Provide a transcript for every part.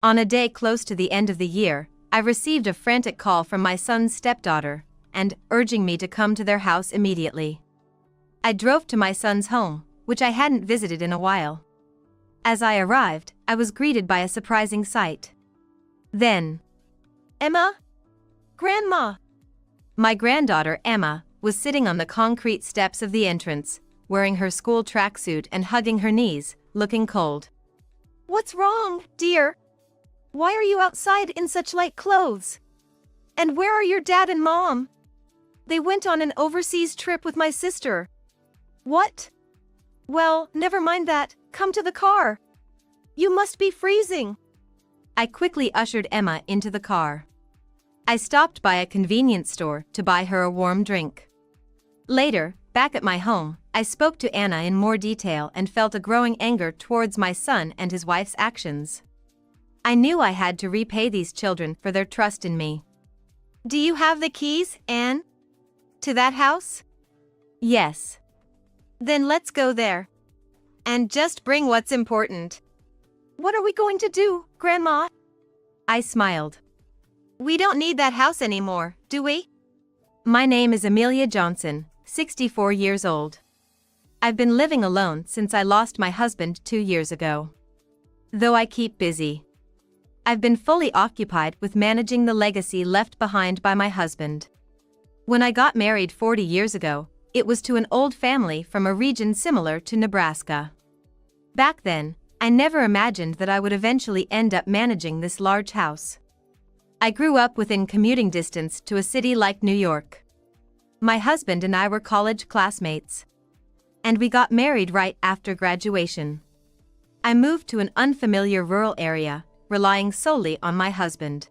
On a day close to the end of the year, I received a frantic call from my son's stepdaughter, and urging me to come to their house immediately. I drove to my son's home, which I hadn't visited in a while. As I arrived, I was greeted by a surprising sight. Then, "Emma? Grandma!" My granddaughter, Emma, was sitting on the concrete steps of the entrance, wearing her school tracksuit and hugging her knees, looking cold. "What's wrong, dear? Why are you outside in such light clothes? And where are your dad and mom? They went on an overseas trip with my sister." "What? Well, never mind that, come to the car. You must be freezing." I quickly ushered Emma into the car. I stopped by a convenience store to buy her a warm drink. Later, back at my home, I spoke to Anna in more detail and felt a growing anger towards my son and his wife's actions. I knew I had to repay these children for their trust in me. "Do you have the keys, Anne? To that house?" "Yes." "Then let's go there. And just bring what's important." "What are we going to do, Grandma?" I smiled. "We don't need that house anymore, do we?" My name is Amelia Johnson, 64 years old. I've been living alone since I lost my husband 2 years ago. Though I keep busy, I've been fully occupied with managing the legacy left behind by my husband. When I got married 40 years ago, it was to an old family from a region similar to Nebraska. Back then, I never imagined that I would eventually end up managing this large house. I grew up within commuting distance to a city like New York. My husband and I were college classmates. And we got married right after graduation. I moved to an unfamiliar rural area, relying solely on my husband.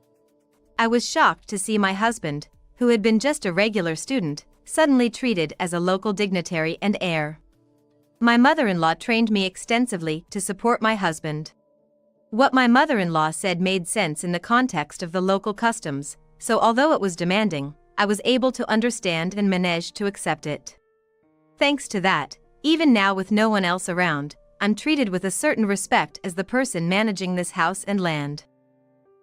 I was shocked to see my husband, who had been just a regular student, suddenly treated as a local dignitary and heir. My mother-in-law trained me extensively to support my husband. What my mother-in-law said made sense in the context of the local customs, so although it was demanding, I was able to understand and manage to accept it. Thanks to that, even now with no one else around, I'm treated with a certain respect as the person managing this house and land.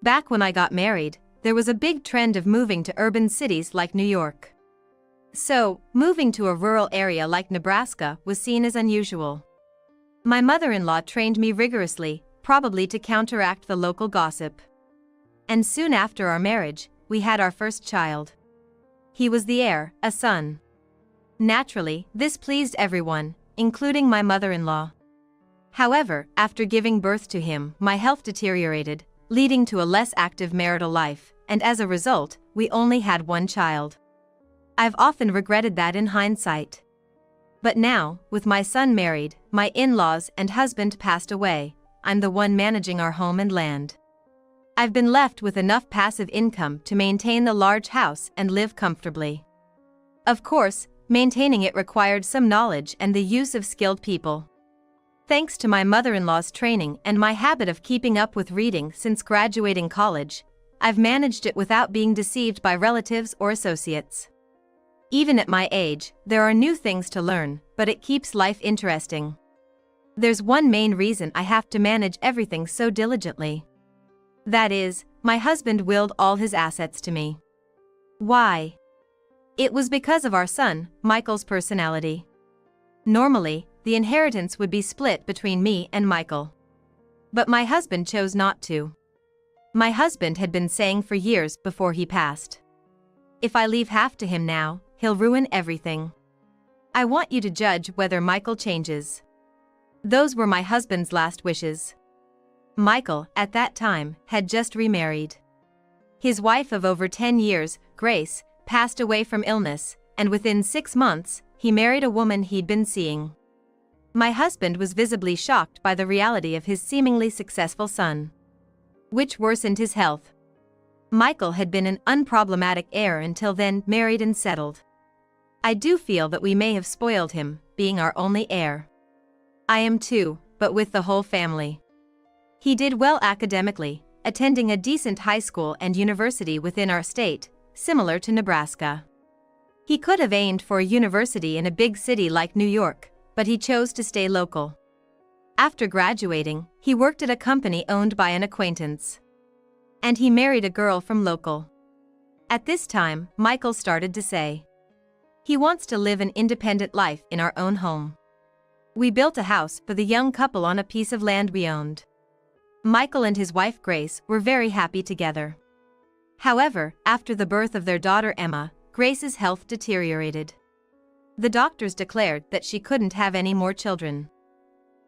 Back when I got married, there was a big trend of moving to urban cities like New York. So, moving to a rural area like Nebraska was seen as unusual. My mother-in-law trained me rigorously, probably to counteract the local gossip. And soon after our marriage, we had our first child. He was the heir, a son. Naturally, this pleased everyone, including my mother-in-law. However, after giving birth to him, my health deteriorated, leading to a less active marital life, and as a result, we only had one child. I've often regretted that in hindsight. But now, with my son married, my in-laws and husband passed away, I'm the one managing our home and land. I've been left with enough passive income to maintain the large house and live comfortably. Of course, maintaining it required some knowledge and the use of skilled people. Thanks to my mother-in-law's training and my habit of keeping up with reading since graduating college, I've managed it without being deceived by relatives or associates. Even at my age, there are new things to learn, but it keeps life interesting. There's one main reason I have to manage everything so diligently. That is, my husband willed all his assets to me. Why? It was because of our son, Michael's personality. Normally, the inheritance would be split between me and Michael. But my husband chose not to. My husband had been saying for years before he passed, "If I leave half to him now, he'll ruin everything. I want you to judge whether Michael changes." Those were my husband's last wishes. Michael, at that time, had just remarried. His wife of over 10 years, Grace, passed away from illness, and within 6 months, he married a woman he'd been seeing. My husband was visibly shocked by the reality of his seemingly successful son, which worsened his health. Michael had been an unproblematic heir until then, married and settled. I do feel that we may have spoiled him, being our only heir. I am too, but with the whole family. He did well academically, attending a decent high school and university within our state, similar to Nebraska. He could have aimed for a university in a big city like New York, but he chose to stay local. After graduating, he worked at a company owned by an acquaintance. And he married a girl from local. At this time, Michael started to say he wants to live an independent life in our own home. We built a house for the young couple on a piece of land we owned. Michael and his wife Grace were very happy together. However, after the birth of their daughter Emma, Grace's health deteriorated. The doctors declared that she couldn't have any more children.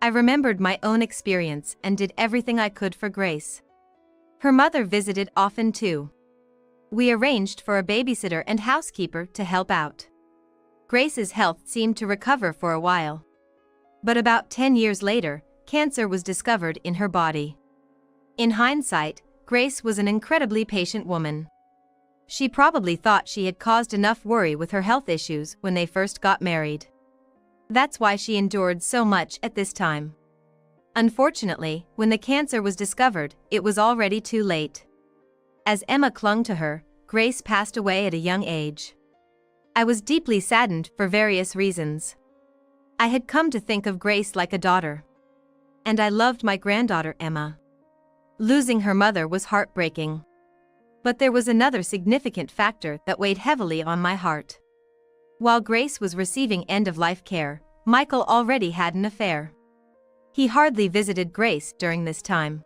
I remembered my own experience and did everything I could for Grace. Her mother visited often too. We arranged for a babysitter and housekeeper to help out. Grace's health seemed to recover for a while. But about 10 years later, cancer was discovered in her body. In hindsight, Grace was an incredibly patient woman. She probably thought she had caused enough worry with her health issues when they first got married. That's why she endured so much at this time. Unfortunately, when the cancer was discovered, it was already too late. As Emma clung to her, Grace passed away at a young age. I was deeply saddened for various reasons. I had come to think of Grace like a daughter. And I loved my granddaughter Emma. Losing her mother was heartbreaking. But there was another significant factor that weighed heavily on my heart. While Grace was receiving end-of-life care, Michael already had an affair. He hardly visited Grace during this time.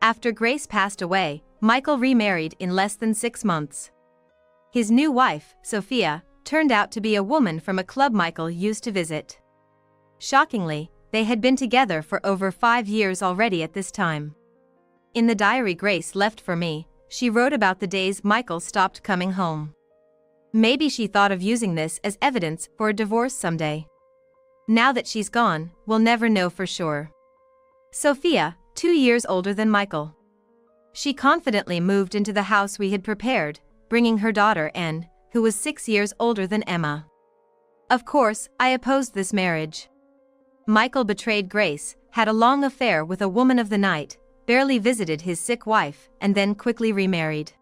After Grace passed away, Michael remarried in less than 6 months. His new wife, Sophia, turned out to be a woman from a club Michael used to visit. Shockingly, they had been together for over 5 years already at this time. In the diary Grace left for me, she wrote about the days Michael stopped coming home. Maybe she thought of using this as evidence for a divorce someday. Now that she's gone, we'll never know for sure. Sophia, 2 years older than Michael. She confidently moved into the house we had prepared, bringing her daughter Anne, who was 6 years older than Emma. Of course, I opposed this marriage. Michael betrayed Grace, had a long affair with a woman of the night, barely visited his sick wife, and then quickly remarried.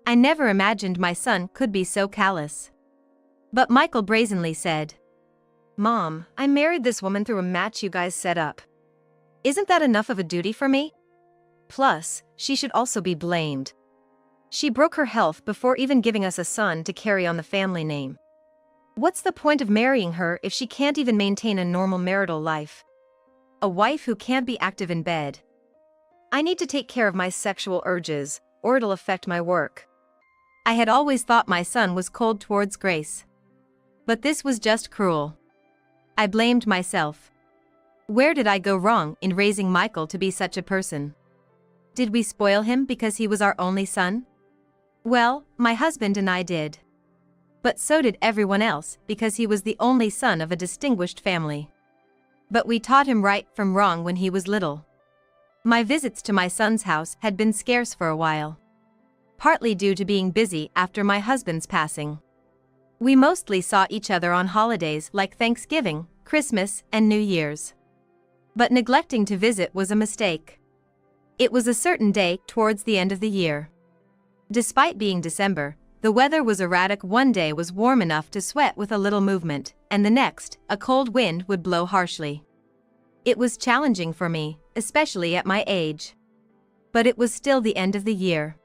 I never imagined my son could be so callous. But Michael brazenly said, "Mom, I married this woman through a match you guys set up. Isn't that enough of a duty for me? Plus, she should also be blamed. She broke her health before even giving us a son to carry on the family name. What's the point of marrying her if she can't even maintain a normal marital life? A wife who can't be active in bed. I need to take care of my sexual urges, or it'll affect my work." I had always thought my son was cold towards Grace. But this was just cruel. I blamed myself. Where did I go wrong in raising Michael to be such a person? Did we spoil him because he was our only son? Well, my husband and I did. But so did everyone else because he was the only son of a distinguished family. But we taught him right from wrong when he was little. My visits to my son's house had been scarce for a while. Partly due to being busy after my husband's passing. We mostly saw each other on holidays like Thanksgiving, Christmas, and New Year's. But neglecting to visit was a mistake. It was a certain day towards the end of the year. Despite being December, the weather was erratic. One day was warm enough to sweat with a little movement, and the next, a cold wind would blow harshly. It was challenging for me, especially at my age. But it was still the end of the year.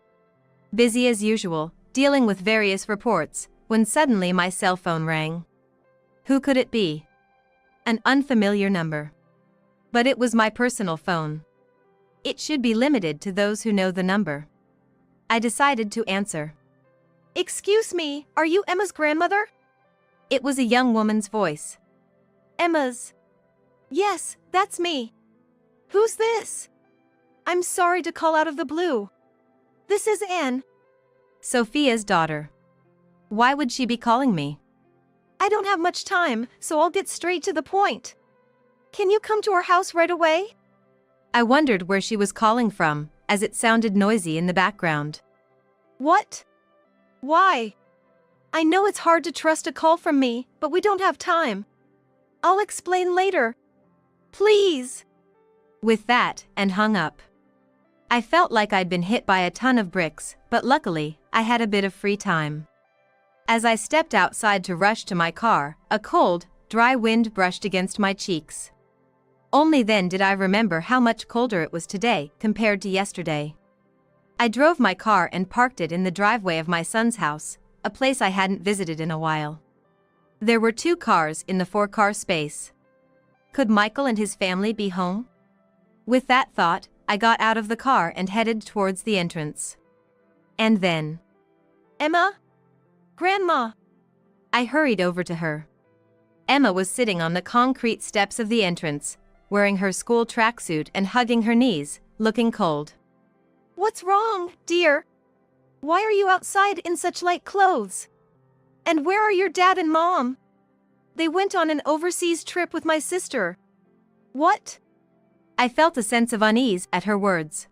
Busy as usual, dealing with various reports, when suddenly my cell phone rang. Who could it be? An unfamiliar number. But it was my personal phone. It should be limited to those who know the number. I decided to answer. "Excuse me, are you Emma's grandmother?" It was a young woman's voice. "Emma's?" "Yes, that's me." "Who's this?" "I'm sorry to call out of the blue. This is Anne." Sophia's daughter. Why would she be calling me? "I don't have much time, so I'll get straight to the point. Can you come to our house right away?" I wondered where she was calling from, as it sounded noisy in the background. "What? Why? I know it's hard to trust a call from me, but we don't have time. I'll explain later. Please." With that, and hung up. I felt like I'd been hit by a ton of bricks, but luckily, I had a bit of free time. As I stepped outside to rush to my car, a cold, dry wind brushed against my cheeks. Only then did I remember how much colder it was today compared to yesterday. I drove my car and parked it in the driveway of my son's house, a place I hadn't visited in a while. There were 2 cars in the 4-car space. Could Michael and his family be home? With that thought, I got out of the car and headed towards the entrance. And then, "Emma? Grandma!" I hurried over to her. Emma was sitting on the concrete steps of the entrance, wearing her school tracksuit and hugging her knees, looking cold. "What's wrong, dear? Why are you outside in such light clothes? And where are your dad and mom? They went on an overseas trip with my sister." "What?" I felt a sense of unease at her words.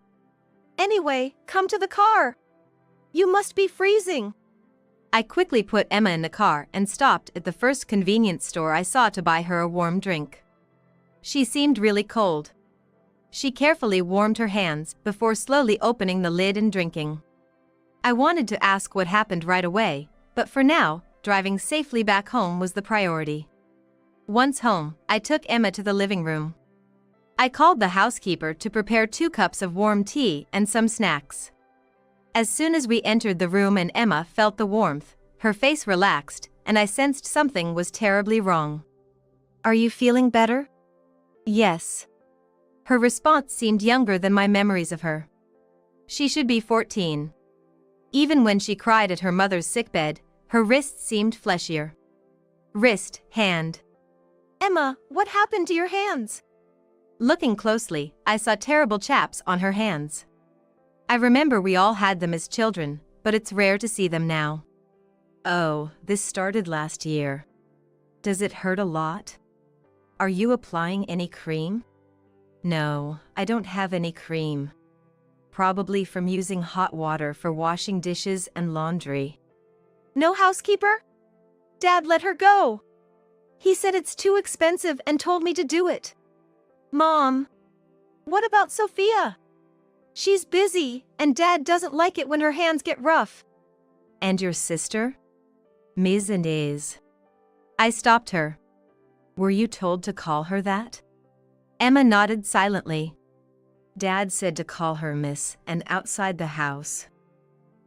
"Anyway, come to the car. You must be freezing." I quickly put Emma in the car and stopped at the first convenience store I saw to buy her a warm drink. She seemed really cold. She carefully warmed her hands before slowly opening the lid and drinking. I wanted to ask what happened right away, but for now, driving safely back home was the priority. Once home, I took Emma to the living room. I called the housekeeper to prepare 2 cups of warm tea and some snacks. As soon as we entered the room and Emma felt the warmth, her face relaxed, and I sensed something was terribly wrong. "Are you feeling better?" "Yes." Her response seemed younger than my memories of her. She should be 14. Even when she cried at her mother's sickbed, her wrists seemed fleshier. Wrist, hand. "Emma, what happened to your hands?" Looking closely, I saw terrible chaps on her hands. I remember we all had them as children, but it's rare to see them now. "Oh, this started last year. Does it hurt a lot? Are you applying any cream?" "No, I don't have any cream. Probably from using hot water for washing dishes and laundry." "No housekeeper? Dad let her go. He said it's too expensive and told me to do it." "Mom, what about Sophia? She's busy, and Dad doesn't like it when her hands get rough." "And your sister?" "Ms. and is." I stopped her. "Were you told to call her that?" Emma nodded silently. "Dad said to call her Miss, and outside the house.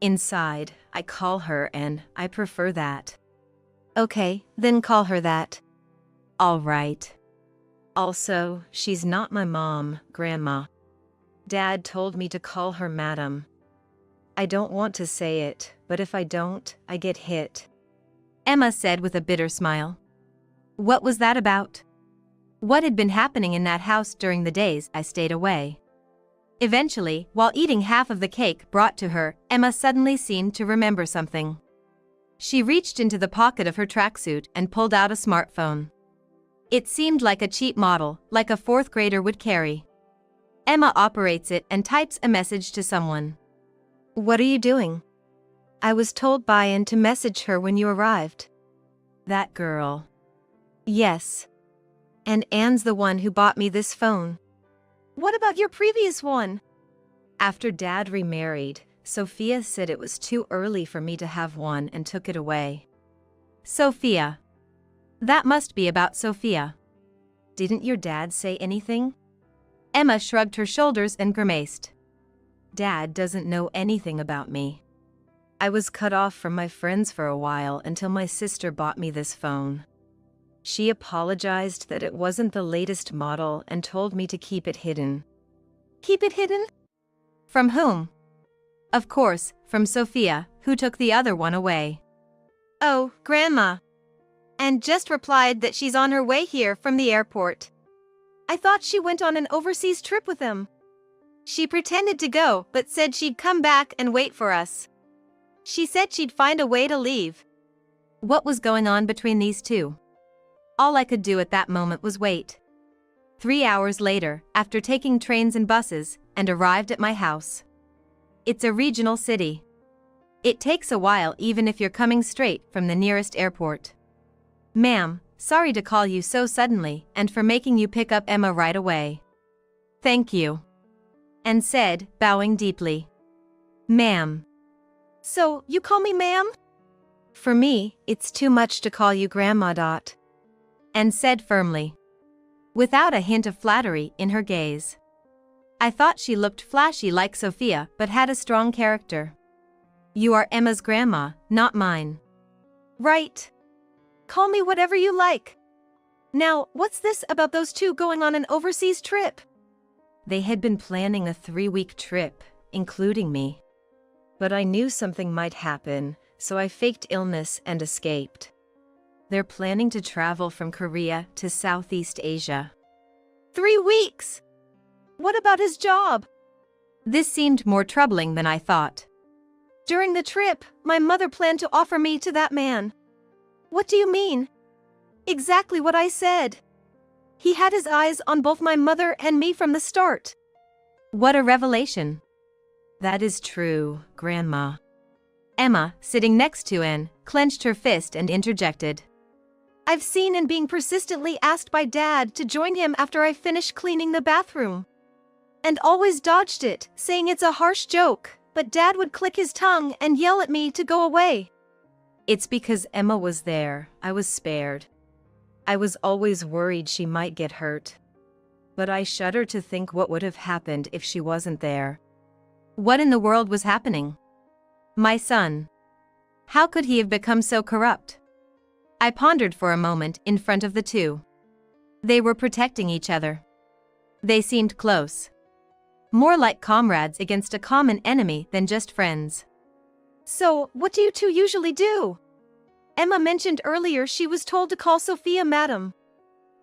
Inside, I call her and I prefer that." "Okay, then call her that." "All right. Also, she's not my mom, Grandma. Dad told me to call her Madam. I don't want to say it, but if I don't, I get hit," Emma said with a bitter smile. What was that about? What had been happening in that house during the days I stayed away? Eventually, while eating half of the cake brought to her, Emma suddenly seemed to remember something. She reached into the pocket of her tracksuit and pulled out a smartphone. It seemed like a cheap model, like a 4th grader would carry. Emma operates it and types a message to someone. "What are you doing?" "I was told by Ann to message her when you arrived." "That girl." "Yes. And Ann's the one who bought me this phone." "What about your previous one?" "After Dad remarried, Sophia said it was too early for me to have one and took it away." Sophia. That must be about Sophia. Didn't your dad say anything? Emma shrugged her shoulders and grimaced. Dad doesn't know anything about me. I was cut off from my friends for a while until my sister bought me this phone. She apologized that it wasn't the latest model and told me to keep it hidden. Keep it hidden? From whom? Of course, from Sophia, who took the other one away. Oh, Grandma. And just replied that she's on her way here from the airport. I thought she went on an overseas trip with him. She pretended to go, but said she'd come back and wait for us. She said she'd find a way to leave. What was going on between these two? All I could do at that moment was wait. 3 hours later, after taking trains and buses, and arrived at my house. It's a regional city. It takes a while even if you're coming straight from the nearest airport. Ma'am, sorry to call you so suddenly and for making you pick up Emma right away. Thank you. And said, bowing deeply. Ma'am. So, you call me ma'am? For me, it's too much to call you Grandma. And said firmly. without a hint of flattery in her gaze. I thought she looked flashy like Sophia but had a strong character. You are Emma's grandma, not mine. Right. Call me whatever you like. Now, what's this about those two going on an overseas trip? They had been planning a 3-week trip, including me. But I knew something might happen, so I faked illness and escaped. They're planning to travel from Korea to Southeast Asia. 3 weeks? What about his job? This seemed more troubling than I thought. During the trip, my mother planned to offer me to that man. What do you mean? Exactly what I said. He had his eyes on both my mother and me from the start. What a revelation. That is true, Grandma. Emma, sitting next to Anne, clenched her fist and interjected. I've seen Anne being persistently asked by Dad to join him after I finished cleaning the bathroom. And always dodged it, saying it's a harsh joke, but Dad would click his tongue and yell at me to go away. It's because Emma was there, I was spared. I was always worried she might get hurt. But I shudder to think what would have happened if she wasn't there. What in the world was happening? My son. How could he have become so corrupt? I pondered for a moment in front of the two. They were protecting each other. They seemed close. More like comrades against a common enemy than just friends. So, what do you two usually do? Emma mentioned earlier she was told to call Sophia Madam.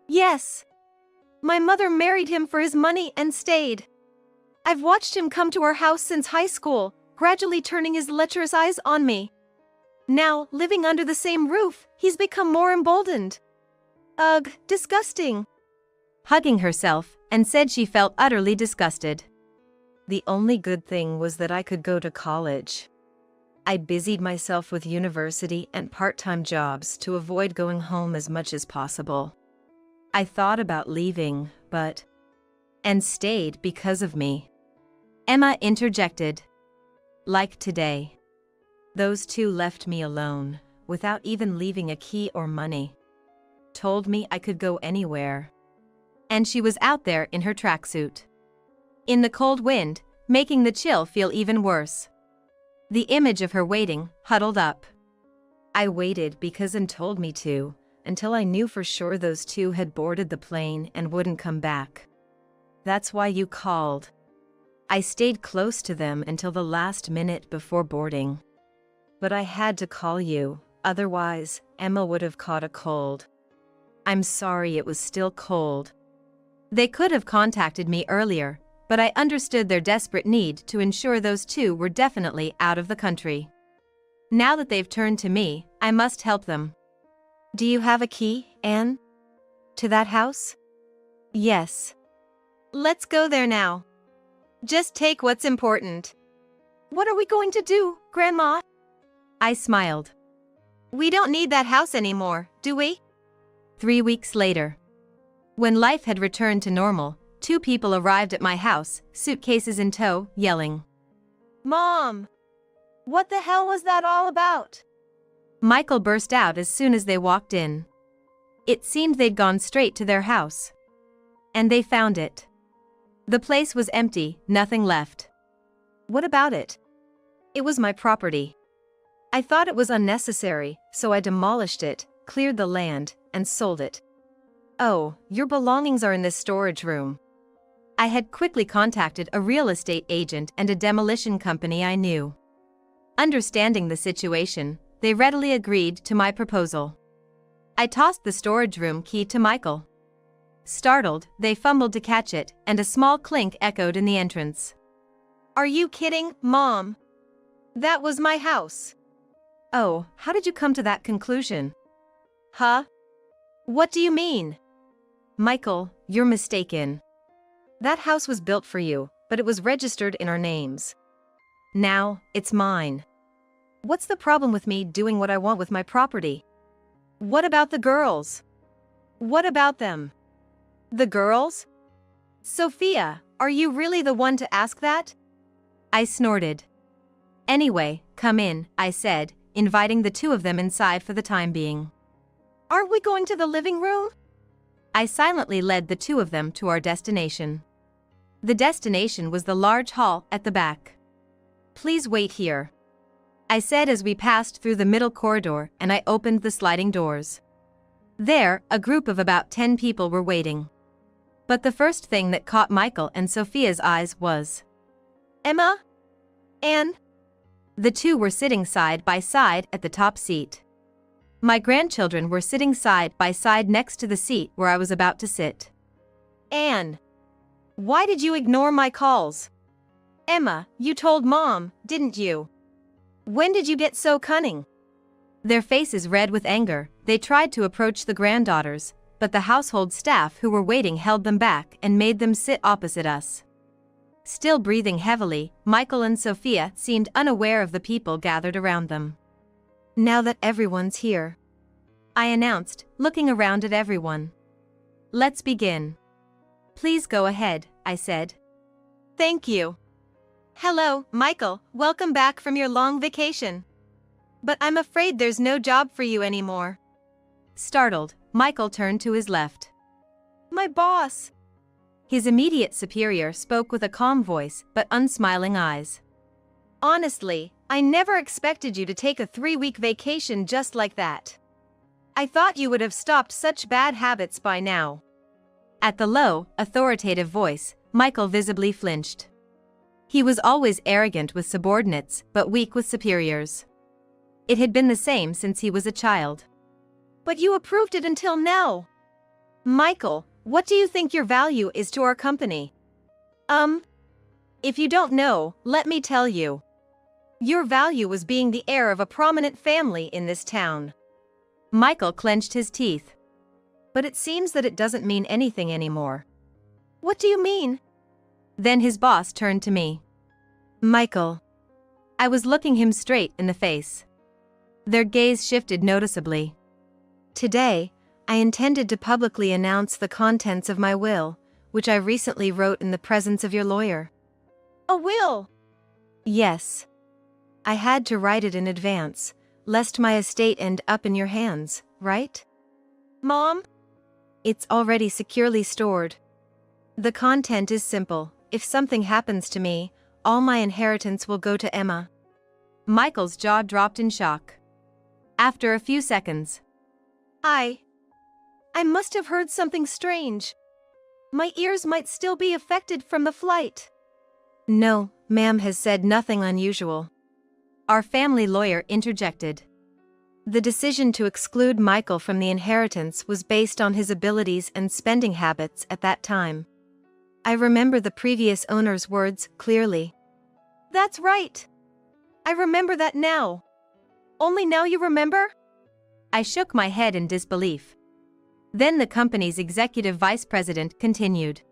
Yes. My mother married him for his money and stayed. I've watched him come to our house since high school, gradually turning his lecherous eyes on me. Now, living under the same roof, he's become more emboldened. Ugh, disgusting. Hugging herself, and said she felt utterly disgusted. The only good thing was that I could go to college. I busied myself with university and part-time jobs to avoid going home as much as possible. I thought about leaving, and stayed because of me. Emma interjected. Like today. Those two left me alone, without even leaving a key or money. Told me I could go anywhere. And she was out there in her tracksuit. In the cold wind, making the chill feel even worse. The image of her waiting, huddled up. I waited because Anne told me to, until I knew for sure those two had boarded the plane and wouldn't come back. That's why you called. I stayed close to them until the last minute before boarding. But I had to call you, otherwise, Emma would have caught a cold. I'm sorry it was still cold. They could have contacted me earlier, but I understood their desperate need to ensure those two were definitely out of the country. Now that they've turned to me, I must help them. Do you have a key, Anne? To that house? Yes. Let's go there now. Just take what's important. What are we going to do, Grandma? I smiled. We don't need that house anymore, do we? 3 weeks later. When life had returned to normal, 2 people arrived at my house, suitcases in tow, yelling. Mom! What the hell was that all about? Michael burst out as soon as they walked in. It seemed they'd gone straight to their house. And they found it. The place was empty, nothing left. What about it? It was my property. I thought it was unnecessary, so I demolished it, cleared the land, and sold it. Oh, your belongings are in this storage room. I had quickly contacted a real estate agent and a demolition company I knew. Understanding the situation, they readily agreed to my proposal. I tossed the storage room key to Michael. Startled, they fumbled to catch it, and a small clink echoed in the entrance. Are you kidding, Mom? That was my house. Oh, how did you come to that conclusion? Huh? What do you mean? Michael, you're mistaken. That house was built for you, but it was registered in our names. Now, it's mine. What's the problem with me doing what I want with my property? What about the girls? What about them? The girls? Sophia, are you really the one to ask that? I snorted. Anyway, come in, I said, inviting the 2 of them inside for the time being. Aren't we going to the living room? I silently led the two of them to our destination. The destination was the large hall at the back. "Please wait here," I said as we passed through the middle corridor and I opened the sliding doors. There, a group of about 10 people were waiting. But the first thing that caught Michael and Sophia's eyes was Emma? Anne? the two were sitting side by side at the top seat. My grandchildren were sitting side by side next to the seat where I was about to sit. Anne, why did you ignore my calls? Emma, you told Mom, didn't you? When did you get so cunning? Their faces red with anger, they tried to approach the granddaughters, but the household staff who were waiting held them back and made them sit opposite us. Still breathing heavily, Michael and Sophia seemed unaware of the people gathered around them. "Now that everyone's here," I announced, looking around at everyone. "Let's begin." "Please go ahead," I said. Thank you. Hello, Michael, welcome back from your long vacation. But I'm afraid there's no job for you anymore. Startled, Michael turned to his left. My boss. His immediate superior spoke with a calm voice but unsmiling eyes. Honestly, I never expected you to take a 3-week vacation just like that. I thought you would have stopped such bad habits by now. At the low, authoritative voice, Michael visibly flinched. He was always arrogant with subordinates but weak with superiors. It had been the same since he was a child. But you approved it until now. Michael, what do you think your value is to our company? If you don't know, let me tell you. Your value was being the heir of a prominent family in this town. Michael clenched his teeth. But it seems that it doesn't mean anything anymore. What do you mean? Then his boss turned to me. "Michael." I was looking him straight in the face. Their gaze shifted noticeably. "Today, I intended to publicly announce the contents of my will, which I recently wrote in the presence of your lawyer." A will? "Yes. I had to write it in advance, lest my estate end up in your hands, right?" Mom? "It's already securely stored. The content is simple. If something happens to me, all my inheritance will go to Emma." Michael's jaw dropped in shock. After a few seconds, I must have heard something strange. My ears might still be affected from the flight. "No, ma'am has said nothing unusual." Our family lawyer interjected. "The decision to exclude Michael from the inheritance was based on his abilities and spending habits at that time. I remember the previous owner's words clearly." That's right. I remember that now. Only now you remember? I shook my head in disbelief. Then the company's executive vice president continued.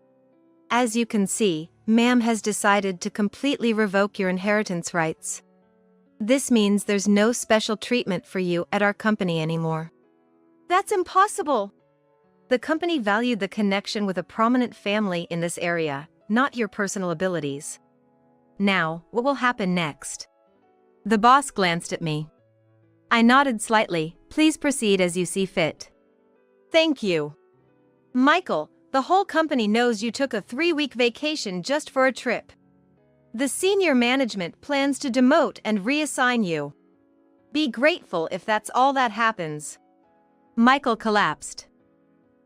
"As you can see, ma'am has decided to completely revoke your inheritance rights. This means there's no special treatment for you at our company anymore." That's impossible. The company valued the connection with a prominent family in this area, not your personal abilities. Now, what will happen next? The boss glanced at me. I nodded slightly. "Please proceed as you see fit." Thank you. Michael, the whole company knows you took a 3-week vacation just for a trip. The senior management plans to demote and reassign you. Be grateful if that's all that happens. Michael collapsed,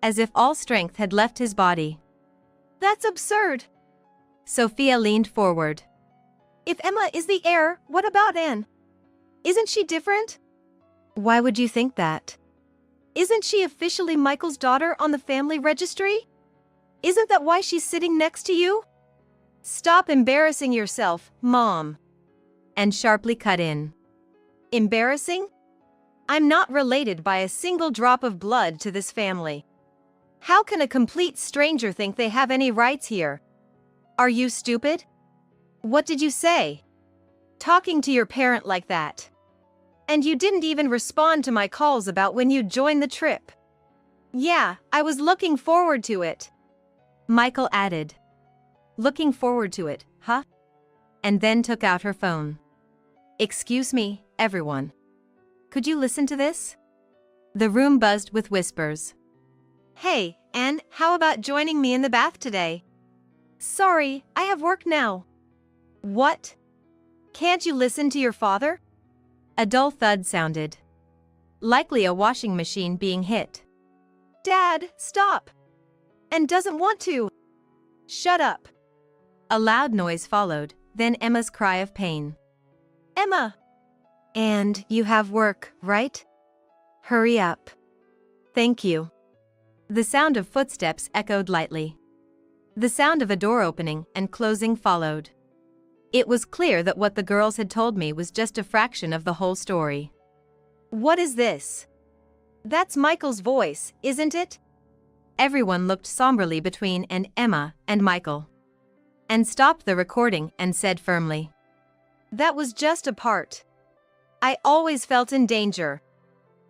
as if all strength had left his body. That's absurd. Sophia leaned forward. If Emma is the heir, what about Anne? Isn't she different? Why would you think that? Isn't she officially Michael's daughter on the family registry? Isn't that why she's sitting next to you? Stop embarrassing yourself, Mom. And sharply cut in. Embarrassing? I'm not related by a single drop of blood to this family. How can a complete stranger think they have any rights here? Are you stupid? What did you say? Talking to your parent like that. And you didn't even respond to my calls about when you'd join the trip. Yeah, I was looking forward to it. Michael added. Looking forward to it, huh? And then took out her phone. Excuse me, everyone. Could you listen to this? The room buzzed with whispers. Hey, Anne, how about joining me in the bath today? Sorry, I have work now. What? Can't you listen to your father? A dull thud sounded. Likely a washing machine being hit. Dad, stop! And doesn't want to. Shut up. A loud noise followed, then Emma's cry of pain. Emma! And you have work, right? Hurry up. Thank you. The sound of footsteps echoed lightly. The sound of a door opening and closing followed. It was clear that what the girls had told me was just a fraction of the whole story. What is this? That's Michael's voice, isn't it? Everyone looked somberly between Emma and Michael. And stopped the recording and said firmly, That was just a part. I always felt in danger.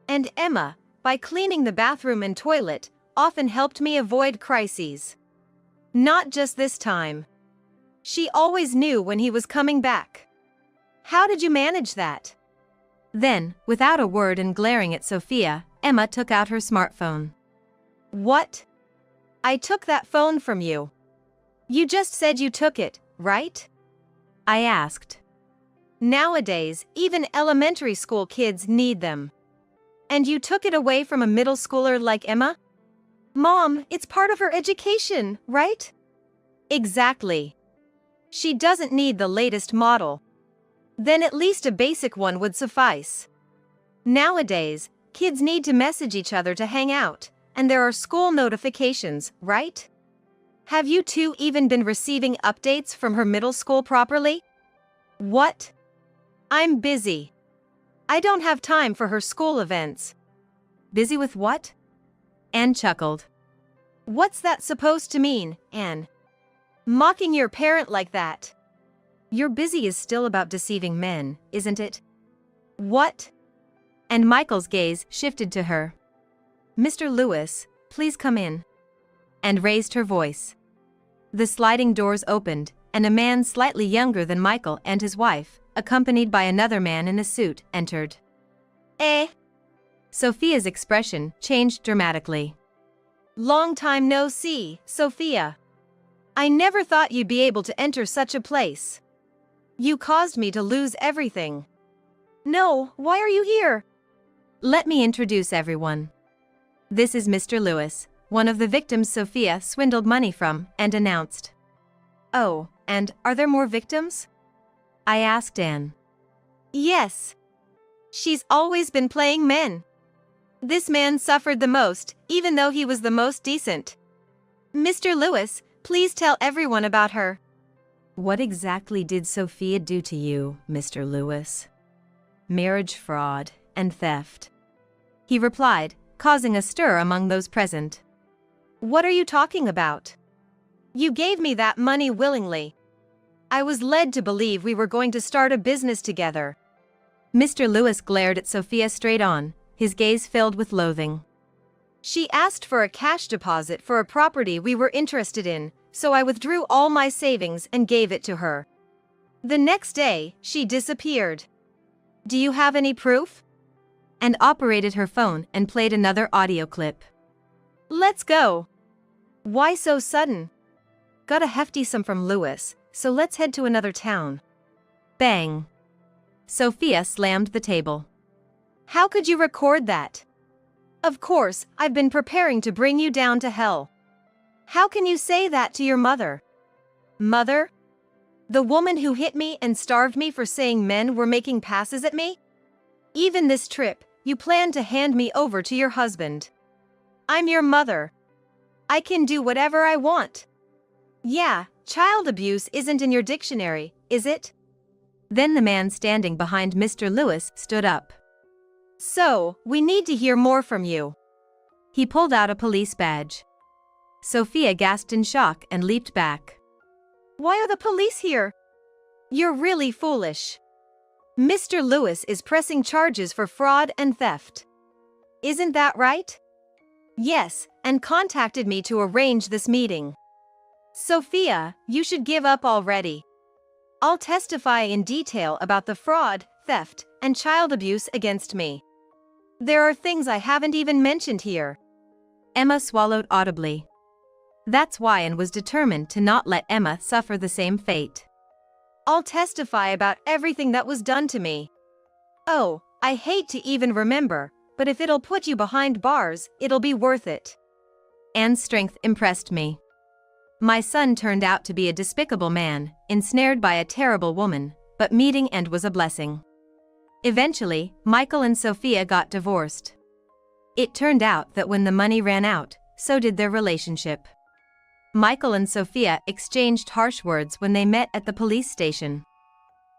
And Emma, by cleaning the bathroom and toilet, often helped me avoid crises. Not just this time. She always knew when he was coming back. How did you manage that? Then, without a word and glaring at Sophia, Emma took out her smartphone. What? I took that phone from you. You just said you took it, right? I asked. Nowadays, even elementary school kids need them. And you took it away from a middle schooler like Emma? Mom, it's part of her education, right? Exactly. She doesn't need the latest model. Then at least a basic one would suffice. Nowadays, kids need to message each other to hang out, and there are school notifications, right? Have you two even been receiving updates from her middle school properly? What? I'm busy. I don't have time for her school events. Busy with what? Anne chuckled. What's that supposed to mean, Anne? Mocking your parent like that. Your busy is still about deceiving men, isn't it? What? And Michael's gaze shifted to her. Mr. Lewis, please come in. And raised her voice. The sliding doors opened, and a man slightly younger than Michael and his wife, accompanied by another man in a suit, entered. Eh? Sophia's expression changed dramatically. Long time no see, Sophia. I never thought you'd be able to enter such a place. You caused me to lose everything. No, why are you here? Let me introduce everyone. This is Mr. Lewis, one of the victims Sophia swindled money from, and announced. Oh, and are there more victims? I asked Anne. Yes. She's always been playing men. This man suffered the most, even though he was the most decent. Mr. Lewis, please tell everyone about her. What exactly did Sophia do to you, Mr. Lewis? Marriage fraud and theft. He replied, causing a stir among those present. What are you talking about? You gave me that money willingly. I was led to believe we were going to start a business together. Mr. Lewis glared at Sophia straight on, his gaze filled with loathing. She asked for a cash deposit for a property we were interested in, so I withdrew all my savings and gave it to her. The next day, she disappeared. Do you have any proof? And operated her phone and played another audio clip. Let's go. Why so sudden? Got a hefty sum from Lewis, so let's head to another town. Bang. Sophia slammed the table. How could you record that? Of course, I've been preparing to bring you down to hell. How can you say that to your mother? Mother? The woman who hit me and starved me for saying men were making passes at me? Even this trip, you plan to hand me over to your husband. I'm your mother. I can do whatever I want. Yeah, child abuse isn't in your dictionary, is it? Then the man standing behind Mr. Lewis stood up. So, we need to hear more from you. He pulled out a police badge. Sophia gasped in shock and leaped back. Why are the police here? You're really foolish. Mr. Lewis is pressing charges for fraud and theft. Isn't that right? Yes, and contacted me to arrange this meeting. Sophia, you should give up already. I'll testify in detail about the fraud, theft, and child abuse against me. There are things I haven't even mentioned here. Emma swallowed audibly. That's why Anne was determined to not let Emma suffer the same fate. I'll testify about everything that was done to me. Oh, I hate to even remember, but if it'll put you behind bars, it'll be worth it. Anne's strength impressed me. My son turned out to be a despicable man, ensnared by a terrible woman, but meeting Anne was a blessing. Eventually, Michael and Sophia got divorced. It turned out that when the money ran out, so did their relationship. Michael and Sophia exchanged harsh words when they met at the police station.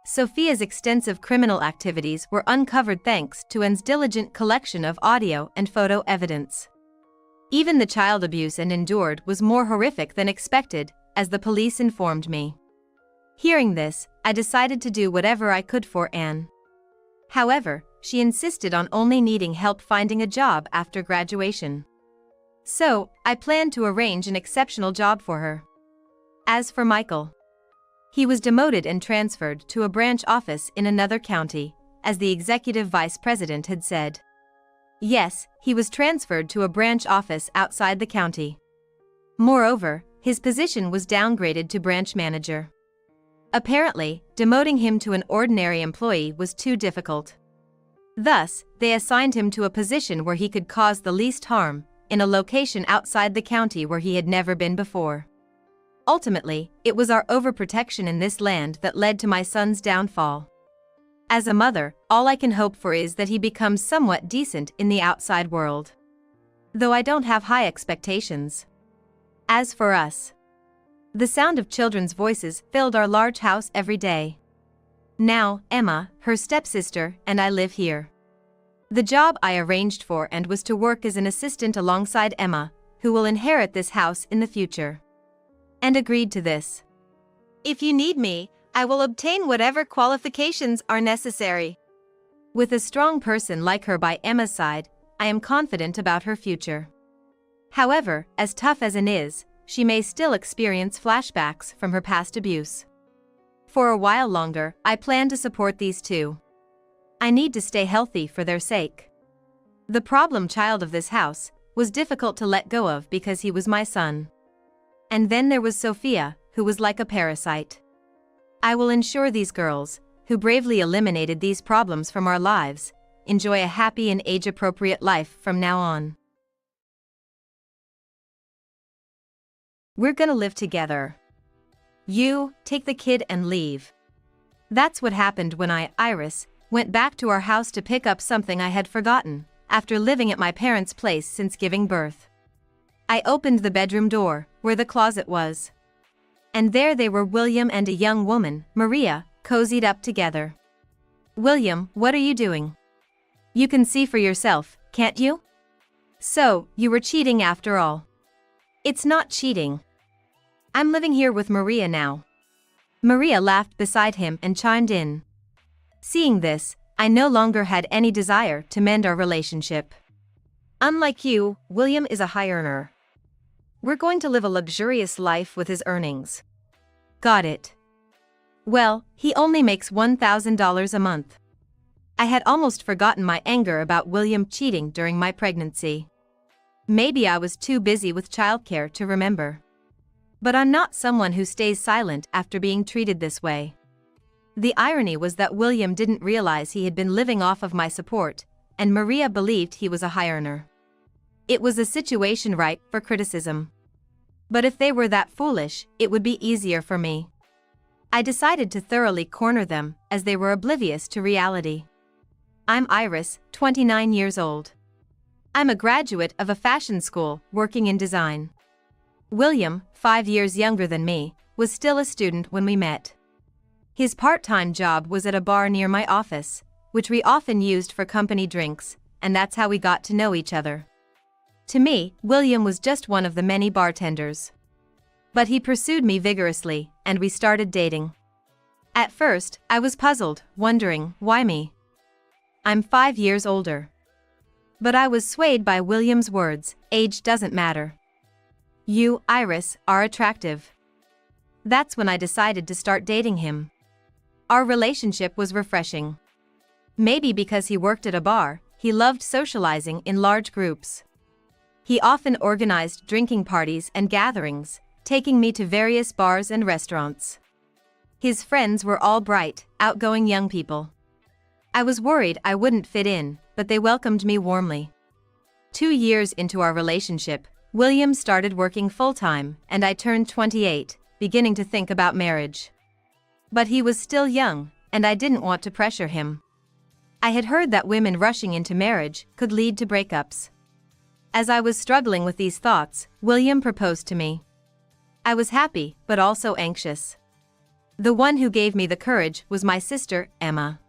Sophia's extensive criminal activities were uncovered thanks to Anne's diligent collection of audio and photo evidence. Even the child abuse Anne endured was more horrific than expected, as the police informed me. Hearing this, I decided to do whatever I could for Anne. However, she insisted on only needing help finding a job after graduation. So, I planned to arrange an exceptional job for her. As for Michael, he was demoted and transferred to a branch office in another county, as the executive vice president had said. Yes, he was transferred to a branch office outside the county. Moreover, his position was downgraded to branch manager. Apparently, demoting him to an ordinary employee was too difficult. Thus, they assigned him to a position where he could cause the least harm, in a location outside the county where he had never been before. Ultimately, it was our overprotection in this land that led to my son's downfall. As a mother, all I can hope for is that he becomes somewhat decent in the outside world. Though I don't have high expectations. As for us, the sound of children's voices filled our large house every day. Now, Emma, her stepsister, and I live here. The job I arranged for and was to work as an assistant alongside Emma, who will inherit this house in the future. And agreed to this. If you need me, I will obtain whatever qualifications are necessary. With a strong person like her by Emma's side, I am confident about her future. However, as tough as Anne is, she may still experience flashbacks from her past abuse. For a while longer, I plan to support these two. I need to stay healthy for their sake. The problem child of this house was difficult to let go of because he was my son. And then there was Sophia, who was like a parasite. I will ensure these girls, who bravely eliminated these problems from our lives, enjoy a happy and age-appropriate life from now on. We're gonna live together. You, take the kid and leave. That's what happened when I, Iris, went back to our house to pick up something I had forgotten, after living at my parents' place since giving birth. I opened the bedroom door, where the closet was. And there they were, William and a young woman, Maria, cozied up together. William, what are you doing? You can see for yourself, can't you? So, you were cheating after all. It's not cheating. I'm living here with Maria now. Maria laughed beside him and chimed in. Seeing this, I no longer had any desire to mend our relationship. Unlike you, William is a high earner. We're going to live a luxurious life with his earnings. Got it. Well, he only makes $1,000 a month. I had almost forgotten my anger about William cheating during my pregnancy. Maybe I was too busy with childcare to remember. But I'm not someone who stays silent after being treated this way. The irony was that William didn't realize he had been living off of my support, and Maria believed he was a high earner. It was a situation ripe for criticism. But if they were that foolish, it would be easier for me. I decided to thoroughly corner them, as they were oblivious to reality. I'm Iris, 29 years old. I'm a graduate of a fashion school, working in design. William, 5 years younger than me, was still a student when we met. His part-time job was at a bar near my office, which we often used for company drinks, and that's how we got to know each other. To me, William was just one of the many bartenders. But he pursued me vigorously, and we started dating. At first, I was puzzled, wondering, why me? I'm 5 years older. But I was swayed by William's words, age doesn't matter. You, Iris, are attractive. That's when I decided to start dating him. Our relationship was refreshing. Maybe because he worked at a bar, he loved socializing in large groups. He often organized drinking parties and gatherings, taking me to various bars and restaurants. His friends were all bright, outgoing young people. I was worried I wouldn't fit in, but they welcomed me warmly. 2 years into our relationship, William started working full-time, and I turned 28, beginning to think about marriage. But he was still young, and I didn't want to pressure him. I had heard that women rushing into marriage could lead to breakups. As I was struggling with these thoughts, William proposed to me. I was happy, but also anxious. The one who gave me the courage was my sister, Emma.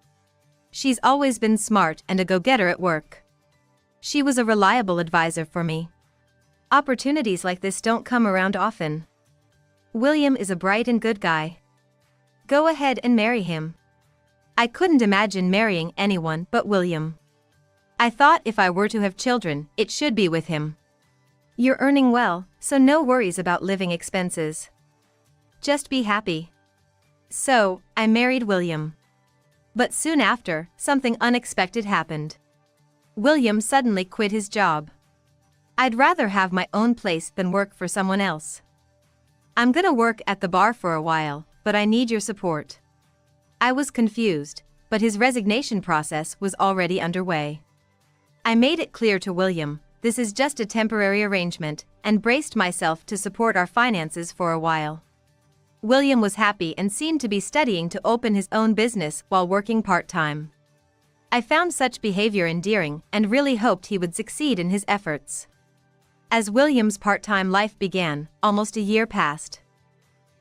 She's always been smart and a go-getter at work. She was a reliable advisor for me. Opportunities like this don't come around often. William is a bright and good guy. Go ahead and marry him. I couldn't imagine marrying anyone but William. I thought if I were to have children, it should be with him. You're earning well, so no worries about living expenses. Just be happy. So, I married William. But soon after, something unexpected happened. William suddenly quit his job. I'd rather have my own place than work for someone else. I'm gonna work at the bar for a while, but I need your support. I was confused, but his resignation process was already underway. I made it clear to William, this is just a temporary arrangement, and braced myself to support our finances for a while. William was happy and seemed to be studying to open his own business while working part-time. I found such behavior endearing and really hoped he would succeed in his efforts. As William's part-time life began, almost a year passed.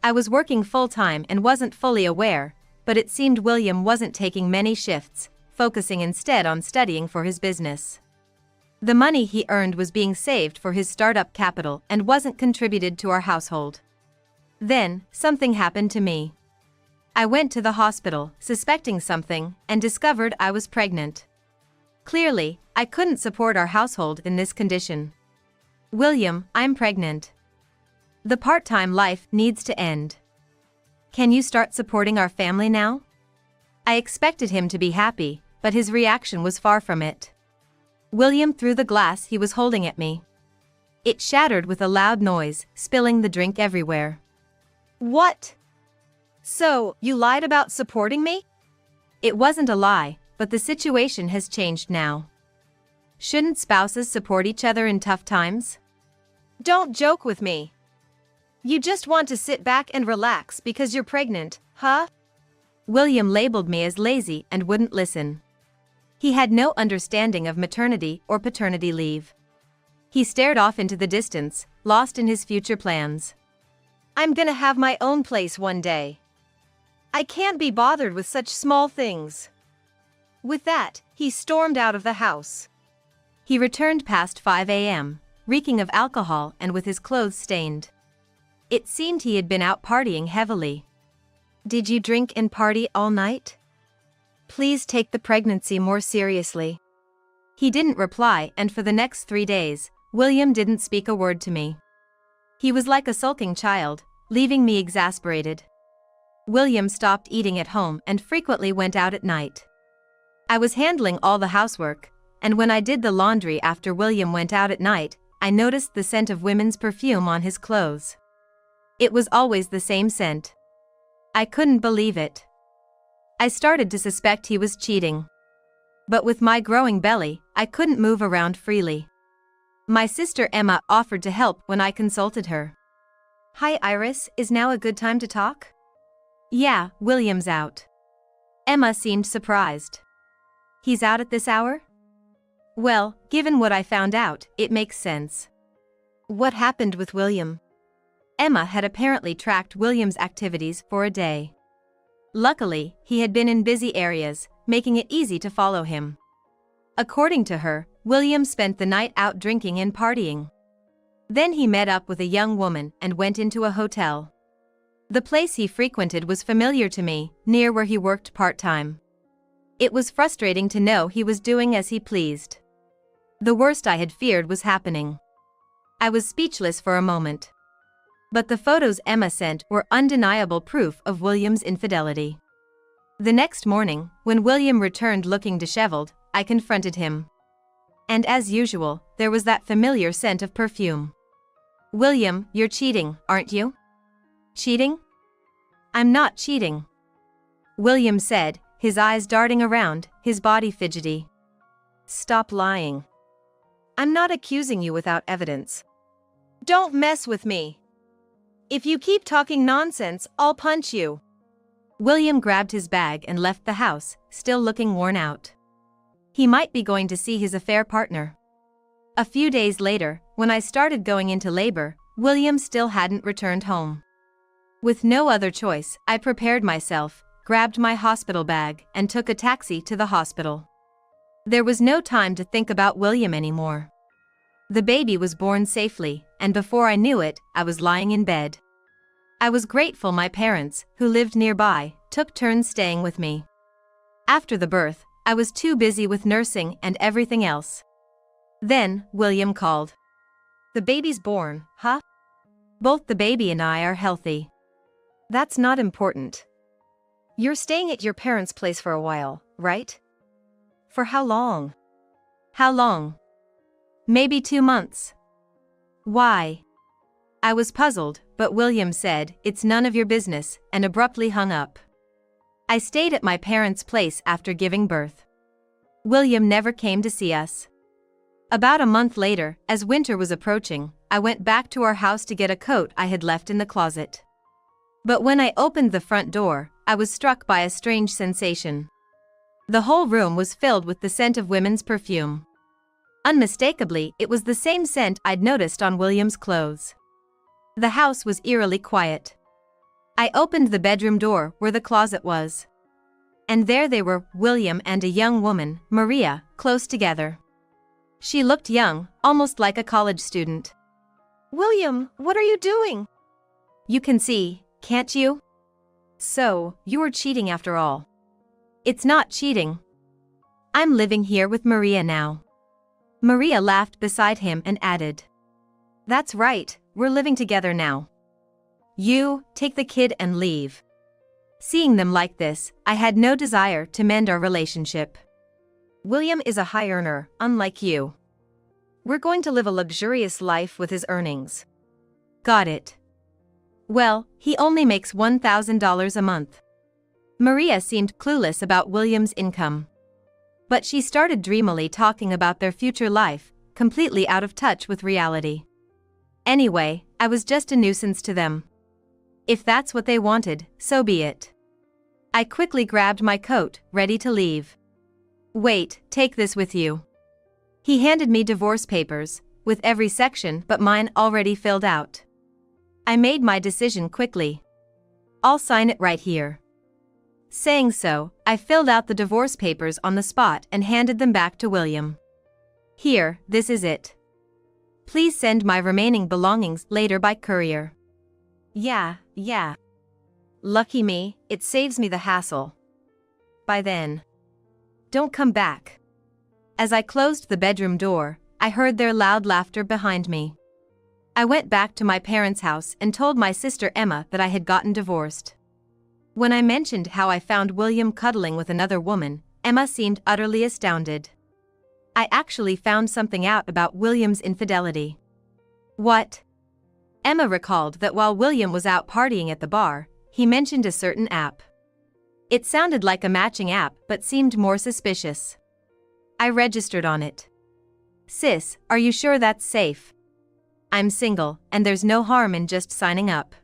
I was working full-time and wasn't fully aware, but it seemed William wasn't taking many shifts, focusing instead on studying for his business. The money he earned was being saved for his startup capital and wasn't contributed to our household. Then, something happened to me. I went to the hospital, suspecting something, and discovered I was pregnant. Clearly, I couldn't support our household in this condition. William, I'm pregnant. The part-time life needs to end. Can you start supporting our family now? I expected him to be happy, but his reaction was far from it. William threw the glass he was holding at me. It shattered with a loud noise, spilling the drink everywhere. What? So, you lied about supporting me? It wasn't a lie, but the situation has changed now. Shouldn't spouses support each other in tough times? Don't joke with me. You just want to sit back and relax because you're pregnant, huh? William labeled me as lazy and wouldn't listen. He had no understanding of maternity or paternity leave. He stared off into the distance, lost in his future plans. I'm gonna have my own place one day. I can't be bothered with such small things. With that, he stormed out of the house. He returned past 5 a.m., reeking of alcohol and with his clothes stained. It seemed he had been out partying heavily. Did you drink and party all night? Please take the pregnancy more seriously. He didn't reply, and for the next 3 days, William didn't speak a word to me. He was like a sulking child, leaving me exasperated. William stopped eating at home and frequently went out at night. I was handling all the housework, and when I did the laundry after William went out at night, I noticed the scent of women's perfume on his clothes. It was always the same scent. I couldn't believe it. I started to suspect he was cheating. But with my growing belly, I couldn't move around freely. My sister Emma offered to help when I consulted her. Hi Iris, is now a good time to talk? Yeah, William's out. Emma seemed surprised. He's out at this hour? Well, given what I found out, it makes sense. What happened with William? Emma had apparently tracked William's activities for a day. Luckily, he had been in busy areas, making it easy to follow him. According to her, William spent the night out drinking and partying. Then he met up with a young woman and went into a hotel. The place he frequented was familiar to me, near where he worked part-time. It was frustrating to know he was doing as he pleased. The worst I had feared was happening. I was speechless for a moment. But the photos Emma sent were undeniable proof of William's infidelity. The next morning, when William returned looking disheveled, I confronted him. And as usual, there was that familiar scent of perfume. "William, you're cheating, aren't you?" "Cheating? I'm not cheating," William said, his eyes darting around, his body fidgety. "Stop lying. I'm not accusing you without evidence. Don't mess with me. If you keep talking nonsense, I'll punch you." William grabbed his bag and left the house, still looking worn out. He might be going to see his affair partner. A few days later, when I started going into labor, William still hadn't returned home. With no other choice, I prepared myself, grabbed my hospital bag, and took a taxi to the hospital. There was no time to think about William anymore. The baby was born safely, and before I knew it, I was lying in bed. I was grateful my parents, who lived nearby, took turns staying with me. After the birth, I was too busy with nursing and everything else. Then, William called. "The baby's born, huh?" "Both the baby and I are healthy." "That's not important. You're staying at your parents' place for a while, right? For how long?" "How long? Maybe 2 months." "Why?" I was puzzled, but William said, "It's none of your business," and abruptly hung up. I stayed at my parents' place after giving birth. William never came to see us. About a month later, as winter was approaching, I went back to our house to get a coat I had left in the closet. But when I opened the front door, I was struck by a strange sensation. The whole room was filled with the scent of women's perfume. Unmistakably, it was the same scent I'd noticed on William's clothes. The house was eerily quiet. I opened the bedroom door where the closet was. And there they were, William and a young woman, Maria, close together. She looked young, almost like a college student. "William, what are you doing?" "You can see, can't you?" "So, you were cheating after all." "It's not cheating. I'm living here with Maria now." Maria laughed beside him and added, "That's right, we're living together now. You, take the kid and leave." Seeing them like this, I had no desire to mend our relationship. "William is a high earner, unlike you. We're going to live a luxurious life with his earnings." "Got it. Well, he only makes $1,000 a month." Maria seemed clueless about William's income. But she started dreamily talking about their future life, completely out of touch with reality. Anyway, I was just a nuisance to them. If that's what they wanted, so be it. I quickly grabbed my coat, ready to leave. "Wait, take this with you." He handed me divorce papers, with every section but mine already filled out. I made my decision quickly. "I'll sign it right here." Saying so, I filled out the divorce papers on the spot and handed them back to William. "Here, this is it. Please send my remaining belongings later by courier." Yeah. Lucky me, it saves me the hassle. By then. Don't come back." As I closed the bedroom door, I heard their loud laughter behind me. I went back to my parents' house and told my sister Emma that I had gotten divorced. When I mentioned how I found William cuddling with another woman, Emma seemed utterly astounded. I actually found something out about William's infidelity. "What?" Emma recalled that while William was out partying at the bar, he mentioned a certain app. It sounded like a matching app but seemed more suspicious. I registered on it. "Sis, are you sure that's safe?" "I'm single, and there's no harm in just signing up.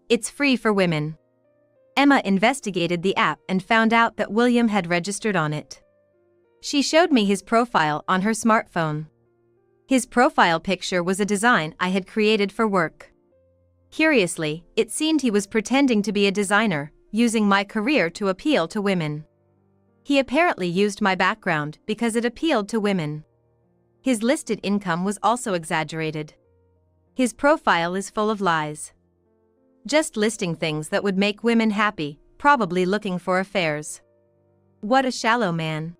It's free for women." Emma investigated the app and found out that William had registered on it. She showed me his profile on her smartphone. His profile picture was a design I had created for work. Curiously, it seemed he was pretending to be a designer, using my career to appeal to women. He apparently used my background because it appealed to women. His listed income was also exaggerated. His profile is full of lies. Just listing things that would make women happy, probably looking for affairs. What a shallow man.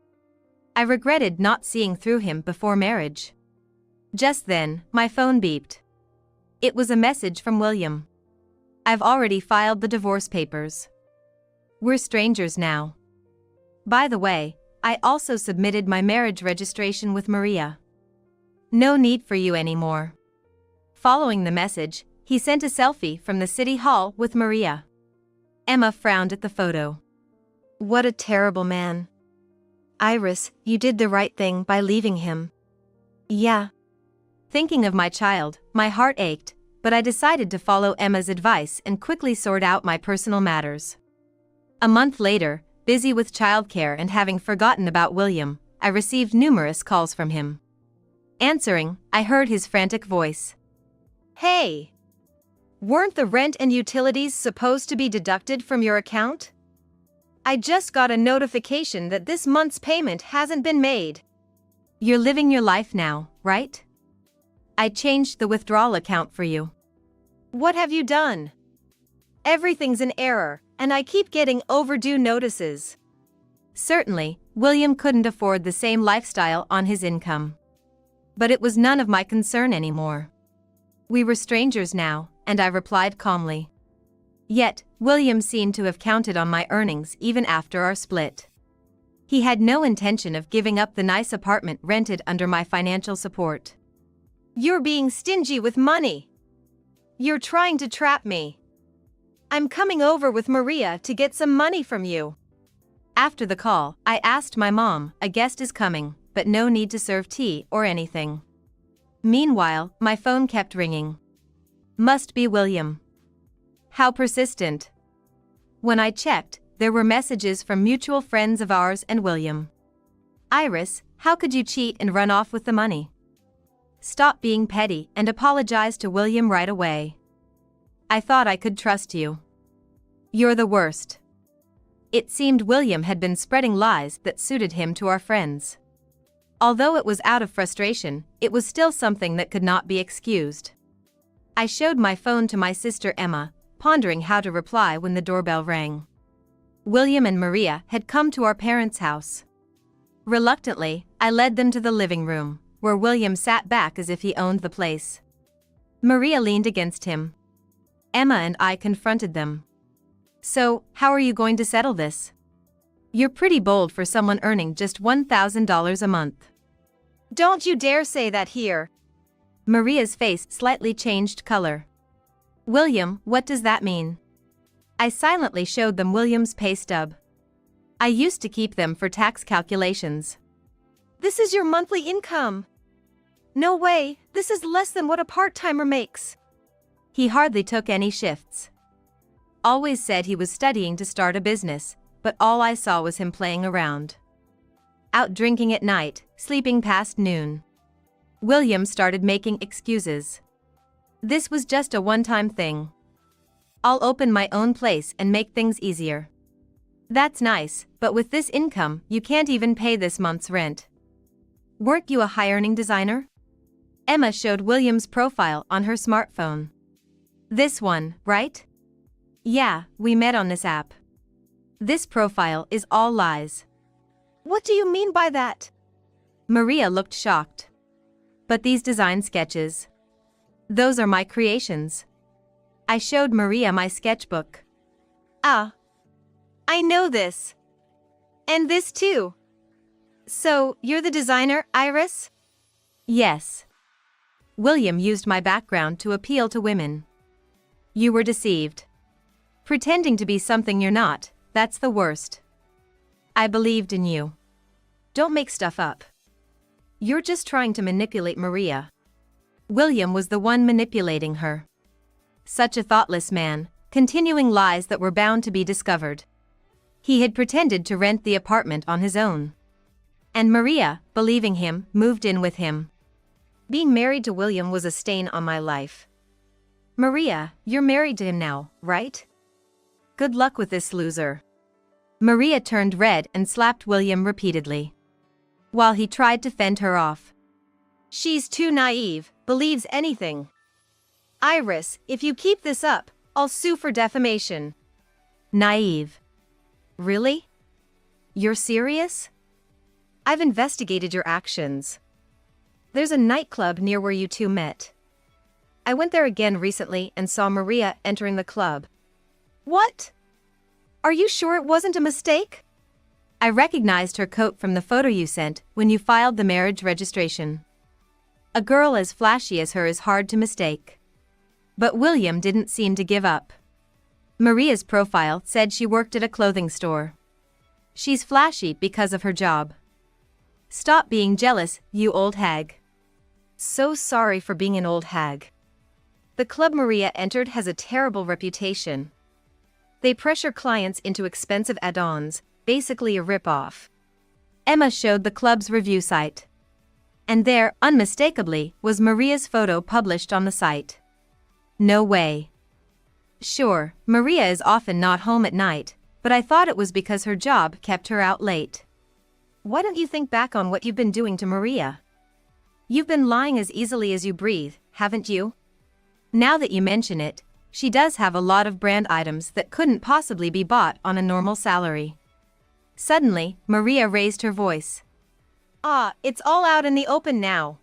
I regretted not seeing through him before marriage. Just then, my phone beeped. It was a message from William. "I've already filed the divorce papers. We're strangers now. By the way, I also submitted my marriage registration with Maria. No need for you anymore. Following the message, he sent a selfie from the city hall with Maria. Emma frowned at the photo. What a terrible man. Iris, you did the right thing by leaving him. Yeah. Thinking of my child, my heart ached, but I decided to follow Emma's advice and quickly sort out my personal matters. A month later, busy with childcare and having forgotten about William, I received numerous calls from him. Answering, I heard his frantic voice. Hey! Weren't the rent and utilities supposed to be deducted from your account? I just got a notification that this month's payment hasn't been made. You're living your life now, right? I changed the withdrawal account for you. What have you done? Everything's in error, and I keep getting overdue notices. Certainly, William couldn't afford the same lifestyle on his income. But it was none of my concern anymore. We were strangers now, and I replied calmly. Yet, William seemed to have counted on my earnings even after our split. He had no intention of giving up the nice apartment rented under my financial support. You're being stingy with money. You're trying to trap me. I'm coming over with Maria to get some money from you. After the call, I asked my mom, a guest is coming, but no need to serve tea or anything. Meanwhile, my phone kept ringing. Must be William. How persistent. When I checked, there were messages from mutual friends of ours and William. Iris, how could you cheat and run off with the money? Stop being petty and apologize to William right away. I thought I could trust you. You're the worst. It seemed William had been spreading lies that suited him to our friends. Although it was out of frustration, it was still something that could not be excused. I showed my phone to my sister Emma, pondering how to reply when the doorbell rang. William and Maria had come to our parents' house. Reluctantly, I led them to the living room, where William sat back as if he owned the place. Maria leaned against him. Emma and I confronted them. So, how are you going to settle this? You're pretty bold for someone earning just $1,000 a month. Don't you dare say that here. Maria's face slightly changed color. William, what does that mean? I silently showed them William's pay stub. I used to keep them for tax calculations. This is your monthly income. No way, this is less than what a part-timer makes. He hardly took any shifts. Always said he was studying to start a business, but all I saw was him playing around. Out drinking at night, sleeping past noon. William started making excuses. This was just a one-time thing. I'll open my own place and make things easier. That's nice, but with this income, you can't even pay this month's rent. Weren't you a high-earning designer? Emma showed William's profile on her smartphone. This one, right? Yeah, we met on this app. This profile is all lies. What do you mean by that? Maria looked shocked. But these design sketches. Those are my creations. I showed Maria my sketchbook. Ah. I know this. And this too. So, you're the designer, Iris? Yes. William used my background to appeal to women. You were deceived. Pretending to be something you're not, that's the worst. I believed in you. Don't make stuff up. You're just trying to manipulate Maria. William was the one manipulating her. Such a thoughtless man, continuing lies that were bound to be discovered. He had pretended to rent the apartment on his own. And Maria, believing him, moved in with him. Being married to William was a stain on my life. Maria, you're married to him now, right? Good luck with this loser. Maria turned red and slapped William repeatedly, while he tried to fend her off. She's too naive, believes anything. Iris, if you keep this up, I'll sue for defamation. Naive. Really? You're serious? I've investigated your actions. There's a nightclub near where you two met. I went there again recently and saw Maria entering the club. What? Are you sure it wasn't a mistake? I recognized her coat from the photo you sent when you filed the marriage registration. A girl as flashy as her is hard to mistake. But William didn't seem to give up. Maria's profile said she worked at a clothing store. She's flashy because of her job. Stop being jealous, you old hag. So sorry for being an old hag. The club Maria entered has a terrible reputation. They pressure clients into expensive add-ons, basically a rip-off. Emma showed the club's review site. And there, unmistakably, was Maria's photo published on the site. No way. Sure, Maria is often not home at night, but I thought it was because her job kept her out late. Why don't you think back on what you've been doing to Maria? You've been lying as easily as you breathe, haven't you? Now that you mention it, she does have a lot of brand items that couldn't possibly be bought on a normal salary. Suddenly, Maria raised her voice. It's all out in the open now.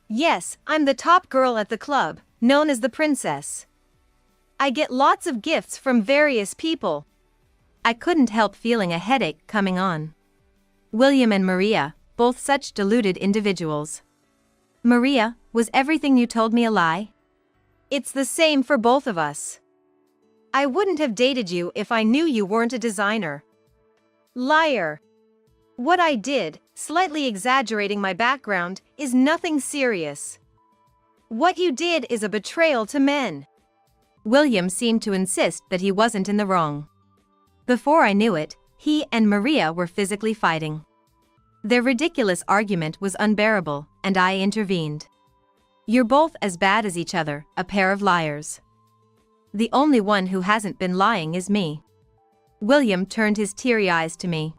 Yes, I'm the top girl at the club, known as the princess. I get lots of gifts from various people. I couldn't help feeling a headache coming on. William and Maria, both such deluded individuals. Maria, was everything you told me a lie? It's the same for both of us. I wouldn't have dated you if I knew you weren't a designer. Liar. What I did, slightly exaggerating my background, is nothing serious. What you did is a betrayal to men. William seemed to insist that he wasn't in the wrong. Before I knew it, he and Maria were physically fighting. Their ridiculous argument was unbearable, and I intervened. You're both as bad as each other, a pair of liars. The only one who hasn't been lying is me. William turned his teary eyes to me.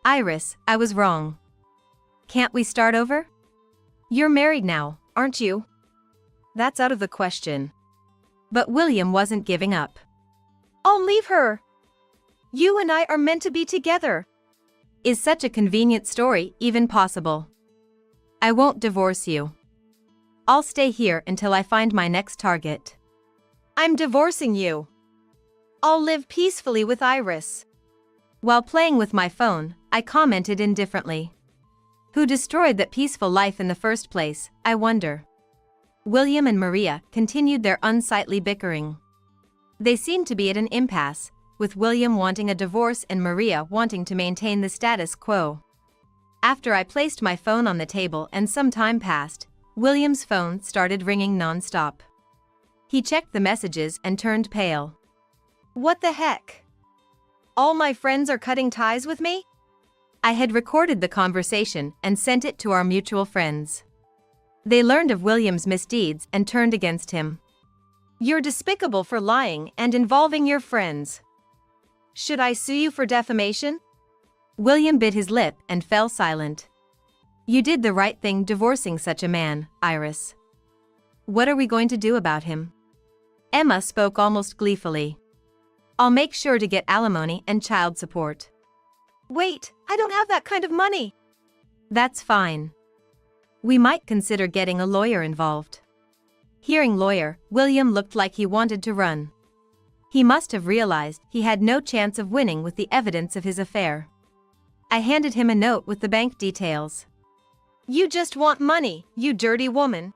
Iris, I was wrong. Can't we start over? You're married now, aren't you? That's out of the question. But William wasn't giving up. I'll leave her. You and I are meant to be together. Is such a convenient story even possible? I won't divorce you. I'll stay here until I find my next target. I'm divorcing you. I'll live peacefully with Iris. While playing with my phone, I commented indifferently. Who destroyed that peaceful life in the first place, I wonder? William and Maria continued their unsightly bickering. They seemed to be at an impasse, with William wanting a divorce and Maria wanting to maintain the status quo. After I placed my phone on the table and some time passed, William's phone started ringing non-stop. He checked the messages and turned pale. What the heck? All my friends are cutting ties with me? I had recorded the conversation and sent it to our mutual friends. They learned of William's misdeeds and turned against him. You're despicable for lying and involving your friends. Should I sue you for defamation? William bit his lip and fell silent. You did the right thing divorcing such a man, Iris. What are we going to do about him? Emma spoke almost gleefully. I'll make sure to get alimony and child support. Wait, I don't have that kind of money. That's fine. We might consider getting a lawyer involved. Hearing lawyer, William looked like he wanted to run. He must have realized he had no chance of winning with the evidence of his affair. I handed him a note with the bank details. You just want money, you dirty woman.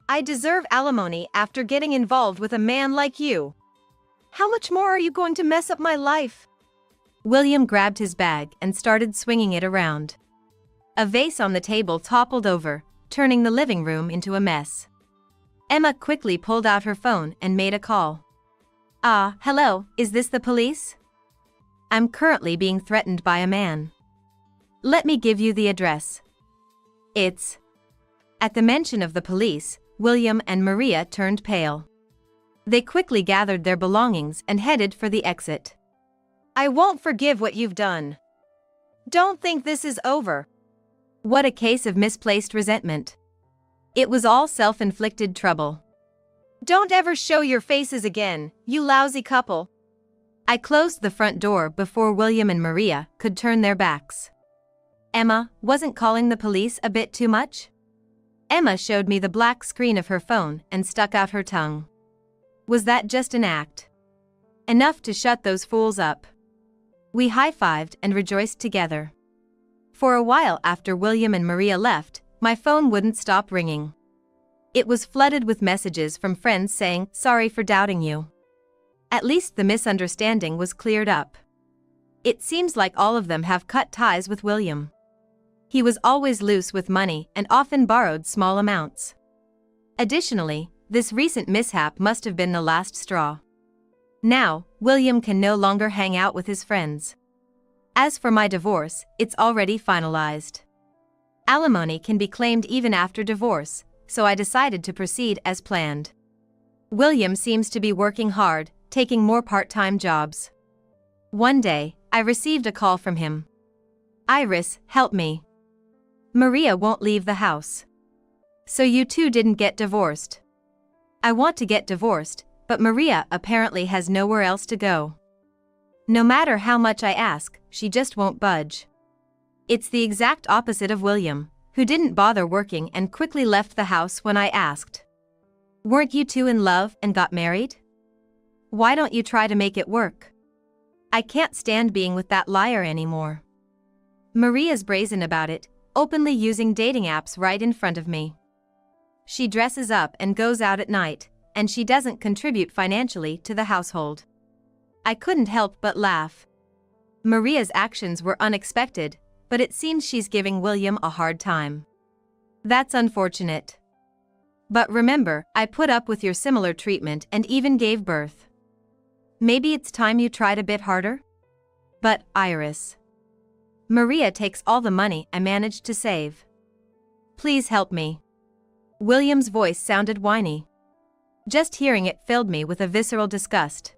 I deserve alimony after getting involved with a man like you. How much more are you going to mess up my life? William grabbed his bag and started swinging it around. A vase on the table toppled over, turning the living room into a mess. Emma quickly pulled out her phone and made a call. Hello, is this the police? I'm currently being threatened by a man. Let me give you the address. It's... At the mention of the police, William and Maria turned pale. They quickly gathered their belongings and headed for the exit. I won't forgive what you've done. Don't think this is over. What a case of misplaced resentment. It was all self-inflicted trouble. Don't ever show your faces again, you lousy couple. I closed the front door before William and Maria could turn their backs. Emma, wasn't calling the police a bit too much? Emma showed me the black screen of her phone and stuck out her tongue. Was that just an act? Enough to shut those fools up. We high-fived and rejoiced together. For a while after William and Maria left, my phone wouldn't stop ringing. It was flooded with messages from friends saying, "Sorry for doubting you." At least the misunderstanding was cleared up. It seems like all of them have cut ties with William. He was always loose with money and often borrowed small amounts. Additionally, this recent mishap must have been the last straw. Now, William can no longer hang out with his friends. As for my divorce, it's already finalized. Alimony can be claimed even after divorce, so I decided to proceed as planned. William seems to be working hard, taking more part-time jobs. One day, I received a call from him. "Iris, help me. Maria won't leave the house. So you two didn't get divorced?" "I want to get divorced, but Maria apparently has nowhere else to go. No matter how much I ask, she just won't budge." It's the exact opposite of William, who didn't bother working and quickly left the house when I asked. "Weren't you two in love and got married? Why don't you try to make it work? I can't stand being with that liar anymore." Maria's brazen about it, openly using dating apps right in front of me. She dresses up and goes out at night, and she doesn't contribute financially to the household. I couldn't help but laugh. Maria's actions were unexpected, but it seems she's giving William a hard time. That's unfortunate. But remember, I put up with your similar treatment and even gave birth. Maybe it's time you tried a bit harder? But, Iris. Maria takes all the money I managed to save. Please help me. William's voice sounded whiny. Just hearing it filled me with a visceral disgust.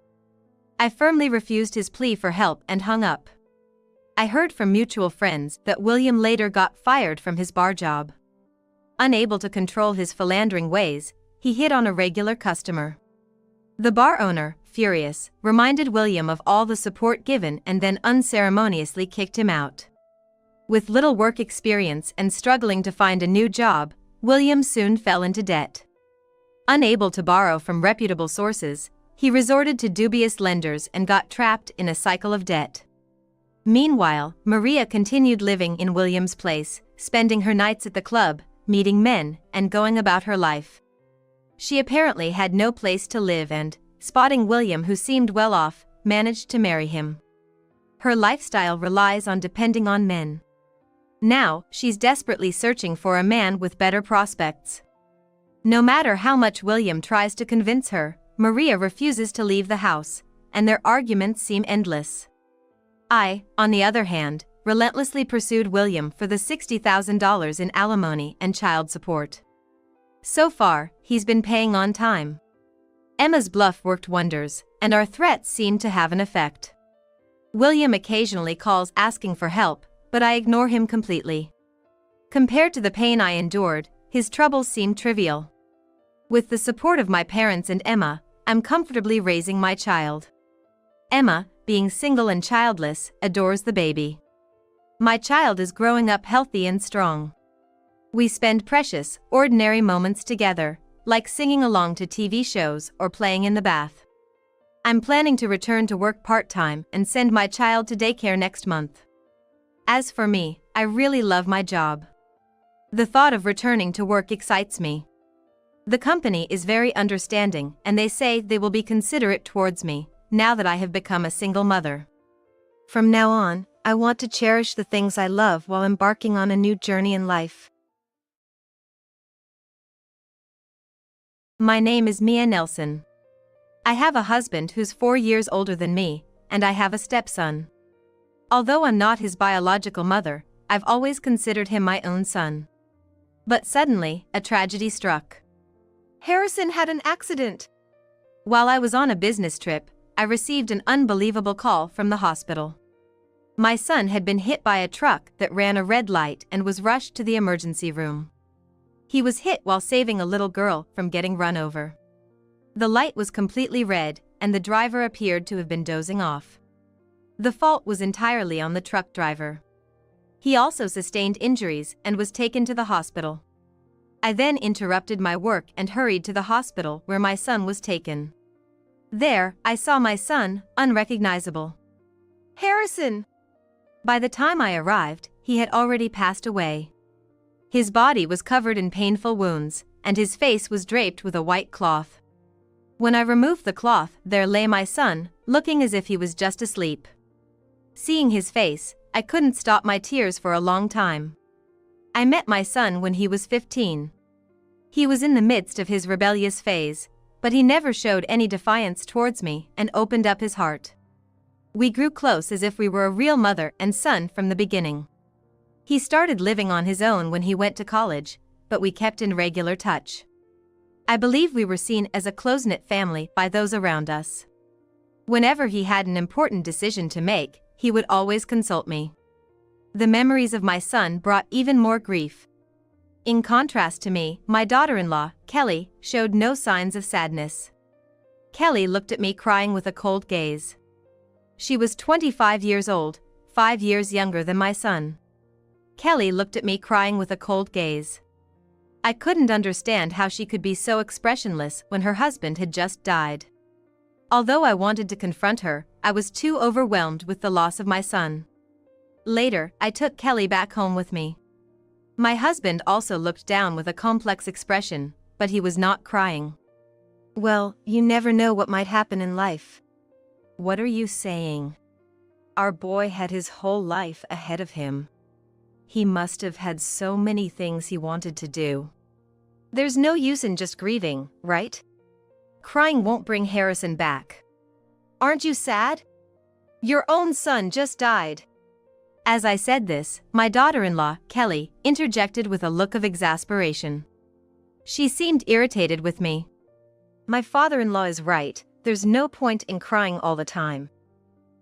I firmly refused his plea for help and hung up. I heard from mutual friends that William later got fired from his bar job. Unable to control his philandering ways, he hit on a regular customer. The bar owner, furious, reminded William of all the support given and then unceremoniously kicked him out. With little work experience and struggling to find a new job, William soon fell into debt. Unable to borrow from reputable sources, he resorted to dubious lenders and got trapped in a cycle of debt. Meanwhile, Maria continued living in William's place, spending her nights at the club, meeting men, and going about her life. She apparently had no place to live and, spotting William who seemed well off, managed to marry him. Her lifestyle relies on depending on men. Now, she's desperately searching for a man with better prospects. No matter how much William tries to convince her, Maria refuses to leave the house, and their arguments seem endless. I, on the other hand, relentlessly pursued William for the $60,000 in alimony and child support. So far, he's been paying on time. Emma's bluff worked wonders, and our threats seemed to have an effect. William occasionally calls asking for help, but I ignore him completely. Compared to the pain I endured, his troubles seem trivial. With the support of my parents and Emma, I'm comfortably raising my child. Emma, being single and childless, adores the baby. My child is growing up healthy and strong. We spend precious, ordinary moments together, like singing along to TV shows or playing in the bath. I'm planning to return to work part-time and send my child to daycare next month. As for me, I really love my job. The thought of returning to work excites me. The company is very understanding and they say they will be considerate towards me, now that I have become a single mother. From now on, I want to cherish the things I love while embarking on a new journey in life. My name is Mia Nelson. I have a husband who's 4 years older than me, and I have a stepson. Although I'm not his biological mother, I've always considered him my own son. But suddenly, a tragedy struck. Harrison had an accident. While I was on a business trip, I received an unbelievable call from the hospital. My son had been hit by a truck that ran a red light and was rushed to the emergency room. He was hit while saving a little girl from getting run over. The light was completely red, and the driver appeared to have been dozing off. The fault was entirely on the truck driver. He also sustained injuries and was taken to the hospital. I then interrupted my work and hurried to the hospital where my son was taken. There, I saw my son, unrecognizable. Harrison! By the time I arrived, he had already passed away. His body was covered in painful wounds, and his face was draped with a white cloth. When I removed the cloth, there lay my son, looking as if he was just asleep. Seeing his face, I couldn't stop my tears for a long time. I met my son when he was 15. He was in the midst of his rebellious phase, but he never showed any defiance towards me and opened up his heart. We grew close as if we were a real mother and son from the beginning. He started living on his own when he went to college, but we kept in regular touch. I believe we were seen as a close-knit family by those around us. Whenever he had an important decision to make, he would always consult me. The memories of my son brought even more grief. In contrast to me, my daughter-in-law, Kelly, showed no signs of sadness. Kelly looked at me crying with a cold gaze. She was 25 years old, 5 years younger than my son. Kelly looked at me crying with a cold gaze. I couldn't understand how she could be so expressionless when her husband had just died. Although I wanted to confront her, I was too overwhelmed with the loss of my son. Later, I took Kelly back home with me. My husband also looked down with a complex expression, but he was not crying. Well, you never know what might happen in life. What are you saying? Our boy had his whole life ahead of him. He must have had so many things he wanted to do. There's no use in just grieving, right? Crying won't bring Harrison back. Aren't you sad? Your own son just died. As I said this, my daughter-in-law, Kelly, interjected with a look of exasperation. She seemed irritated with me. My father-in-law is right, there's no point in crying all the time.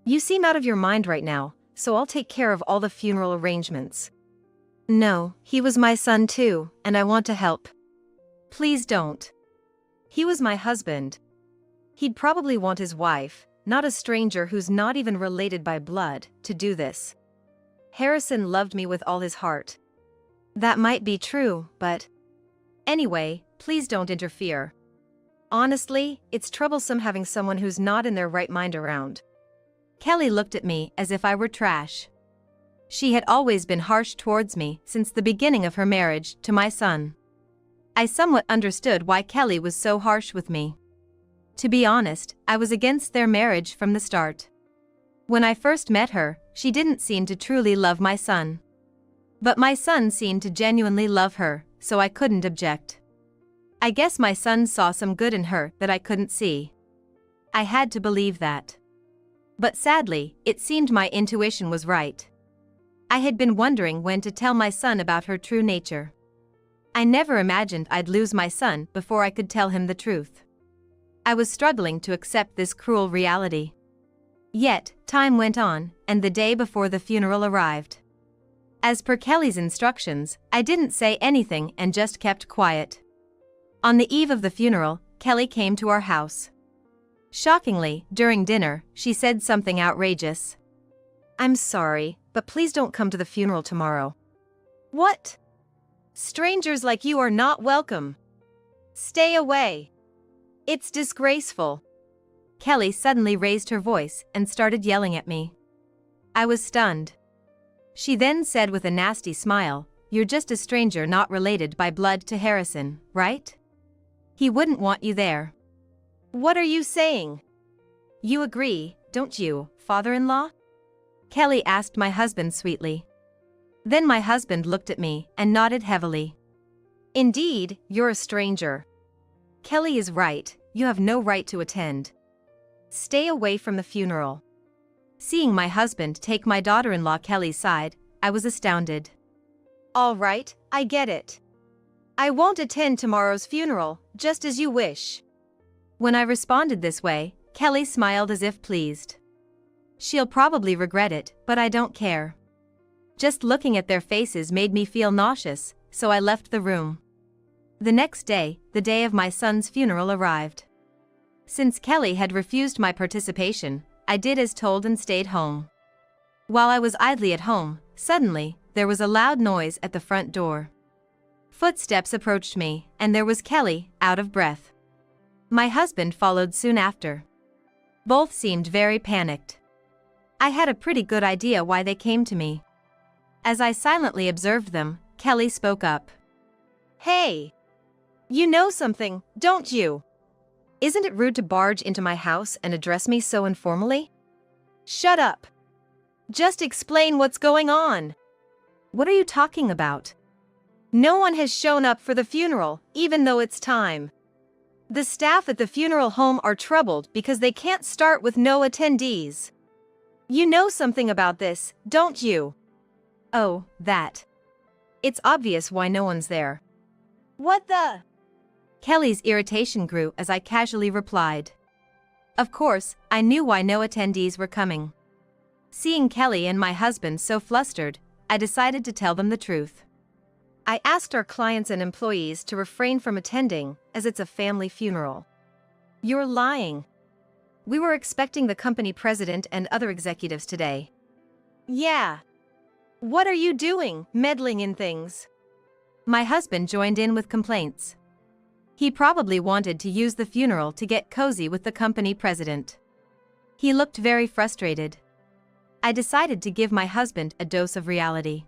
You seem out of your mind right now, so I'll take care of all the funeral arrangements. No, he was my son too, and I want to help. Please don't. He was my husband. He'd probably want his wife, not a stranger who's not even related by blood, to do this. Harrison loved me with all his heart. That might be true, but... Anyway, please don't interfere. Honestly, it's troublesome having someone who's not in their right mind around. Kelly looked at me as if I were trash. She had always been harsh towards me since the beginning of her marriage to my son. I somewhat understood why Kelly was so harsh with me. To be honest, I was against their marriage from the start. When I first met her, she didn't seem to truly love my son. But my son seemed to genuinely love her, so I couldn't object. I guess my son saw some good in her that I couldn't see. I had to believe that. But sadly, it seemed my intuition was right. I had been wondering when to tell my son about her true nature. I never imagined I'd lose my son before I could tell him the truth. I was struggling to accept this cruel reality. Yet, time went on, and the day before the funeral arrived. As per Kelly's instructions, I didn't say anything and just kept quiet. On the eve of the funeral, Kelly came to our house. Shockingly, during dinner, she said something outrageous. I'm sorry, but please don't come to the funeral tomorrow. What? Strangers like you are not welcome. Stay away. It's disgraceful. Kelly suddenly raised her voice and started yelling at me. I was stunned. She then said with a nasty smile, "You're just a stranger not related by blood to Harrison, right? He wouldn't want you there." What are you saying? You agree, don't you, father-in-law? Kelly asked my husband sweetly. Then my husband looked at me and nodded heavily. Indeed, you're a stranger. Kelly is right, you have no right to attend. Stay away from the funeral. Seeing my husband take my daughter-in-law Kelly's side, I was astounded. All right, I get it. I won't attend tomorrow's funeral, just as you wish. When I responded this way, Kelly smiled as if pleased. She'll probably regret it, but I don't care. Just looking at their faces made me feel nauseous, so I left the room. The next day, the day of my son's funeral arrived. Since Kelly had refused my participation, I did as told and stayed home. While I was idly at home, suddenly, there was a loud noise at the front door. Footsteps approached me, and there was Kelly, out of breath. My husband followed soon after. Both seemed very panicked. I had a pretty good idea why they came to me. As I silently observed them, Kelly spoke up. Hey! You know something, don't you? Isn't it rude to barge into my house and address me so informally? Shut up! Just explain what's going on. What are you talking about? No one has shown up for the funeral, even though it's time. The staff at the funeral home are troubled because they can't start with no attendees. You know something about this, don't you? Oh, that. It's obvious why no one's there. What the? Kelly's irritation grew as I casually replied. Of course, I knew why no attendees were coming. Seeing Kelly and my husband so flustered, I decided to tell them the truth. I asked our clients and employees to refrain from attending, as it's a family funeral. You're lying. We were expecting the company president and other executives today. Yeah. What are you doing, meddling in things? My husband joined in with complaints. He probably wanted to use the funeral to get cozy with the company president. He looked very frustrated. I decided to give my husband a dose of reality.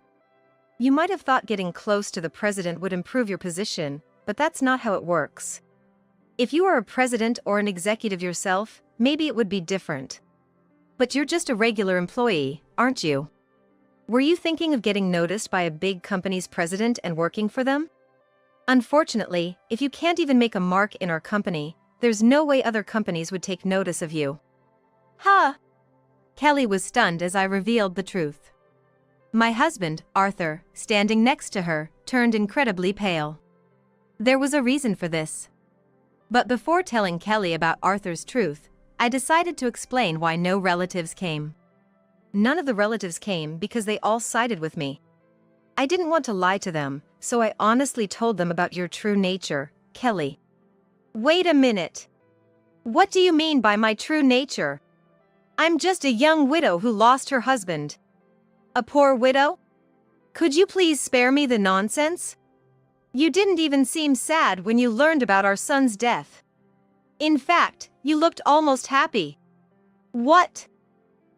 You might have thought getting close to the president would improve your position, but that's not how it works. If you are a president or an executive yourself, maybe it would be different. But you're just a regular employee, aren't you? Were you thinking of getting noticed by a big company's president and working for them? Unfortunately, if you can't even make a mark in our company, there's no way other companies would take notice of you. Huh? Kelly was stunned as I revealed the truth. My husband, Arthur, standing next to her, turned incredibly pale. There was a reason for this. But before telling Kelly about Arthur's truth, I decided to explain why no relatives came. None of the relatives came because they all sided with me. I didn't want to lie to them, so I honestly told them about your true nature, Kelly. Wait a minute. What do you mean by my true nature? I'm just a young widow who lost her husband. A poor widow? Could you please spare me the nonsense? You didn't even seem sad when you learned about our son's death. In fact, you looked almost happy. What?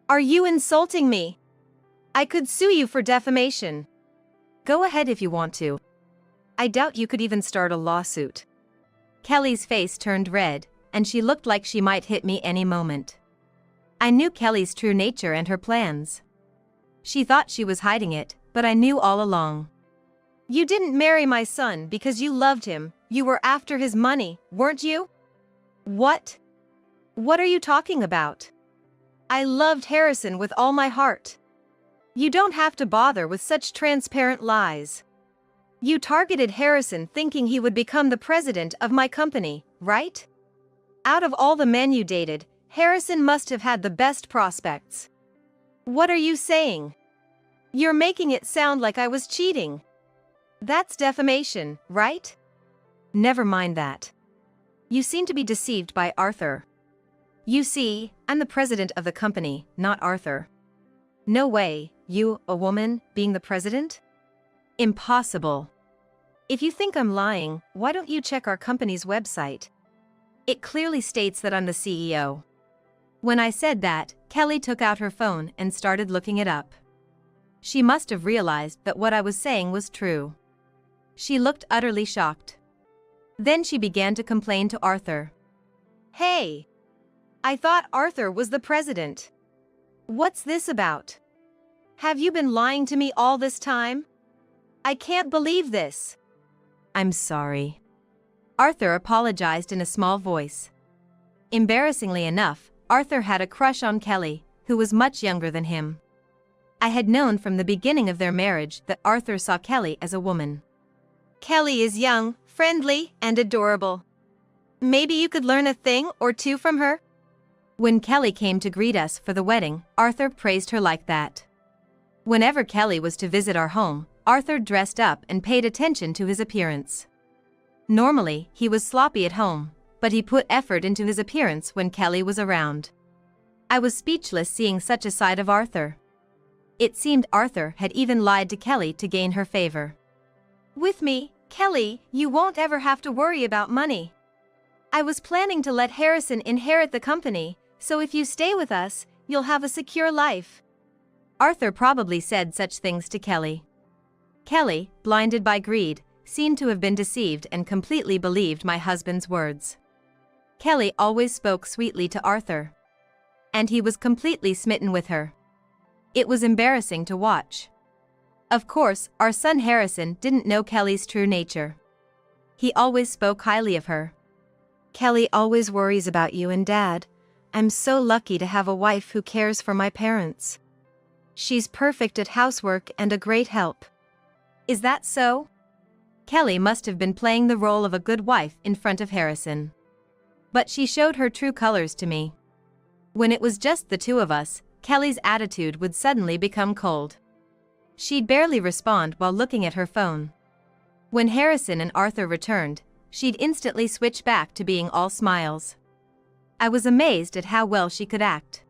Are you insulting me? I could sue you for defamation. Go ahead if you want to. I doubt you could even start a lawsuit. Kelly's face turned red, and she looked like she might hit me any moment. I knew Kelly's true nature and her plans. She thought she was hiding it, but I knew all along. You didn't marry my son because you loved him, you were after his money, weren't you? What? What are you talking about? I loved Harrison with all my heart. You don't have to bother with such transparent lies. You targeted Harrison thinking he would become the president of my company, right? Out of all the men you dated, Harrison must have had the best prospects. What are you saying? You're making it sound like I was cheating. That's defamation, right? Never mind that. You seem to be deceived by Arthur. You see, I'm the president of the company, not Arthur. No way, you, a woman, being the president? Impossible. If you think I'm lying, why don't you check our company's website? It clearly states that I'm the CEO. When I said that, Kelly took out her phone and started looking it up. She must have realized that what I was saying was true. She looked utterly shocked. Then she began to complain to Arthur. Hey! I thought Arthur was the president. What's this about? Have you been lying to me all this time? I can't believe this. I'm sorry. Arthur apologized in a small voice. Embarrassingly enough, Arthur had a crush on Kelly, who was much younger than him. I had known from the beginning of their marriage that Arthur saw Kelly as a woman. Kelly is young, friendly, and adorable. Maybe you could learn a thing or two from her? When Kelly came to greet us for the wedding, Arthur praised her like that. Whenever Kelly was to visit our home, Arthur dressed up and paid attention to his appearance. Normally, he was sloppy at home, but he put effort into his appearance when Kelly was around. I was speechless seeing such a side of Arthur. It seemed Arthur had even lied to Kelly to gain her favor. With me, Kelly, you won't ever have to worry about money. I was planning to let Harrison inherit the company, so if you stay with us, you'll have a secure life. Arthur probably said such things to Kelly. Kelly, blinded by greed, seemed to have been deceived and completely believed my husband's words. Kelly always spoke sweetly to Arthur. And he was completely smitten with her. It was embarrassing to watch. Of course, our son Harrison didn't know Kelly's true nature. He always spoke highly of her. Kelly always worries about you and Dad. I'm so lucky to have a wife who cares for my parents. She's perfect at housework and a great help. Is that so? Kelly must have been playing the role of a good wife in front of Harrison. But she showed her true colors to me. When it was just the two of us, Kelly's attitude would suddenly become cold. She'd barely respond while looking at her phone. When Harrison and Arthur returned, she'd instantly switch back to being all smiles. I was amazed at how well she could act.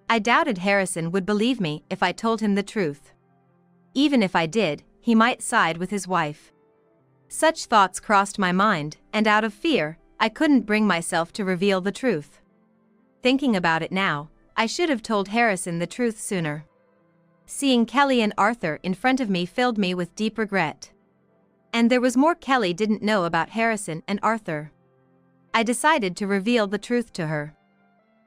I doubted Harrison would believe me if I told him the truth. Even if I did, he might side with his wife. Such thoughts crossed my mind, and out of fear, I couldn't bring myself to reveal the truth. Thinking about it now, I should have told Harrison the truth sooner. Seeing Kelly and Arthur in front of me filled me with deep regret. And there was more Kelly didn't know about Harrison and Arthur. I decided to reveal the truth to her.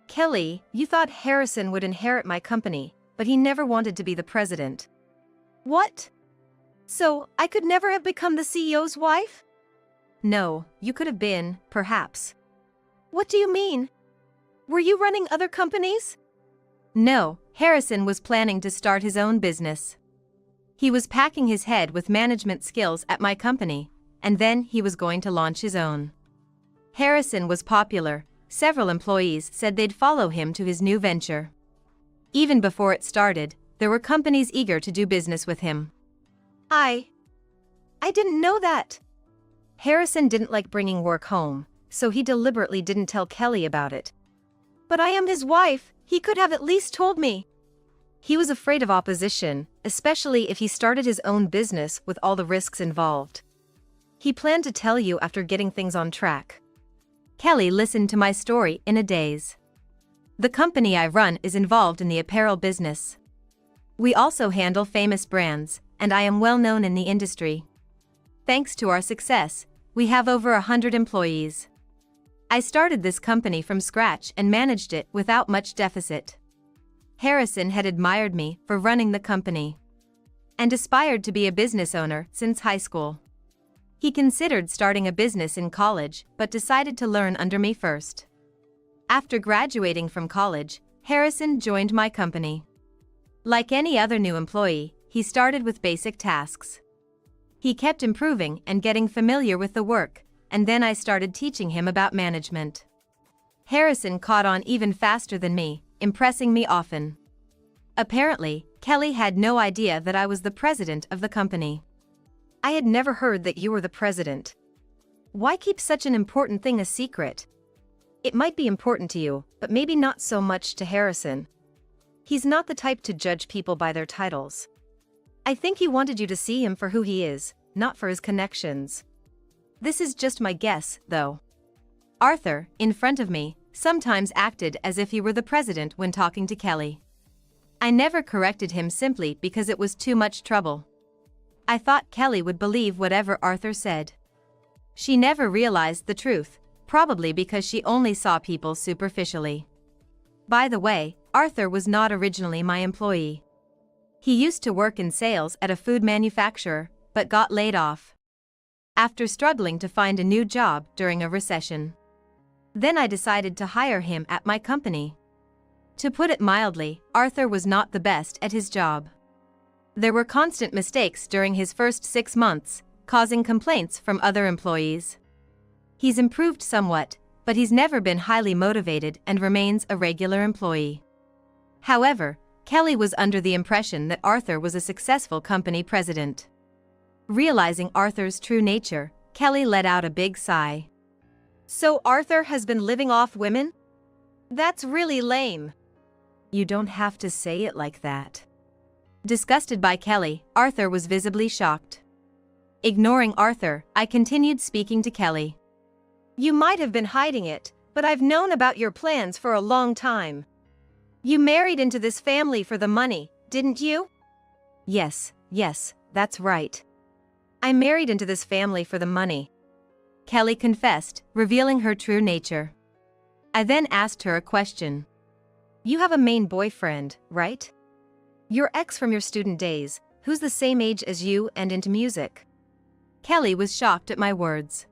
Kelly, you thought Harrison would inherit my company, but he never wanted to be the president. What? So, I could never have become the CEO's wife? No, you could have been, perhaps. What do you mean? Were you running other companies? No, Harrison was planning to start his own business. He was packing his head with management skills at my company, and then he was going to launch his own. Harrison was popular. Several employees said they'd follow him to his new venture. Even before it started, there were companies eager to do business with him. I didn't know that. Harrison didn't like bringing work home, so he deliberately didn't tell Kelly about it. But I am his wife, he could have at least told me. He was afraid of opposition, especially if he started his own business with all the risks involved. He planned to tell you after getting things on track. Kelly listened to my story in a daze. The company I run is involved in the apparel business. We also handle famous brands, and I am well known in the industry. Thanks to our success, we have over 100 employees. I started this company from scratch and managed it without much deficit. Harrison had admired me for running the company and aspired to be a business owner since high school. He considered starting a business in college but decided to learn under me first. After graduating from college, Harrison joined my company. Like any other new employee, he started with basic tasks. He kept improving and getting familiar with the work, and then I started teaching him about management. Harrison caught on even faster than me, impressing me often. Apparently, Kelly had no idea that I was the president of the company. I had never heard that you were the president. Why keep such an important thing a secret? It might be important to you, but maybe not so much to Harrison. He's not the type to judge people by their titles. I think he wanted you to see him for who he is, not for his connections. This is just my guess, though. Arthur, in front of me, sometimes acted as if he were the president when talking to Kelly. I never corrected him simply because it was too much trouble. I thought Kelly would believe whatever Arthur said. She never realized the truth, probably because she only saw people superficially. By the way, Arthur was not originally my employee. He used to work in sales at a food manufacturer, but got laid off after struggling to find a new job during a recession. Then I decided to hire him at my company. To put it mildly, Arthur was not the best at his job. There were constant mistakes during his first 6 months, causing complaints from other employees. He's improved somewhat, but he's never been highly motivated and remains a regular employee. However, Kelly was under the impression that Arthur was a successful company president. Realizing Arthur's true nature, Kelly let out a big sigh. So Arthur has been living off women? That's really lame. You don't have to say it like that. Disgusted by Kelly, Arthur was visibly shocked. Ignoring Arthur, I continued speaking to Kelly. You might have been hiding it, but I've known about your plans for a long time. You married into this family for the money, didn't you? Yes, that's right. I married into this family for the money, Kelly confessed, revealing her true nature. I then asked her a question. You have a main boyfriend, right? Your ex from your student days, who's the same age as you and into music. Kelly was shocked at my words.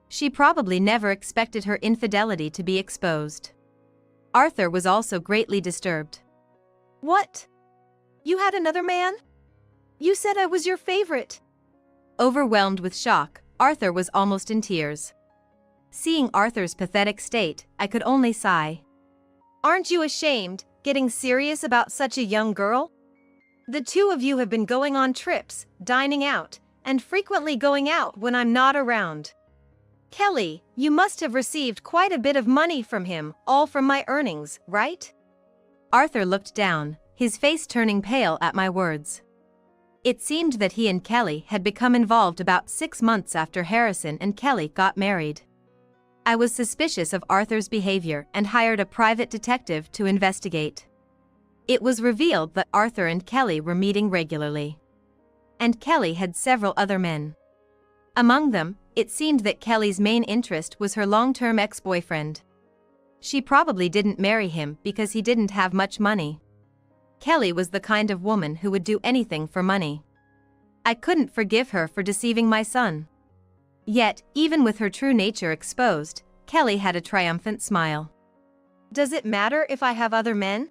She probably never expected her infidelity to be exposed. Arthur was also greatly disturbed. What? You had another man? You said I was your favorite. Overwhelmed with shock, Arthur was almost in tears. Seeing Arthur's pathetic state, I could only sigh. Aren't you ashamed, getting serious about such a young girl? The two of you have been going on trips, dining out, and frequently going out when I'm not around. Kelly, you must have received quite a bit of money from him, all from my earnings, right? Arthur looked down, his face turning pale at my words. It seemed that he and Kelly had become involved about 6 months after Harrison and Kelly got married. I was suspicious of Arthur's behavior and hired a private detective to investigate. It was revealed that Arthur and Kelly were meeting regularly. And Kelly had several other men. Among them, it seemed that Kelly's main interest was her long-term ex-boyfriend. She probably didn't marry him because he didn't have much money. Kelly was the kind of woman who would do anything for money. I couldn't forgive her for deceiving my son. Yet, even with her true nature exposed, Kelly had a triumphant smile. Does it matter if I have other men?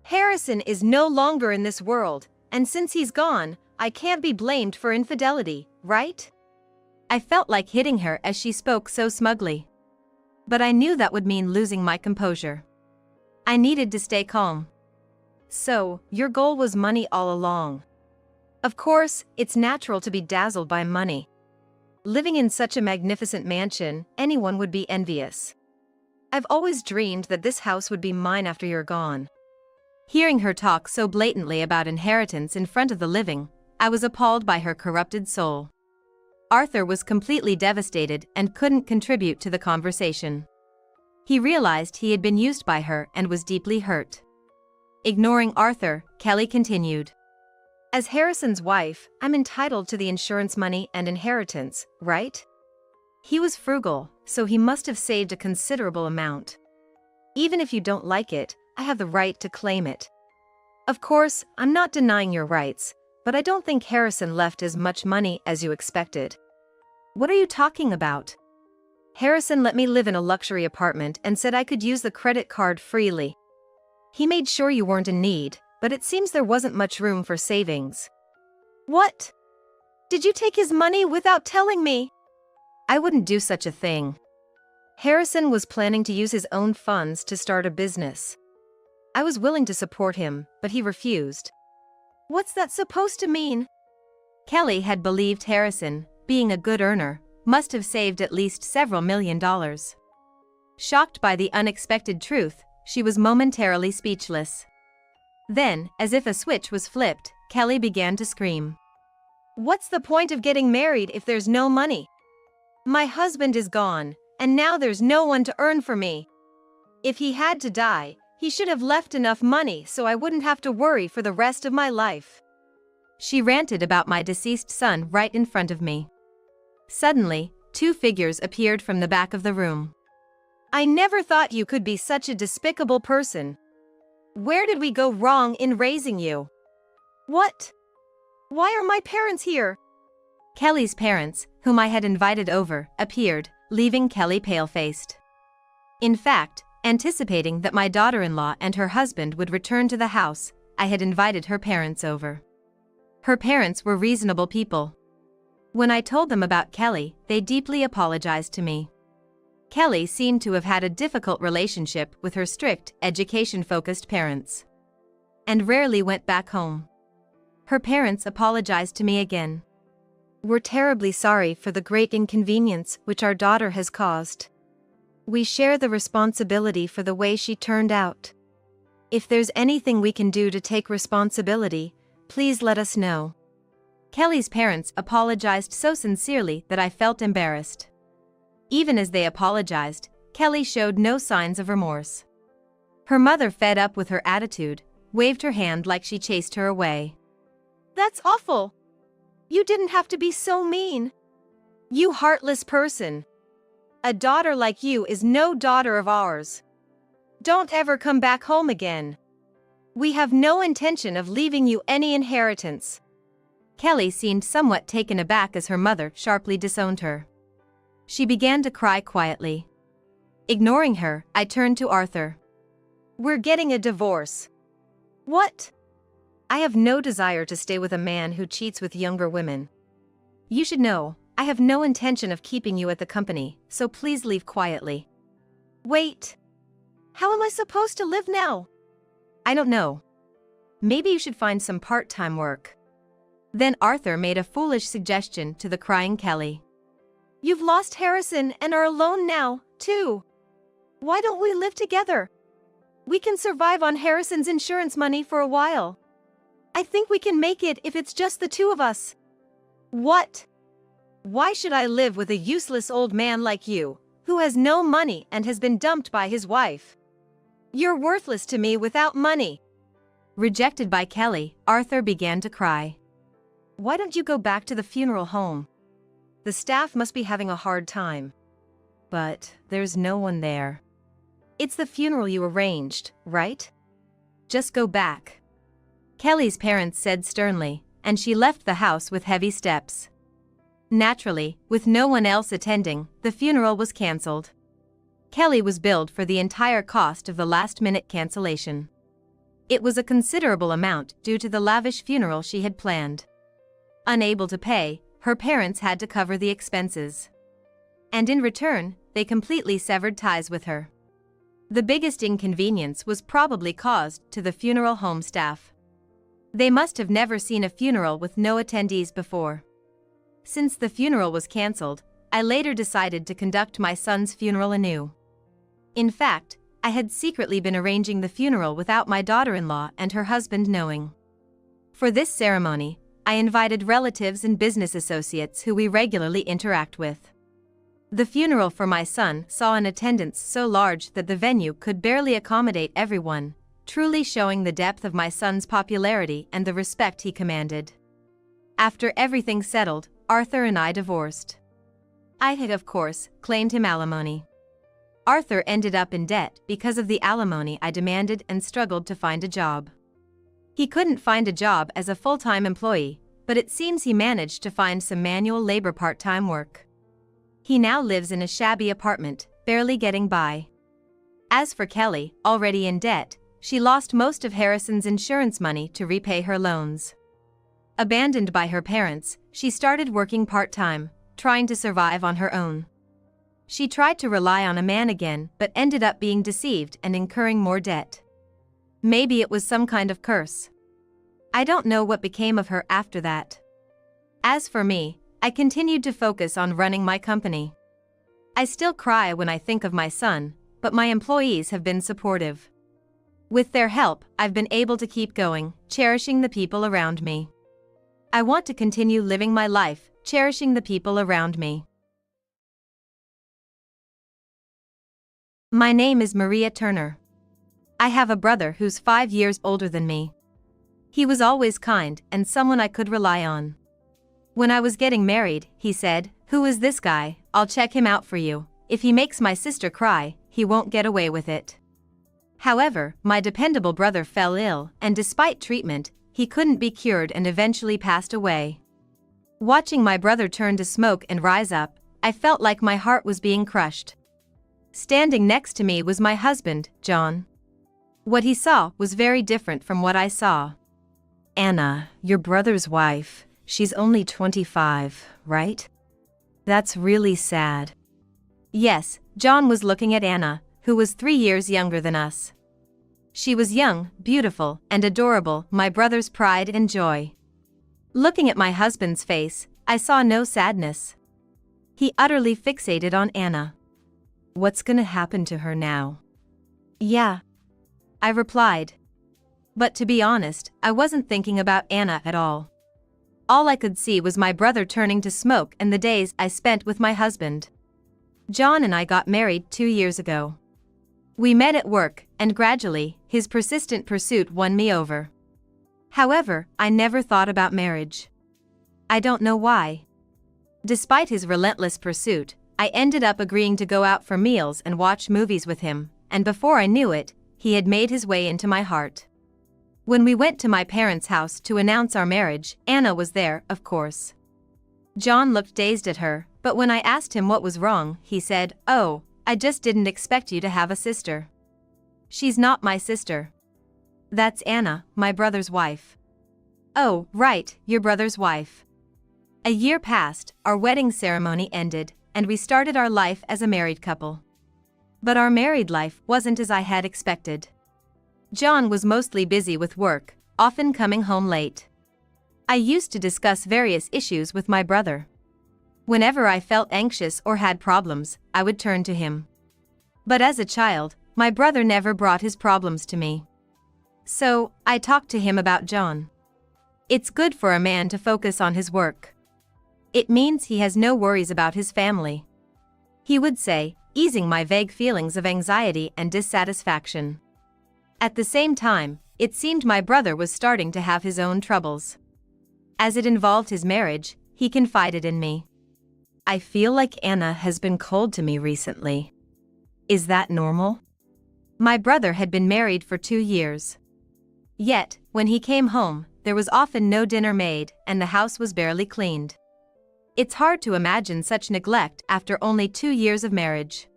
Harrison is no longer in this world, and since he's gone, I can't be blamed for infidelity, right? I felt like hitting her as she spoke so smugly. But I knew that would mean losing my composure. I needed to stay calm. So, your goal was money all along. Of course, it's natural to be dazzled by money. Living in such a magnificent mansion, anyone would be envious. I've always dreamed that this house would be mine after you're gone. Hearing her talk so blatantly about inheritance in front of the living, I was appalled by her corrupted soul. Arthur was completely devastated and couldn't contribute to the conversation. He realized he had been used by her and was deeply hurt. Ignoring Arthur, Kelly continued. As Harrison's wife, I'm entitled to the insurance money and inheritance, right? He was frugal, so he must have saved a considerable amount. Even if you don't like it, I have the right to claim it. Of course, I'm not denying your rights, but I don't think Harrison left as much money as you expected. What are you talking about? Harrison let me live in a luxury apartment and said I could use the credit card freely. He made sure you weren't in need, but it seems there wasn't much room for savings. What? Did you take his money without telling me? I wouldn't do such a thing. Harrison was planning to use his own funds to start a business. I was willing to support him, but he refused. What's that supposed to mean? Kelly had believed Harrison, being a good earner, must have saved at least several $1,000,000. Shocked by the unexpected truth, she was momentarily speechless. Then, as if a switch was flipped, Kelly began to scream. What's the point of getting married if there's no money? My husband is gone, and now there's no one to earn for me. If he had to die, he should have left enough money so I wouldn't have to worry for the rest of my life. She ranted about my deceased son right in front of me. Suddenly, 2 figures appeared from the back of the room. I never thought you could be such a despicable person. Where did we go wrong in raising you? What? Why are my parents here? Kelly's parents, whom I had invited over, appeared, leaving Kelly pale-faced. In fact, anticipating that my daughter-in-law and her husband would return to the house, I had invited her parents over. Her parents were reasonable people. When I told them about Kelly, they deeply apologized to me. Kelly seemed to have had a difficult relationship with her strict, education-focused parents, and rarely went back home. Her parents apologized to me again. We're terribly sorry for the great inconvenience which our daughter has caused. We share the responsibility for the way she turned out. If there's anything we can do to take responsibility, please let us know. Kelly's parents apologized so sincerely that I felt embarrassed. Even as they apologized, Kelly showed no signs of remorse. Her mother, fed up with her attitude, waved her hand like she chased her away. That's awful. You didn't have to be so mean. You heartless person. A daughter like you is no daughter of ours. Don't ever come back home again. We have no intention of leaving you any inheritance. Kelly seemed somewhat taken aback as her mother sharply disowned her. She began to cry quietly. Ignoring her, I turned to Arthur. We're getting a divorce. What? I have no desire to stay with a man who cheats with younger women. You should know, I have no intention of keeping you at the company, so please leave quietly. Wait. How am I supposed to live now? I don't know. Maybe you should find some part-time work. Then Arthur made a foolish suggestion to the crying Kelly. You've lost Harrison and are alone now, too. Why don't we live together? We can survive on Harrison's insurance money for a while. I think we can make it if it's just the two of us. What? Why should I live with a useless old man like you, who has no money and has been dumped by his wife? You're worthless to me without money. Rejected by Kelly, Arthur began to cry. Why don't you go back to the funeral home? The staff must be having a hard time. But there's no one there. It's the funeral you arranged, right? Just go back. Kelly's parents said sternly, and she left the house with heavy steps. Naturally, with no one else attending, the funeral was cancelled. Kelly was billed for the entire cost of the last-minute cancellation. It was a considerable amount due to the lavish funeral she had planned. Unable to pay, her parents had to cover the expenses. And in return, they completely severed ties with her. The biggest inconvenience was probably caused to the funeral home staff. They must have never seen a funeral with no attendees before. Since the funeral was cancelled, I later decided to conduct my son's funeral anew. In fact, I had secretly been arranging the funeral without my daughter-in-law and her husband knowing. For this ceremony, I invited relatives and business associates who we regularly interact with. The funeral for my son saw an attendance so large that the venue could barely accommodate everyone, truly showing the depth of my son's popularity and the respect he commanded. After everything settled, Arthur and I divorced. I had, of course, claimed him alimony. Arthur ended up in debt because of the alimony I demanded and struggled to find a job. He couldn't find a job as a full-time employee, but it seems he managed to find some manual labor part-time work. He now lives in a shabby apartment, barely getting by. As for Kelly, already in debt, she lost most of Harrison's insurance money to repay her loans. Abandoned by her parents, she started working part-time, trying to survive on her own. She tried to rely on a man again but ended up being deceived and incurring more debt. Maybe it was some kind of curse. I don't know what became of her after that. As for me, I continued to focus on running my company. I still cry when I think of my son, but my employees have been supportive. With their help, I've been able to keep going, cherishing the people around me. I want to continue living my life, cherishing the people around me. My name is Maria Turner. I have a brother who's 5 years older than me. He was always kind and someone I could rely on. When I was getting married, he said, "Who is this guy? I'll check him out for you. If he makes my sister cry, he won't get away with it." However, my dependable brother fell ill, and despite treatment, he couldn't be cured and eventually passed away. Watching my brother turn to smoke and rise up, I felt like my heart was being crushed. Standing next to me was my husband, John. What he saw was very different from what I saw. "Anna, your brother's wife, she's only 25, right? That's really sad." Yes, John was looking at Anna, who was 3 years younger than us. She was young, beautiful, and adorable, my brother's pride and joy. Looking at my husband's face, I saw no sadness. He utterly fixated on Anna. "What's gonna happen to her now?" "Yeah," I replied. But to be honest, I wasn't thinking about Anna at all. All I could see was my brother turning to smoke and the days I spent with my husband. John and I got married 2 years ago. We met at work, and gradually, his persistent pursuit won me over. However, I never thought about marriage. I don't know why. Despite his relentless pursuit, I ended up agreeing to go out for meals and watch movies with him, and before I knew it, he had made his way into my heart. When we went to my parents' house to announce our marriage, Anna was there, of course. John looked dazed at her, but when I asked him what was wrong, he said, "Oh, I just didn't expect you to have a sister." "She's not my sister. That's Anna, my brother's wife." "Oh, right, your brother's wife." A year passed, our wedding ceremony ended, and we started our life as a married couple. But our married life wasn't as I had expected. John was mostly busy with work, often coming home late. I used to discuss various issues with my brother. Whenever I felt anxious or had problems, I would turn to him. But as a child, my brother never brought his problems to me. So, I talked to him about John. It's good for a man to focus on his work. It means he has no worries about his family, he would say, easing my vague feelings of anxiety and dissatisfaction. At the same time, it seemed my brother was starting to have his own troubles. As it involved his marriage, he confided in me. "I feel like Anna has been cold to me recently. Is that normal?" My brother had been married for 2 years. Yet, when he came home, there was often no dinner made, and the house was barely cleaned. It's hard to imagine such neglect after only 2 years of marriage.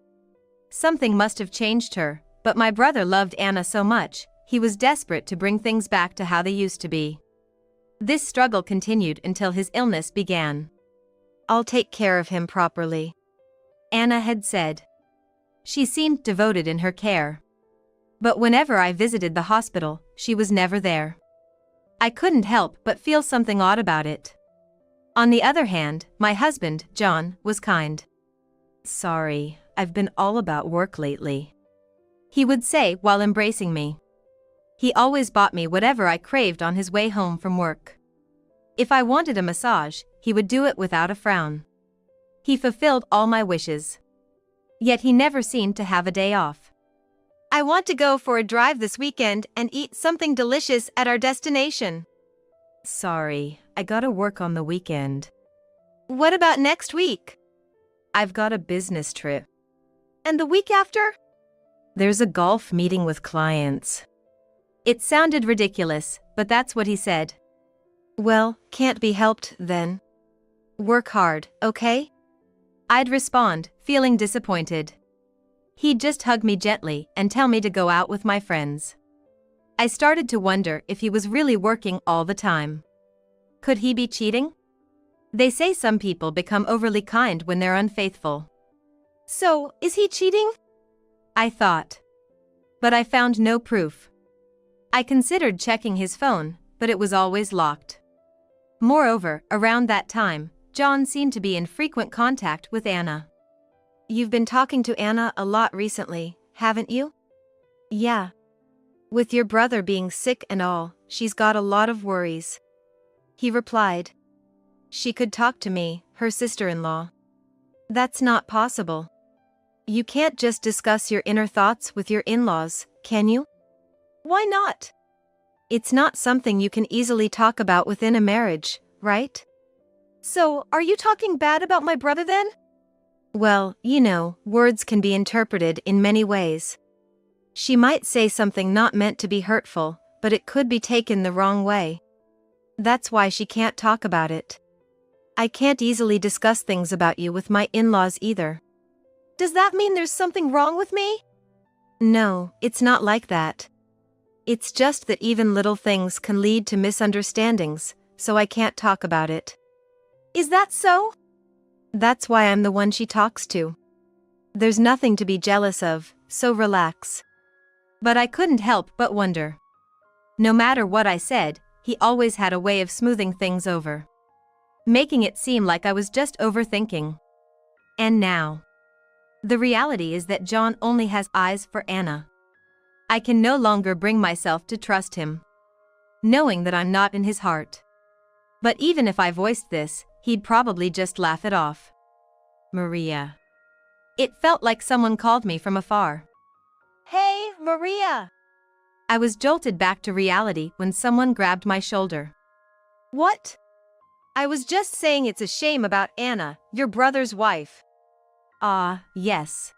Something must have changed her, but my brother loved Anna so much, he was desperate to bring things back to how they used to be. This struggle continued until his illness began. "I'll take care of him properly," Anna had said. She seemed devoted in her care. But whenever I visited the hospital, she was never there. I couldn't help but feel something odd about it. On the other hand, my husband, John, was kind. "Sorry, I've been all about work lately," he would say while embracing me. He always bought me whatever I craved on his way home from work. If I wanted a massage, he would do it without a frown. He fulfilled all my wishes. Yet he never seemed to have a day off. "I want to go for a drive this weekend and eat something delicious at our destination." "Sorry, I gotta work on the weekend." "What about next week?" "I've got a business trip." "And the week after?" "There's a golf meeting with clients." It sounded ridiculous, but that's what he said. "Well, can't be helped then. Work hard, okay?" I'd respond, feeling disappointed. He'd just hug me gently and tell me to go out with my friends. I started to wonder if he was really working all the time. Could he be cheating? They say some people become overly kind when they're unfaithful. "So, is he cheating?" I thought. But I found no proof. I considered checking his phone, but it was always locked. Moreover, around that time, John seemed to be in frequent contact with Anna. "You've been talking to Anna a lot recently, haven't you?" "Yeah. With your brother being sick and all, she's got a lot of worries," he replied. "She could talk to me, her sister-in-law." "That's not possible. You can't just discuss your inner thoughts with your in-laws, can you?" "Why not?" "It's not something you can easily talk about within a marriage, right?" "So, are you talking bad about my brother then?" "Well, you know, words can be interpreted in many ways. She might say something not meant to be hurtful, but it could be taken the wrong way. That's why she can't talk about it. I can't easily discuss things about you with my in-laws either." "Does that mean there's something wrong with me?" "No, it's not like that. It's just that even little things can lead to misunderstandings, so I can't talk about it." "Is that so?" "That's why I'm the one she talks to. There's nothing to be jealous of, so relax." But I couldn't help but wonder. No matter what I said, he always had a way of smoothing things over, making it seem like I was just overthinking. And now, the reality is that John only has eyes for Anna. I can no longer bring myself to trust him, knowing that I'm not in his heart. But even if I voiced this, he'd probably just laugh it off. "Maria." It felt like someone called me from afar. Hey, Maria! I was jolted back to reality when someone grabbed my shoulder. What? I was just saying it's a shame about Anna, your brother's wife. Ah, yes.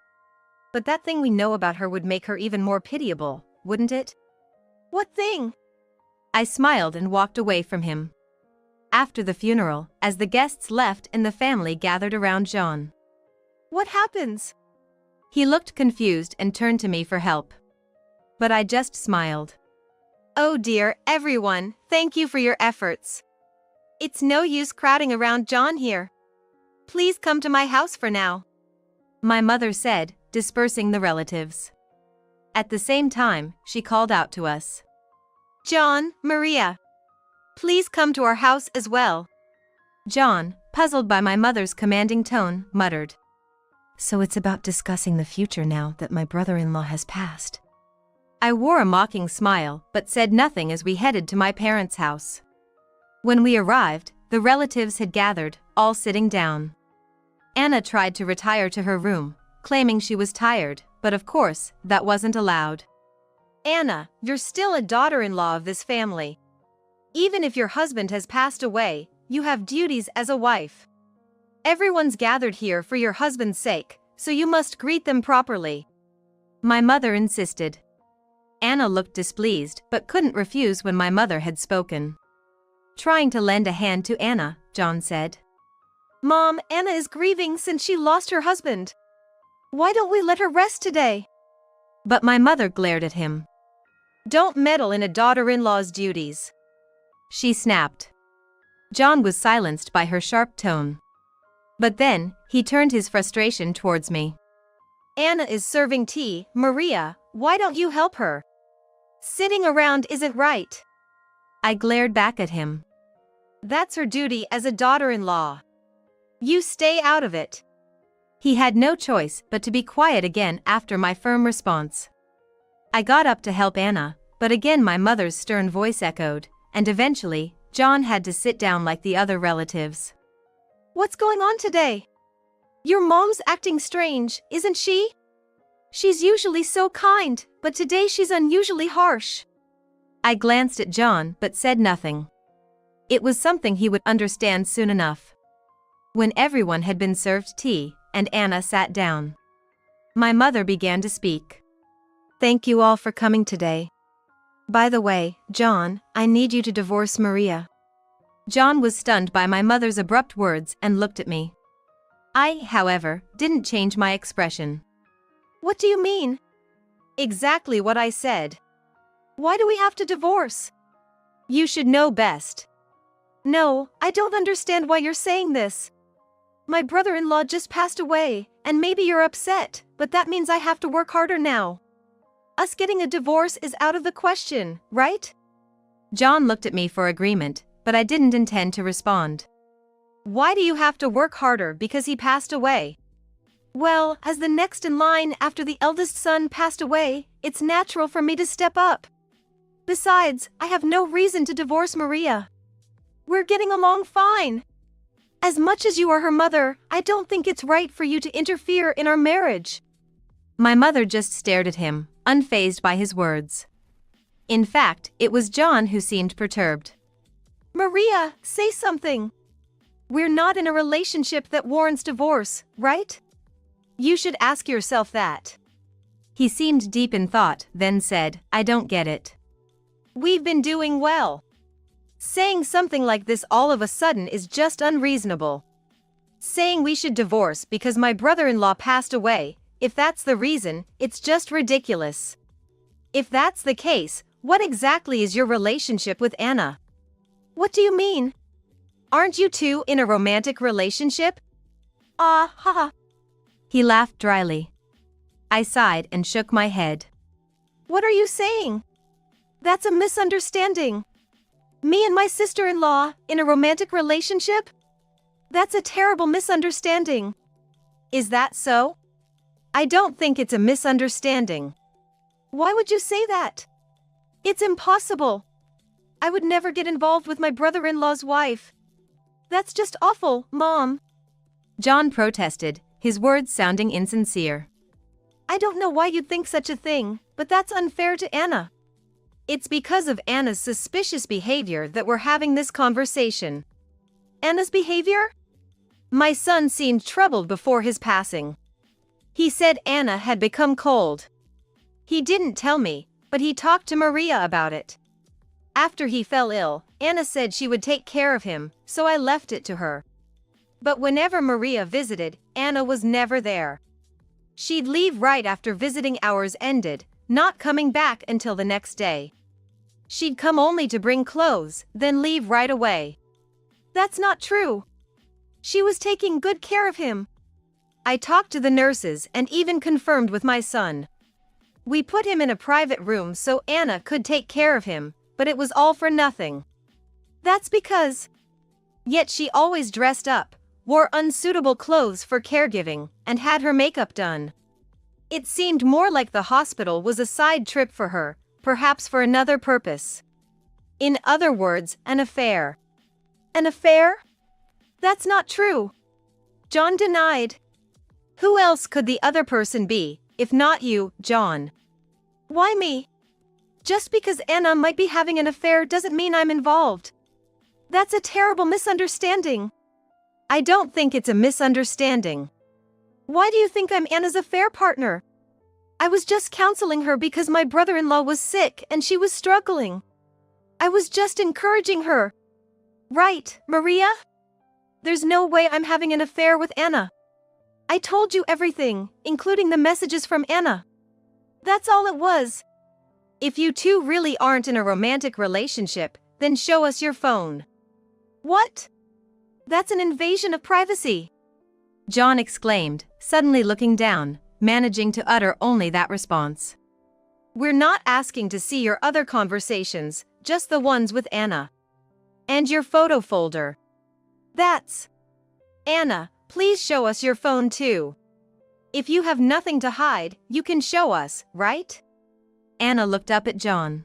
But that thing we know about her would make her even more pitiable, wouldn't it? What thing? I smiled and walked away from him. After the funeral, as the guests left and the family gathered around Jean. What happens? He looked confused and turned to me for help. But I just smiled. Oh dear, everyone, thank you for your efforts. It's no use crowding around John here. Please come to my house for now, my mother said, dispersing the relatives. At the same time, she called out to us. John, Maria. Please come to our house as well. John, puzzled by my mother's commanding tone, muttered. So it's about discussing the future now that my brother-in-law has passed. I wore a mocking smile but said nothing as we headed to my parents' house. When we arrived, the relatives had gathered, all sitting down. Anna tried to retire to her room, claiming she was tired, but of course, that wasn't allowed. Anna, you're still a daughter-in-law of this family. Even if your husband has passed away, you have duties as a wife. Everyone's gathered here for your husband's sake, so you must greet them properly, my mother insisted. Anna looked displeased but couldn't refuse when my mother had spoken. Trying to lend a hand to Anna, John said. Mom, Anna is grieving since she lost her husband. Why don't we let her rest today? But my mother glared at him. Don't meddle in a daughter-in-law's duties, she snapped. John was silenced by her sharp tone. But then, he turned his frustration towards me. Anna is serving tea, Maria, why don't you help her? Sitting around isn't right. I glared back at him. That's her duty as a daughter-in-law. You stay out of it. He had no choice but to be quiet again after my firm response. I got up to help Anna, but again my mother's stern voice echoed, and eventually, John had to sit down like the other relatives. What's going on today? Your mom's acting strange, isn't she? She's usually so kind, but today she's unusually harsh. I glanced at John but said nothing. It was something he would understand soon enough. When everyone had been served tea, and Anna sat down, my mother began to speak. Thank you all for coming today. By the way, John, I need you to divorce Maria. John was stunned by my mother's abrupt words and looked at me. I, however, didn't change my expression. What do you mean? Exactly what I said. Why do we have to divorce? You should know best. No, I don't understand why you're saying this. My brother-in-law just passed away, and maybe you're upset, but that means I have to work harder now. Us getting a divorce is out of the question, right? John looked at me for agreement, but I didn't intend to respond. Why do you have to work harder because he passed away? Well, as the next in line after the eldest son passed away, it's natural for me to step up. Besides, I have no reason to divorce Maria. We're getting along fine. As much as you are her mother, I don't think it's right for you to interfere in our marriage. My mother just stared at him, unfazed by his words. In fact, it was John who seemed perturbed. Maria, say something. We're not in a relationship that warrants divorce, right? You should ask yourself that. He seemed deep in thought, then said, I don't get it. We've been doing well. Saying something like this all of a sudden is just unreasonable. Saying we should divorce because my brother-in-law passed away, if that's the reason, it's just ridiculous. If that's the case, what exactly is your relationship with Anna? What do you mean? Aren't you two in a romantic relationship? Ah, ha. He laughed dryly. I sighed and shook my head. What are you saying? That's a misunderstanding. Me and my sister-in-law, in a romantic relationship? That's a terrible misunderstanding. Is that so? I don't think it's a misunderstanding. Why would you say that? It's impossible. I would never get involved with my brother-in-law's wife. That's just awful, Mom. John protested, his words sounding insincere. I don't know why you'd think such a thing, but that's unfair to Anna. It's because of Anna's suspicious behavior that we're having this conversation. Anna's behavior? My son seemed troubled before his passing. He said Anna had become cold. He didn't tell me, but he talked to Maria about it. After he fell ill, Anna said she would take care of him, so I left it to her. But whenever Maria visited, Anna was never there. She'd leave right after visiting hours ended, not coming back until the next day. She'd come only to bring clothes, then leave right away. That's not true. She was taking good care of him. I talked to the nurses and even confirmed with my son. We put him in a private room so Anna could take care of him, but it was all for nothing. That's because... Yet she always dressed up, wore unsuitable clothes for caregiving, and had her makeup done. It seemed more like the hospital was a side trip for her, perhaps for another purpose. In other words, an affair. An affair? That's not true. John denied. Who else could the other person be, if not you, John? Why me? Just because Anna might be having an affair doesn't mean I'm involved. That's a terrible misunderstanding. I don't think it's a misunderstanding. Why do you think I'm Anna's affair partner? I was just counseling her because my brother-in-law was sick and she was struggling. I was just encouraging her. Right, Maria? There's no way I'm having an affair with Anna. I told you everything, including the messages from Anna. That's all it was. If you two really aren't in a romantic relationship, then show us your phone. What? That's an invasion of privacy. John exclaimed, suddenly looking down, managing to utter only that response. We're not asking to see your other conversations, just the ones with Anna. And your photo folder. That's... Anna, please show us your phone too. If you have nothing to hide, you can show us, right? Anna looked up at John.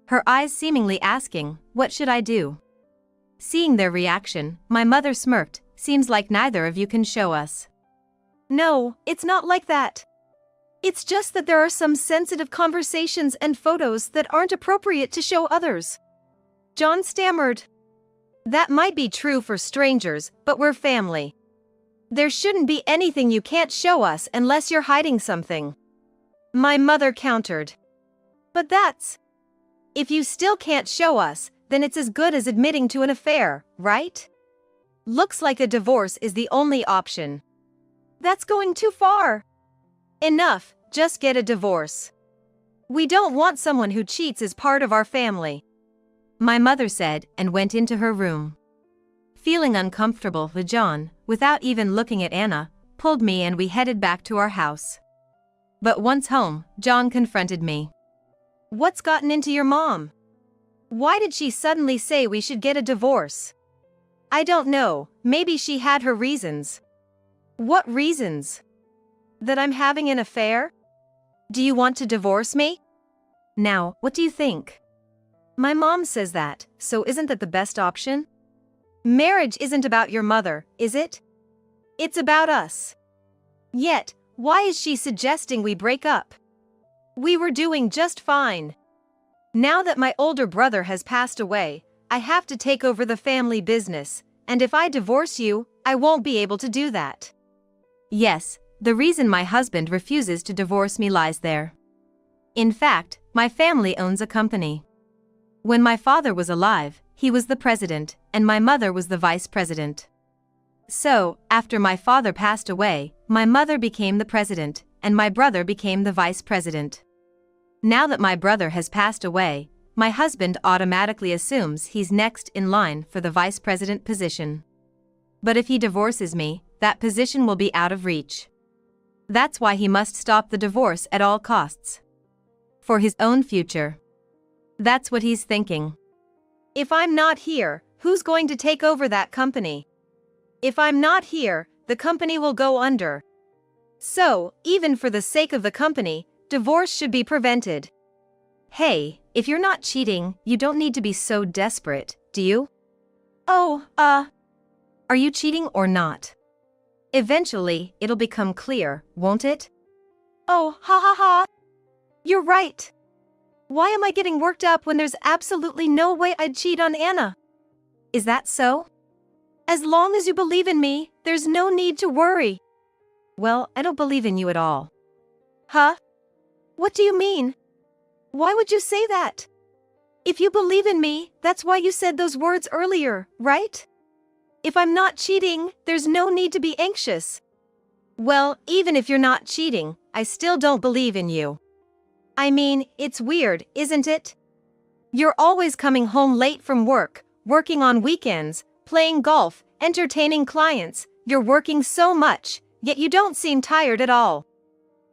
Her eyes seemingly asking, what should I do? Seeing their reaction, my mother smirked, seems like neither of you can show us. No, it's not like that. It's just that there are some sensitive conversations and photos that aren't appropriate to show others. John stammered. That might be true for strangers, but we're family. There shouldn't be anything you can't show us unless you're hiding something. My mother countered. But that's... If you still can't show us, then it's as good as admitting to an affair, right? Looks like a divorce is the only option. That's going too far. Enough, just get a divorce. We don't want someone who cheats as part of our family. My mother said and went into her room. Feeling uncomfortable with John, without even looking at Anna, pulled me and we headed back to our house. But once home, John confronted me. What's gotten into your mom? Why did she suddenly say we should get a divorce? I don't know, maybe she had her reasons. What reasons? That I'm having an affair? Do you want to divorce me? Now, what do you think? My mom says that, so isn't that the best option? Marriage isn't about your mother, is it? It's about us. Yet, why is she suggesting we break up? We were doing just fine. Now that my older brother has passed away, I have to take over the family business, and if I divorce you, I won't be able to do that. Yes, the reason my husband refuses to divorce me lies there. In fact, my family owns a company. When my father was alive, he was the president, and my mother was the vice president. So, after my father passed away, my mother became the president, and my brother became the vice president. Now that my brother has passed away, my husband automatically assumes he's next in line for the vice president position. But if he divorces me, that position will be out of reach. That's why he must stop the divorce at all costs. For his own future. That's what he's thinking. If I'm not here, who's going to take over that company? If I'm not here, the company will go under. So, even for the sake of the company, divorce should be prevented. Hey, if you're not cheating, you don't need to be so desperate, do you? Oh, Are you cheating or not? Eventually, it'll become clear, won't it? Oh, ha ha ha. You're right. Why am I getting worked up when there's absolutely no way I'd cheat on Anna? Is that so? As long as you believe in me, there's no need to worry. Well, I don't believe in you at all. Huh? What do you mean? Why would you say that? If you believe in me, that's why you said those words earlier, right? If I'm not cheating, there's no need to be anxious. Well, even if you're not cheating, I still don't believe in you. I mean, it's weird, isn't it? You're always coming home late from work, working on weekends, playing golf, entertaining clients. You're working so much, yet you don't seem tired at all.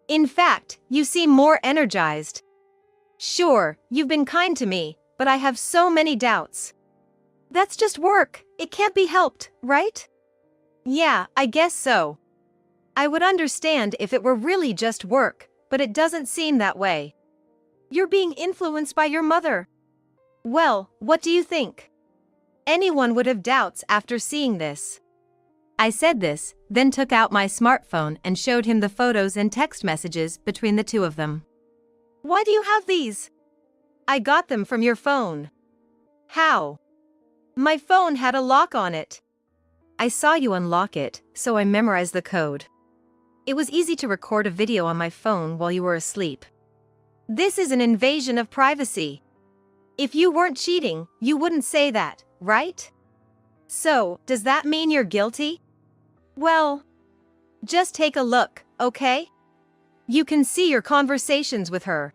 In fact, you seem more energized. Sure, you've been kind to me, but I have so many doubts. That's just work. It can't be helped, right? Yeah, I guess so. I would understand if it were really just work, but it doesn't seem that way. You're being influenced by your mother. Well, what do you think? Anyone would have doubts after seeing this. I said this, then took out my smartphone and showed him the photos and text messages between the two of them. Why do you have these? I got them from your phone. How? My phone had a lock on it. I saw you unlock it, so I memorized the code. It was easy to record a video on my phone while you were asleep. This is an invasion of privacy. If you weren't cheating, you wouldn't say that, right? So, does that mean you're guilty? Well, just take a look, okay? You can see your conversations with her.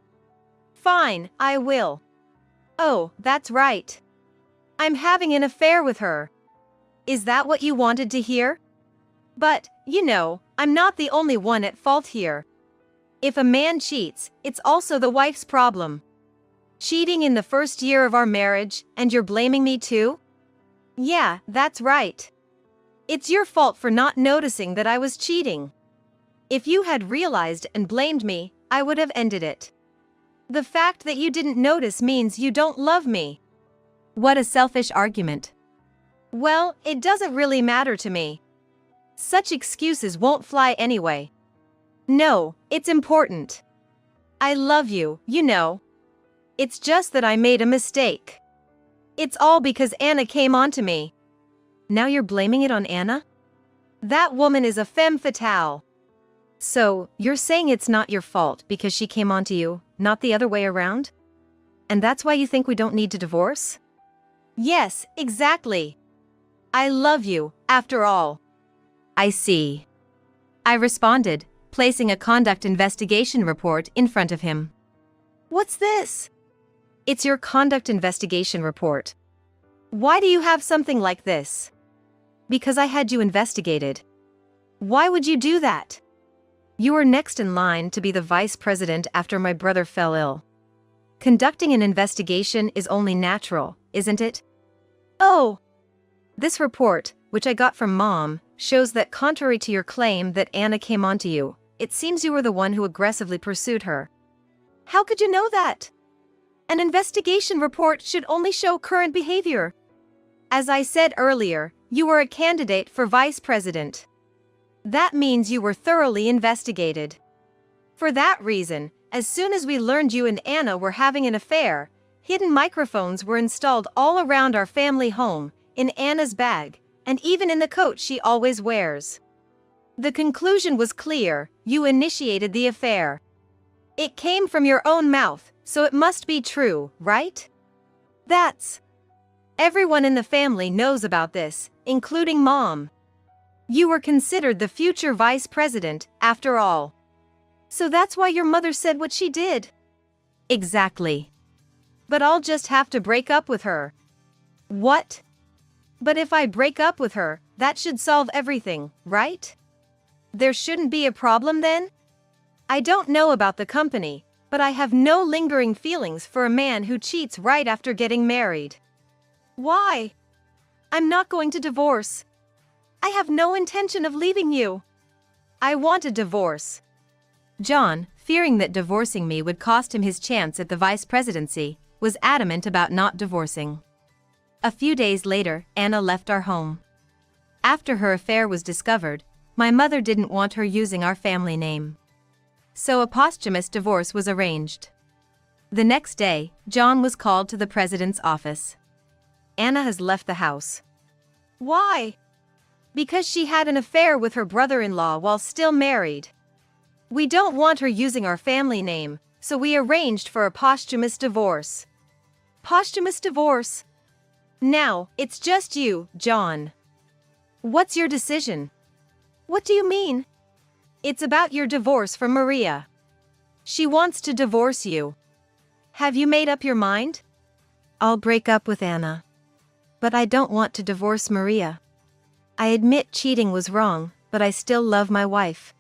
Fine, I will. Oh, that's right. I'm having an affair with her. Is that what you wanted to hear? But, you know, I'm not the only one at fault here. If a man cheats, it's also the wife's problem. Cheating in the first year of our marriage, and you're blaming me too? Yeah, that's right. It's your fault for not noticing that I was cheating. If you had realized and blamed me, I would have ended it. The fact that you didn't notice means you don't love me. What a selfish argument. Well, it doesn't really matter to me. Such excuses won't fly anyway. No, it's important. I love you, you know. It's just that I made a mistake. It's all because Anna came onto me. Now you're blaming it on Anna? That woman is a femme fatale. So, you're saying it's not your fault because she came onto you, not the other way around? And that's why you think we don't need to divorce? Yes, exactly. I love you, after all. I see. I responded, placing a conduct investigation report in front of him. What's this? It's your conduct investigation report. Why do you have something like this? Because I had you investigated. Why would you do that? You were next in line to be the vice president after my brother fell ill. Conducting an investigation is only natural, isn't it? Oh. This report, which I got from Mom, shows that contrary to your claim that Anna came onto you, it seems you were the one who aggressively pursued her. How could you know that? An investigation report should only show current behavior. As I said earlier, you were a candidate for vice president. That means you were thoroughly investigated. For that reason, as soon as we learned you and Anna were having an affair, hidden microphones were installed all around our family home, in Anna's bag, and even in the coat she always wears. The conclusion was clear: you initiated the affair. It came from your own mouth, so it must be true, right? That's... Everyone in the family knows about this, including Mom. You were considered the future vice president, after all. So that's why your mother said what she did? Exactly. But I'll just have to break up with her. What? But if I break up with her, that should solve everything, right? There shouldn't be a problem then? I don't know about the company, but I have no lingering feelings for a man who cheats right after getting married. Why? I'm not going to divorce. I have no intention of leaving you. I want a divorce. John, fearing that divorcing me would cost him his chance at the vice presidency, was adamant about not divorcing. A few days later, Anna left our home. After her affair was discovered, my mother didn't want her using our family name. So a posthumous divorce was arranged. The next day, John was called to the president's office. Anna has left the house. Why? Because she had an affair with her brother-in-law while still married. We don't want her using our family name, so we arranged for a posthumous divorce. Posthumous divorce? Now, it's just you, John. What's your decision? What do you mean? It's about your divorce from Maria. She wants to divorce you. Have you made up your mind? I'll break up with Anna. But I don't want to divorce Maria. I admit cheating was wrong, but I still love my wife.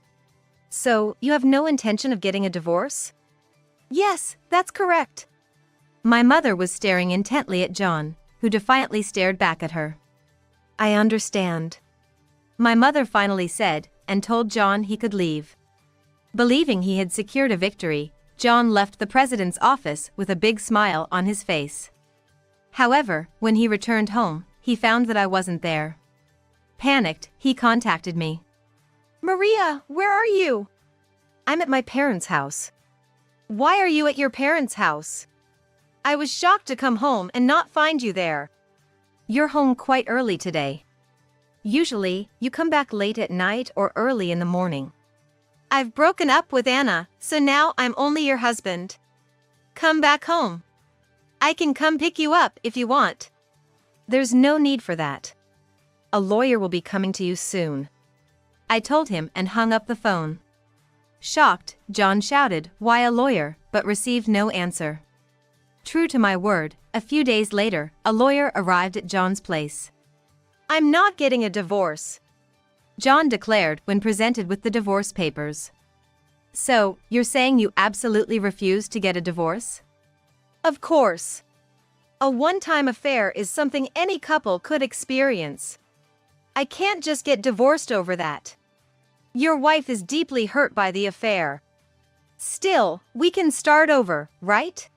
So, you have no intention of getting a divorce? Yes, that's correct. My mother was staring intently at John, who defiantly stared back at her. I understand. My mother finally said, and told John he could leave. Believing he had secured a victory, John left the president's office with a big smile on his face. However, when he returned home, he found that I wasn't there. Panicked, he contacted me. Maria, where are you? I'm at my parents' house. Why are you at your parents' house? I was shocked to come home and not find you there. You're home quite early today. Usually, you come back late at night or early in the morning. I've broken up with Anna, so now I'm only your husband. Come back home. I can come pick you up if you want. There's no need for that. A lawyer will be coming to you soon. I told him and hung up the phone. Shocked, John shouted, "Why a lawyer?" but received no answer. True to my word, a few days later, a lawyer arrived at John's place. I'm not getting a divorce, John declared when presented with the divorce papers. So, you're saying you absolutely refuse to get a divorce? Of course. A one-time affair is something any couple could experience. I can't just get divorced over that. Your wife is deeply hurt by the affair. Still, we can start over, right?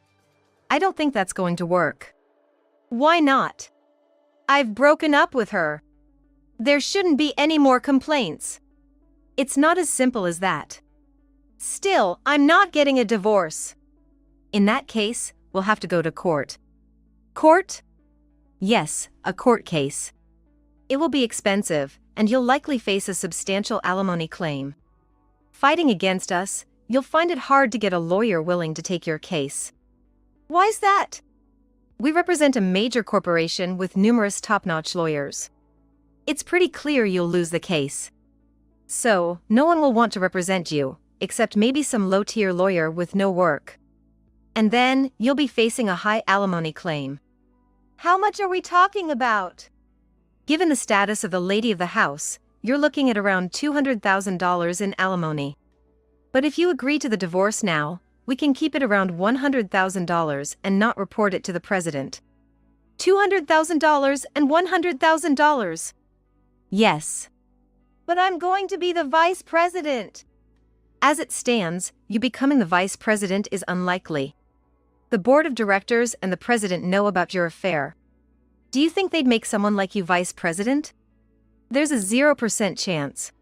I don't think that's going to work. Why not? I've broken up with her. There shouldn't be any more complaints. It's not as simple as that. Still, I'm not getting a divorce. In that case, we'll have to go to court. Court? Yes, a court case. It will be expensive, and you'll likely face a substantial alimony claim. Fighting against us, you'll find it hard to get a lawyer willing to take your case. Why's that? We represent a major corporation with numerous top-notch lawyers. It's pretty clear you'll lose the case. So, no one will want to represent you, except maybe some low-tier lawyer with no work. And then, you'll be facing a high alimony claim. How much are we talking about? Given the status of the lady of the house, you're looking at around $200,000 in alimony. But if you agree to the divorce now, we can keep it around $100,000 and not report it to the president. $200,000 and $100,000? Yes. But I'm going to be the vice president. As it stands, you becoming the vice president is unlikely. The board of directors and the president know about your affair. Do you think they'd make someone like you vice president? There's a 0% chance.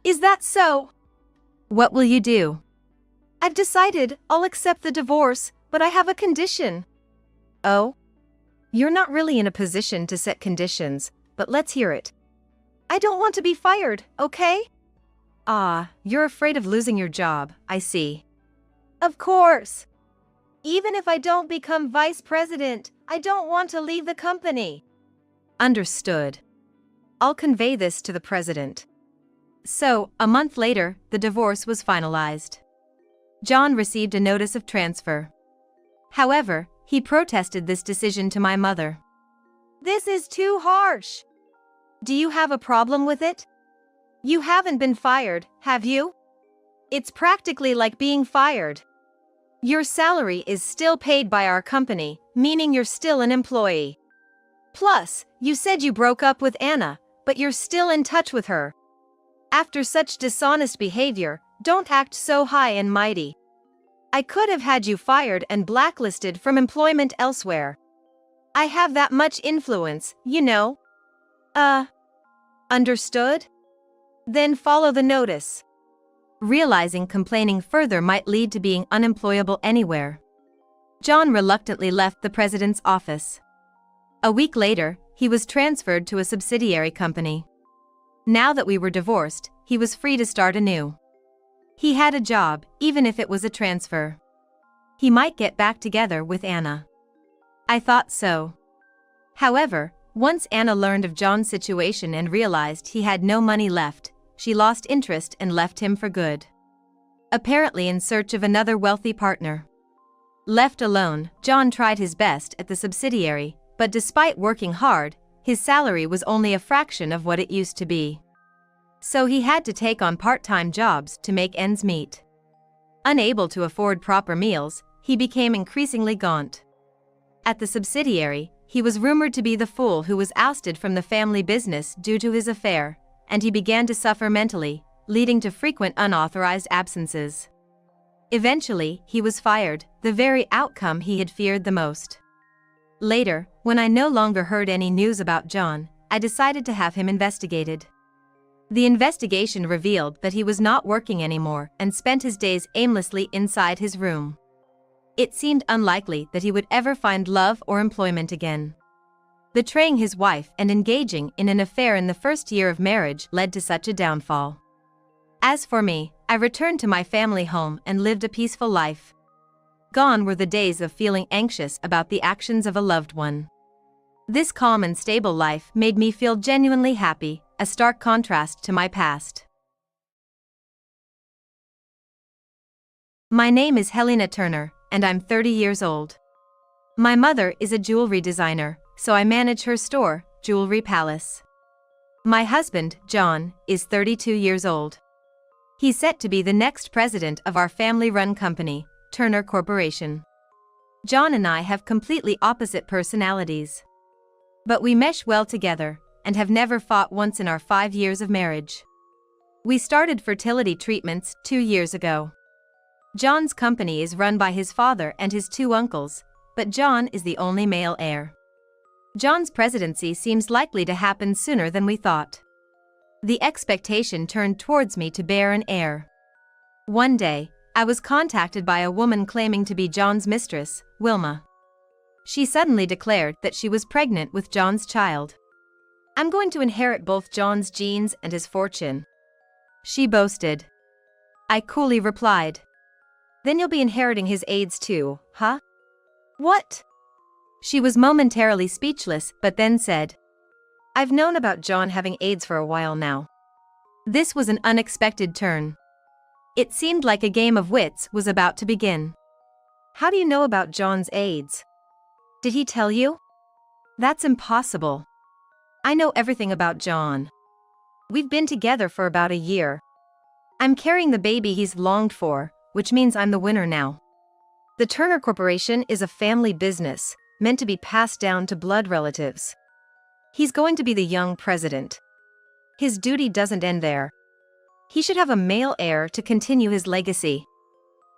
Is that so? What will you do? I've decided I'll accept the divorce, but I have a condition. Oh? You're not really in a position to set conditions, but let's hear it. I don't want to be fired, okay? Ah, you're afraid of losing your job, I see. Of course. Even if I don't become vice president, I don't want to leave the company. Understood. I'll convey this to the president. So, a month later, the divorce was finalized. John received a notice of transfer. However, he protested this decision to my mother. This is too harsh. Do you have a problem with it? You haven't been fired, have you? It's practically like being fired. Your salary is still paid by our company, meaning you're still an employee. Plus, you said you broke up with Anna, but you're still in touch with her. After such dishonest behavior, don't act so high and mighty. I could have had you fired and blacklisted from employment elsewhere. I have that much influence, you know. Understood? Then follow the notice. realizing complaining further might lead to being unemployable anywhere. John reluctantly left the president's office. A week later, he was transferred to a subsidiary company. Now that we were divorced, he was free to start anew. He had a job, even if it was a transfer. He might get back together with Anna. I thought so. However, once Anna learned of John's situation and realized he had no money left, she lost interest and left him for good. Apparently in search of another wealthy partner. Left alone, John tried his best at the subsidiary, but despite working hard, his salary was only a fraction of what it used to be. So he had to take on part-time jobs to make ends meet. Unable to afford proper meals, he became increasingly gaunt. At the subsidiary, he was rumored to be the fool who was ousted from the family business due to his affair, and he began to suffer mentally, leading to frequent unauthorized absences. Eventually, he was fired, the very outcome he had feared the most. Later, when I no longer heard any news about John, I decided to have him investigated. The investigation revealed that he was not working anymore and spent his days aimlessly inside his room. It seemed unlikely that he would ever find love or employment again. Betraying his wife and engaging in an affair in the first year of marriage led to such a downfall. As for me, I returned to my family home and lived a peaceful life. Gone were the days of feeling anxious about the actions of a loved one. This calm and stable life made me feel genuinely happy, a stark contrast to my past. My name is Helena Turner, and I'm 30 years old. My mother is a jewelry designer, so I manage her store, Jewelry Palace. My husband, John, is 32 years old. He's set to be the next president of our family-run company, Turner Corporation. John and I have completely opposite personalities. But we mesh well together, and have never fought once in our 5 years of marriage. We started fertility treatments 2 years ago. John's company is run by his father and his 2 uncles, but John is the only male heir. John's presidency seems likely to happen sooner than we thought. The expectation turned towards me to bear an heir. One day, I was contacted by a woman claiming to be John's mistress, Wilma. She suddenly declared that she was pregnant with John's child. I'm going to inherit both John's genes and his fortune, she boasted. I coolly replied. Then you'll be inheriting his AIDS too, huh? What? She was momentarily speechless, but then said, I've known about John having AIDS for a while now. This was an unexpected turn. It seemed like a game of wits was about to begin. How do you know about John's AIDS? Did he tell you? That's impossible. I know everything about John. We've been together for about a year. I'm carrying the baby he's longed for, which means I'm the winner now. The Turner Corporation is a family business, meant to be passed down to blood relatives. He's going to be the young president. His duty doesn't end there. He should have a male heir to continue his legacy.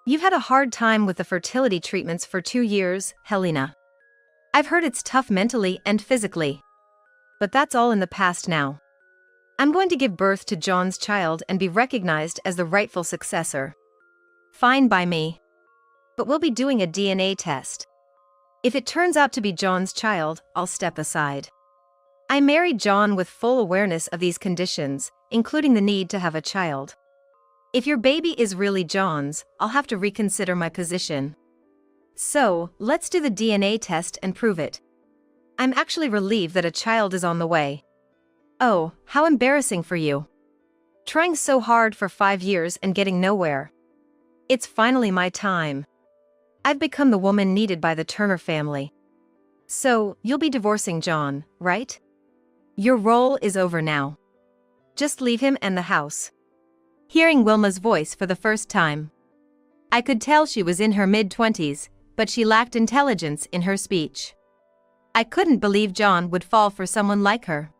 You've had a hard time with the fertility treatments for 2 years, Helena. I've heard it's tough mentally and physically. But that's all in the past now. I'm going to give birth to John's child and be recognized as the rightful successor. Fine by me. But we'll be doing a DNA test. If it turns out to be John's child, I'll step aside. I married John with full awareness of these conditions, including the need to have a child. If your baby is really John's, I'll have to reconsider my position. So, let's do the DNA test and prove it. I'm actually relieved that a child is on the way. Oh, how embarrassing for you. Trying so hard for 5 years and getting nowhere. It's finally my time. I've become the woman needed by the Turner family. So, you'll be divorcing John, right? Your role is over now. Just leave him and the house. Hearing Wilma's voice for the first time, I could tell she was in her mid-20s, but she lacked intelligence in her speech. I couldn't believe John would fall for someone like her.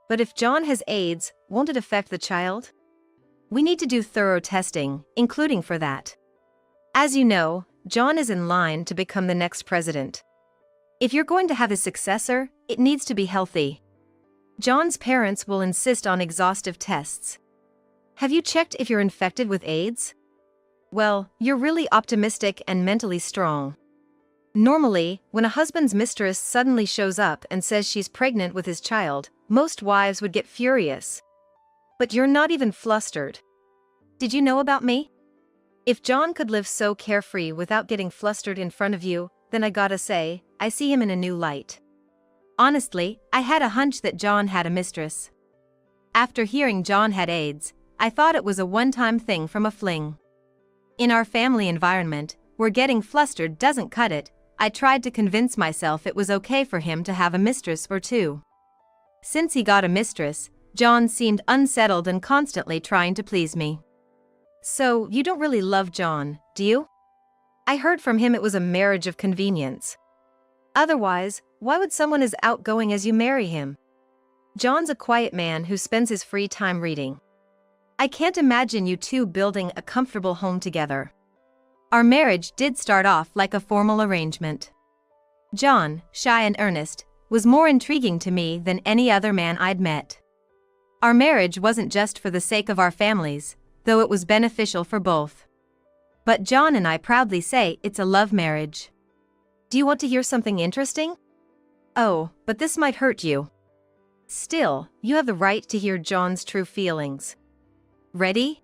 But if John has AIDS, won't it affect the child? We need to do thorough testing, including for that. As you know, John is in line to become the next president. If you're going to have a successor, it needs to be healthy. John's parents will insist on exhaustive tests. Have you checked if you're infected with AIDS? Well, you're really optimistic and mentally strong. Normally, when a husband's mistress suddenly shows up and says she's pregnant with his child, most wives would get furious. But you're not even flustered. Did you know about me? If John could live so carefree without getting flustered in front of you, then I gotta say, I see him in a new light. Honestly, I had a hunch that John had a mistress. After hearing John had AIDS, I thought it was a one-time thing from a fling. In our family environment, where getting flustered doesn't cut it, I tried to convince myself it was okay for him to have a mistress or two. Since he got a mistress, John seemed unsettled and constantly trying to please me. So, you don't really love John, do you? I heard from him it was a marriage of convenience. Otherwise, why would someone as outgoing as you marry him? John's a quiet man who spends his free time reading. I can't imagine you two building a comfortable home together. Our marriage did start off like a formal arrangement. John, shy and earnest, was more intriguing to me than any other man I'd met. Our marriage wasn't just for the sake of our families, though it was beneficial for both. But John and I proudly say it's a love marriage. Do you want to hear something interesting? Oh, but this might hurt you. Still, you have the right to hear John's true feelings. Ready?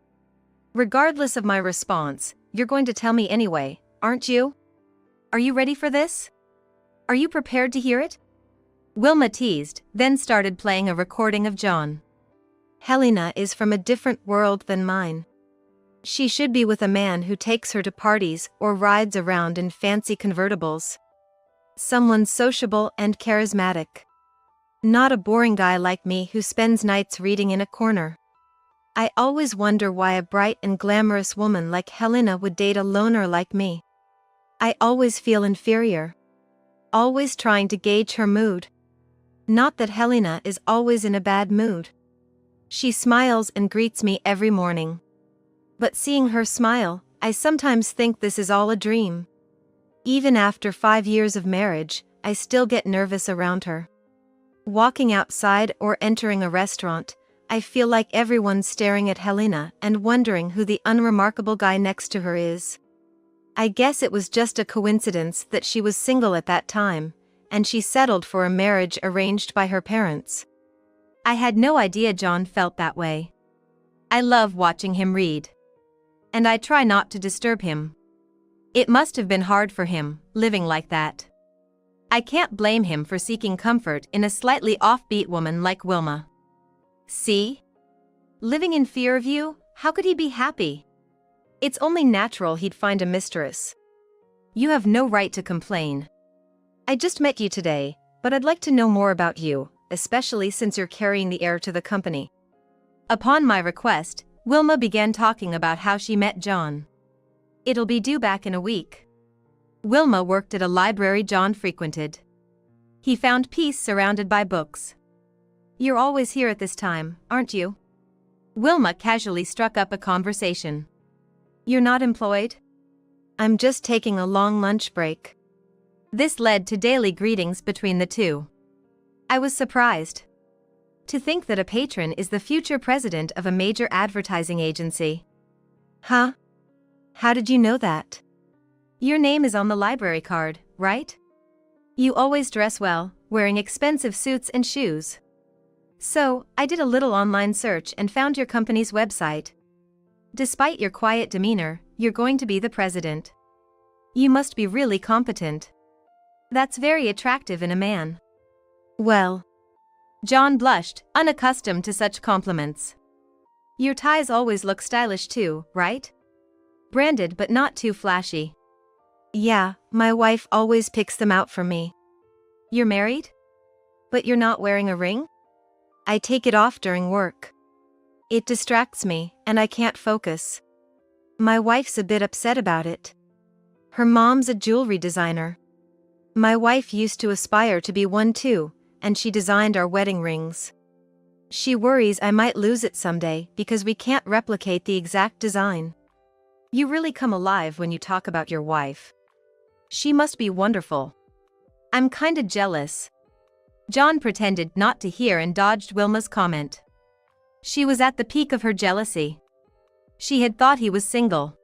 Regardless of my response, you're going to tell me anyway, aren't you? Are you ready for this? Are you prepared to hear it? Wilma teased, then started playing a recording of John. Helena is from a different world than mine. She should be with a man who takes her to parties or rides around in fancy convertibles. Someone sociable and charismatic. Not a boring guy like me who spends nights reading in a corner. I always wonder why a bright and glamorous woman like Helena would date a loner like me. I always feel inferior. Always trying to gauge her mood. Not that Helena is always in a bad mood. She smiles and greets me every morning. But seeing her smile, I sometimes think this is all a dream. Even after 5 years of marriage, I still get nervous around her. Walking outside or entering a restaurant, I feel like everyone's staring at Helena and wondering who the unremarkable guy next to her is. I guess it was just a coincidence that she was single at that time, and she settled for a marriage arranged by her parents. I had no idea John felt that way. I love watching him read. And I try not to disturb him. It must have been hard for him, living like that. I can't blame him for seeking comfort in a slightly offbeat woman like Wilma. See? Living in fear of you, how could he be happy? It's only natural he'd find a mistress. You have no right to complain. I just met you today, but I'd like to know more about you, especially since you're carrying the heir to the company. Upon my request, Wilma began talking about how she met John. It'll be due back in a week. Wilma worked at a library John frequented. He found peace surrounded by books. You're always here at this time, aren't you? Wilma casually struck up a conversation. You're not employed? I'm just taking a long lunch break. This led to daily greetings between the two. I was surprised. To think that a patron is the future president of a major advertising agency. Huh? How did you know that? Your name is on the library card, right? You always dress well, wearing expensive suits and shoes. So, I did a little online search and found your company's website. Despite your quiet demeanor, you're going to be the president. You must be really competent. That's very attractive in a man. Well. John blushed, unaccustomed to such compliments. Your ties always look stylish too, right? Branded but not too flashy. Yeah, my wife always picks them out for me. You're married? But you're not wearing a ring? I take it off during work. It distracts me, and I can't focus. My wife's a bit upset about it. Her mom's a jewelry designer. My wife used to aspire to be one too, and she designed our wedding rings. She worries I might lose it someday because we can't replicate the exact design. You really come alive when you talk about your wife. She must be wonderful. I'm kinda jealous. John pretended not to hear and dodged Wilma's comment. She was at the peak of her jealousy. She had thought he was single.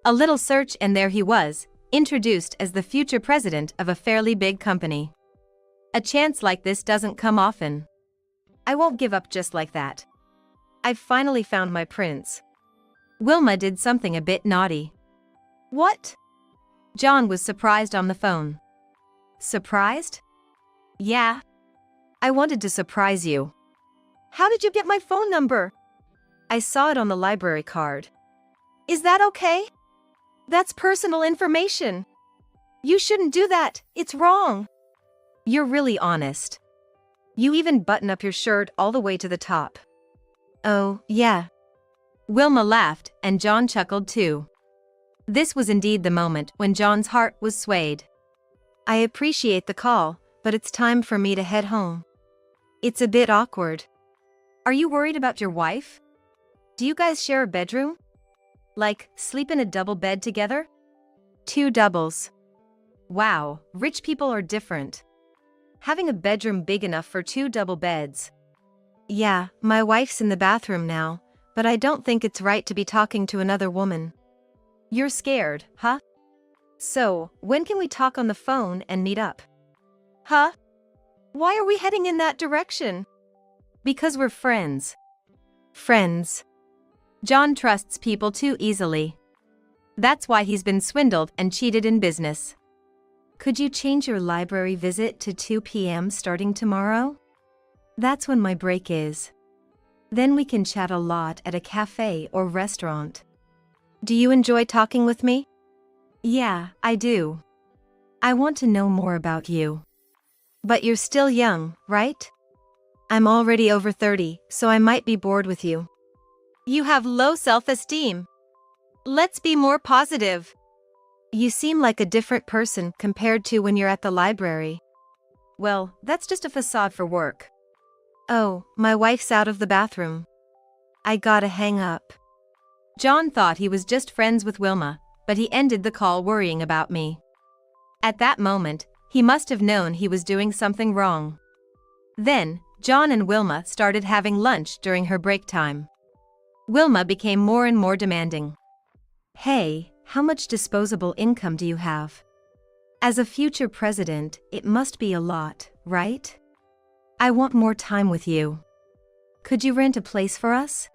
A little search and there he was, introduced as the future president of a fairly big company. A chance like this doesn't come often. I won't give up just like that. I've finally found my prince. Wilma did something a bit naughty. What? John was surprised on the phone. Surprised? Yeah. I wanted to surprise you. How did you get my phone number? I saw it on the library card. Is that okay? That's personal information. You shouldn't do that, it's wrong. You're really honest. You even button up your shirt all the way to the top. Oh, yeah. Wilma laughed, and John chuckled too. This was indeed the moment when John's heart was swayed. I appreciate the call, but it's time for me to head home. It's a bit awkward. Are you worried about your wife? Do you guys share a bedroom? Like, sleep in a double bed together? 2 doubles. Wow, rich people are different. Having a bedroom big enough for 2 double beds. Yeah, my wife's in the bathroom now, but I don't think it's right to be talking to another woman. You're scared, huh? So, when can we talk on the phone and meet up? Huh? Why are we heading in that direction? Because we're friends. Friends. John trusts people too easily. That's why he's been swindled and cheated in business. Could you change your library visit to 2 p.m. starting tomorrow? That's when my break is. Then we can chat a lot at a cafe or restaurant. Do you enjoy talking with me? Yeah, I do. I want to know more about you. But you're still young, right? I'm already over 30, so I might be bored with you. You have low self-esteem. Let's be more positive. You seem like a different person compared to when you're at the library. Well, that's just a facade for work. Oh, my wife's out of the bathroom. I gotta hang up. John thought he was just friends with Wilma, but he ended the call worrying about me. At that moment, he must have known he was doing something wrong. Then, John and Wilma started having lunch during her break time. Wilma became more and more demanding. Hey, how much disposable income do you have? As a future president, it must be a lot, right? I want more time with you. Could you rent a place for us?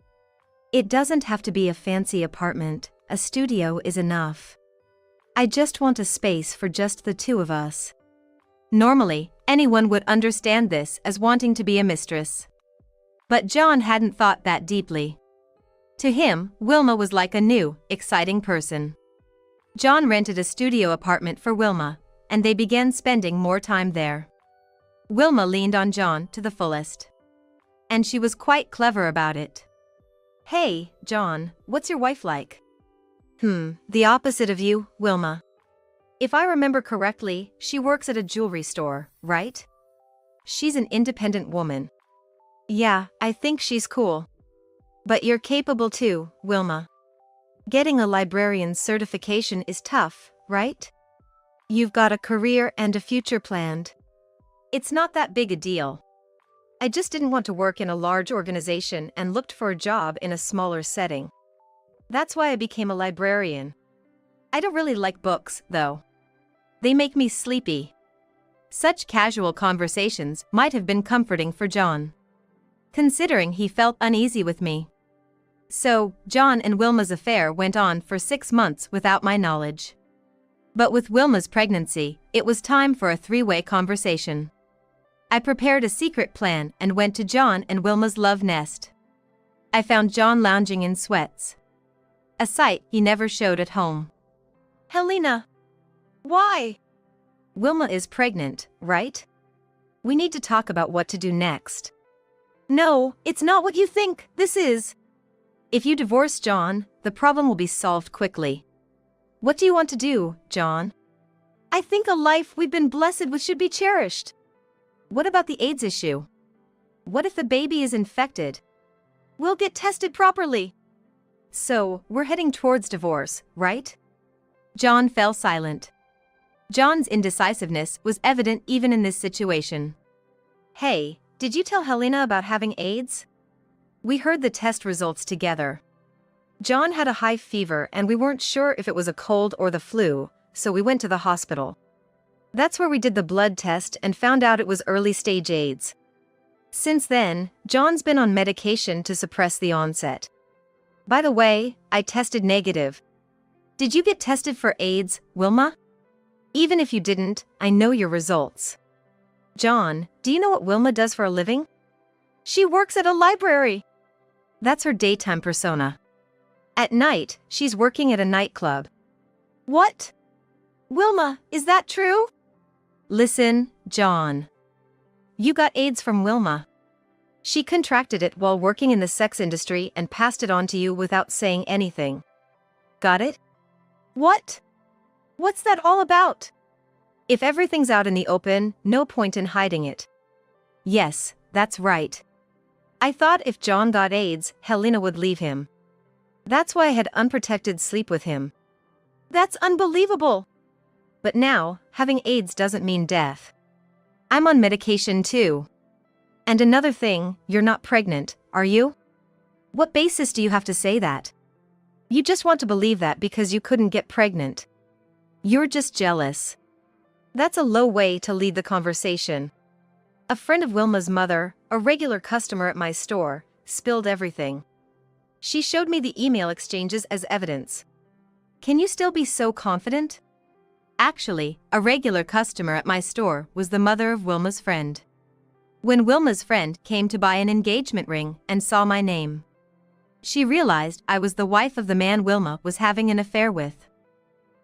It doesn't have to be a fancy apartment, a studio is enough. I just want a space for just the 2 of us. Normally, anyone would understand this as wanting to be a mistress. But John hadn't thought that deeply. To him, Wilma was like a new, exciting person. John rented a studio apartment for Wilma, and they began spending more time there. Wilma leaned on John to the fullest. And she was quite clever about it. Hey, John, what's your wife like? The opposite of you, Wilma. If I remember correctly, she works at a jewelry store, right? She's an independent woman. Yeah, I think she's cool. But you're capable too, Wilma. Getting a librarian's certification is tough, right? You've got a career and a future planned. It's not that big a deal. I just didn't want to work in a large organization and looked for a job in a smaller setting. That's why I became a librarian. I don't really like books, though. They make me sleepy. Such casual conversations might have been comforting for John, considering he felt uneasy with me. So, John and Wilma's affair went on for 6 months without my knowledge. But with Wilma's pregnancy, it was time for a 3-way conversation. I prepared a secret plan and went to John and Wilma's love nest. I found John lounging in sweats, a sight he never showed at home. Helena. Why? Wilma is pregnant, right? We need to talk about what to do next. No, it's not what you think this is. If you divorce John, the problem will be solved quickly. What do you want to do, John? I think a life we've been blessed with should be cherished. What about the AIDS issue? What if the baby is infected? We'll get tested properly. So, we're heading towards divorce, right? John fell silent. John's indecisiveness was evident even in this situation. Hey, did you tell Helena about having AIDS? We heard the test results together. John had a high fever and we weren't sure if it was a cold or the flu, so we went to the hospital. That's where we did the blood test and found out it was early-stage AIDS. Since then, John's been on medication to suppress the onset. By the way, I tested negative. Did you get tested for AIDS, Wilma? Even if you didn't, I know your results. John, do you know what Wilma does for a living? She works at a library. That's her daytime persona. At night, she's working at a nightclub. What? Wilma, is that true? Listen, John. You got AIDS from Wilma. She contracted it while working in the sex industry and passed it on to you without saying anything. Got it? What? What's that all about? If everything's out in the open, no point in hiding it. Yes, that's right. I thought if John got AIDS, Helena would leave him. That's why I had unprotected sleep with him. That's unbelievable. But now, having AIDS doesn't mean death. I'm on medication too. And another thing, you're not pregnant, are you? What basis do you have to say that? You just want to believe that because you couldn't get pregnant. You're just jealous. That's a low way to lead the conversation. A friend of Wilma's mother, a regular customer at my store, spilled everything. She showed me the email exchanges as evidence. Can you still be so confident? Actually, a regular customer at my store was the mother of Wilma's friend. When Wilma's friend came to buy an engagement ring and saw my name, she realized I was the wife of the man Wilma was having an affair with.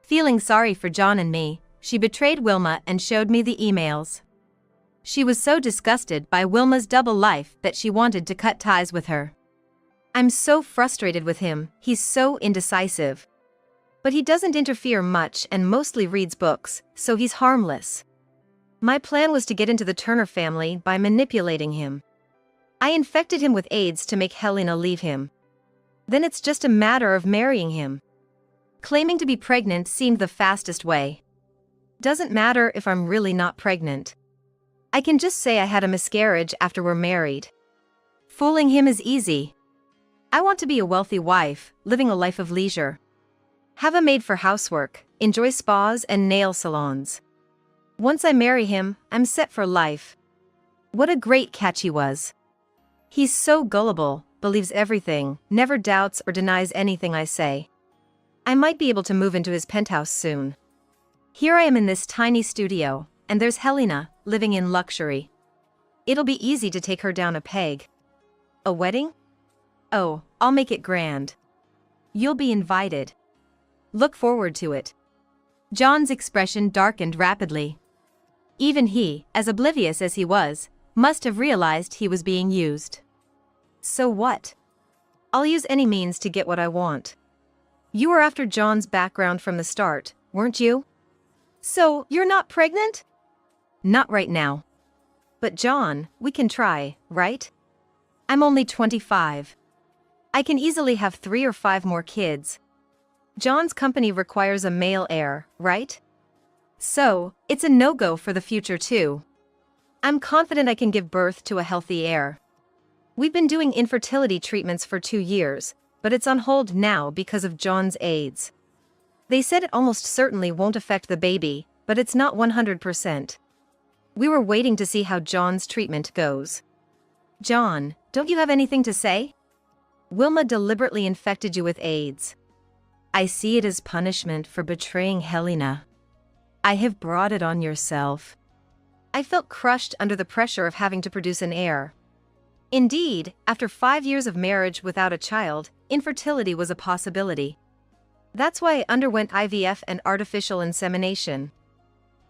Feeling sorry for John and me, she betrayed Wilma and showed me the emails. She was so disgusted by Wilma's double life that she wanted to cut ties with her. I'm so frustrated with him, he's so indecisive. But he doesn't interfere much and mostly reads books, so he's harmless. My plan was to get into the Turner family by manipulating him. I infected him with AIDS to make Helena leave him. Then it's just a matter of marrying him. Claiming to be pregnant seemed the fastest way. Doesn't matter if I'm really not pregnant. I can just say I had a miscarriage after we're married. Fooling him is easy. I want to be a wealthy wife, living a life of leisure. Have a maid for housework, enjoy spas and nail salons. Once I marry him, I'm set for life. What a great catch he was. He's so gullible, believes everything, never doubts or denies anything I say. I might be able to move into his penthouse soon. Here I am in this tiny studio, and there's Helena, living in luxury. It'll be easy to take her down a peg. A wedding? Oh, I'll make it grand. You'll be invited. Look forward to it. John's expression darkened rapidly. Even he, as oblivious as he was, must have realized he was being used. So what? I'll use any means to get what I want. You were after John's background from the start, weren't you? So, you're not pregnant? Not right now. But John, we can try, right? I'm only 25. I can easily have 3 or 5 more kids. John's company requires a male heir, right? So, it's a no-go for the future too. I'm confident I can give birth to a healthy heir. We've been doing infertility treatments for 2 years, but it's on hold now because of John's AIDS. They said it almost certainly won't affect the baby, but it's not 100%. We were waiting to see how John's treatment goes. John, don't you have anything to say? Wilma deliberately infected you with AIDS. I see it as punishment for betraying Helena. I have brought it on yourself. I felt crushed under the pressure of having to produce an heir. Indeed, after 5 years of marriage without a child, infertility was a possibility. That's why I underwent IVF and artificial insemination.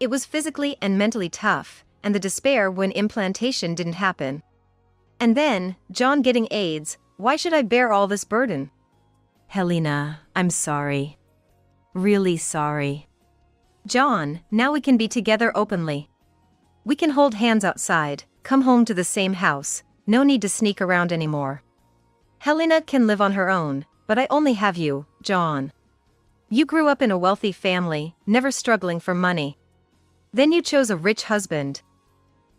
It was physically and mentally tough, and the despair when implantation didn't happen. And then, John getting AIDS, why should I bear all this burden? Helena, I'm sorry. Really sorry. John, now we can be together openly. We can hold hands outside, come home to the same house, no need to sneak around anymore. Helena can live on her own, but I only have you, John. You grew up in a wealthy family, never struggling for money. Then you chose a rich husband.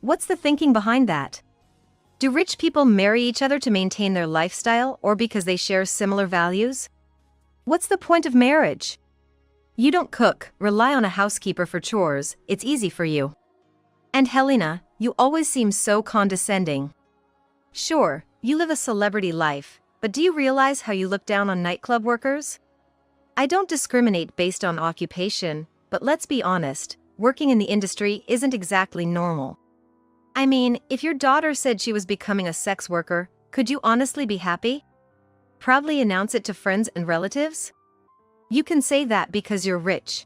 What's the thinking behind that? Do rich people marry each other to maintain their lifestyle or because they share similar values? What's the point of marriage? You don't cook, rely on a housekeeper for chores, it's easy for you. And Helena, you always seem so condescending. Sure, you live a celebrity life, but do you realize how you look down on nightclub workers? I don't discriminate based on occupation, but let's be honest, working in the industry isn't exactly normal. I mean, if your daughter said she was becoming a sex worker, could you honestly be happy? Proudly announce it to friends and relatives? You can say that because you're rich.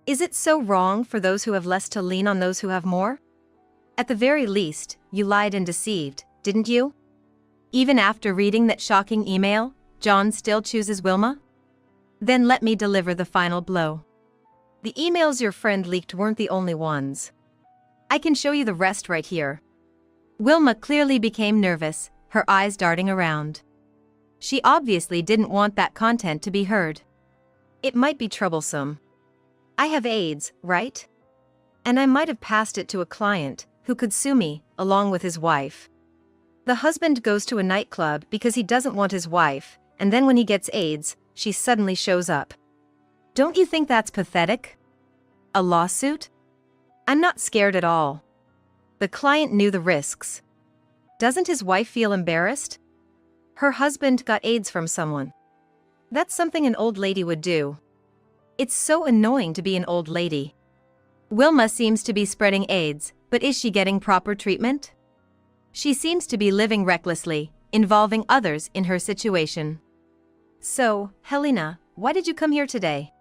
Is it so wrong for those who have less to lean on those who have more? At the very least, you lied and deceived, didn't you? Even after reading that shocking email, John still chooses Wilma? Then let me deliver the final blow. The emails your friend leaked weren't the only ones. I can show you the rest right here. Wilma clearly became nervous, her eyes darting around. She obviously didn't want that content to be heard. It might be troublesome. I have AIDS, right? And I might have passed it to a client who could sue me, along with his wife. The husband goes to a nightclub because he doesn't want his wife, and then when he gets AIDS, she suddenly shows up. Don't you think that's pathetic? A lawsuit? I'm not scared at all. The client knew the risks. Doesn't his wife feel embarrassed? Her husband got AIDS from someone. That's something an old lady would do. It's so annoying to be an old lady. Wilma seems to be spreading AIDS, but is she getting proper treatment? She seems to be living recklessly, involving others in her situation. So, Helena, why did you come here today?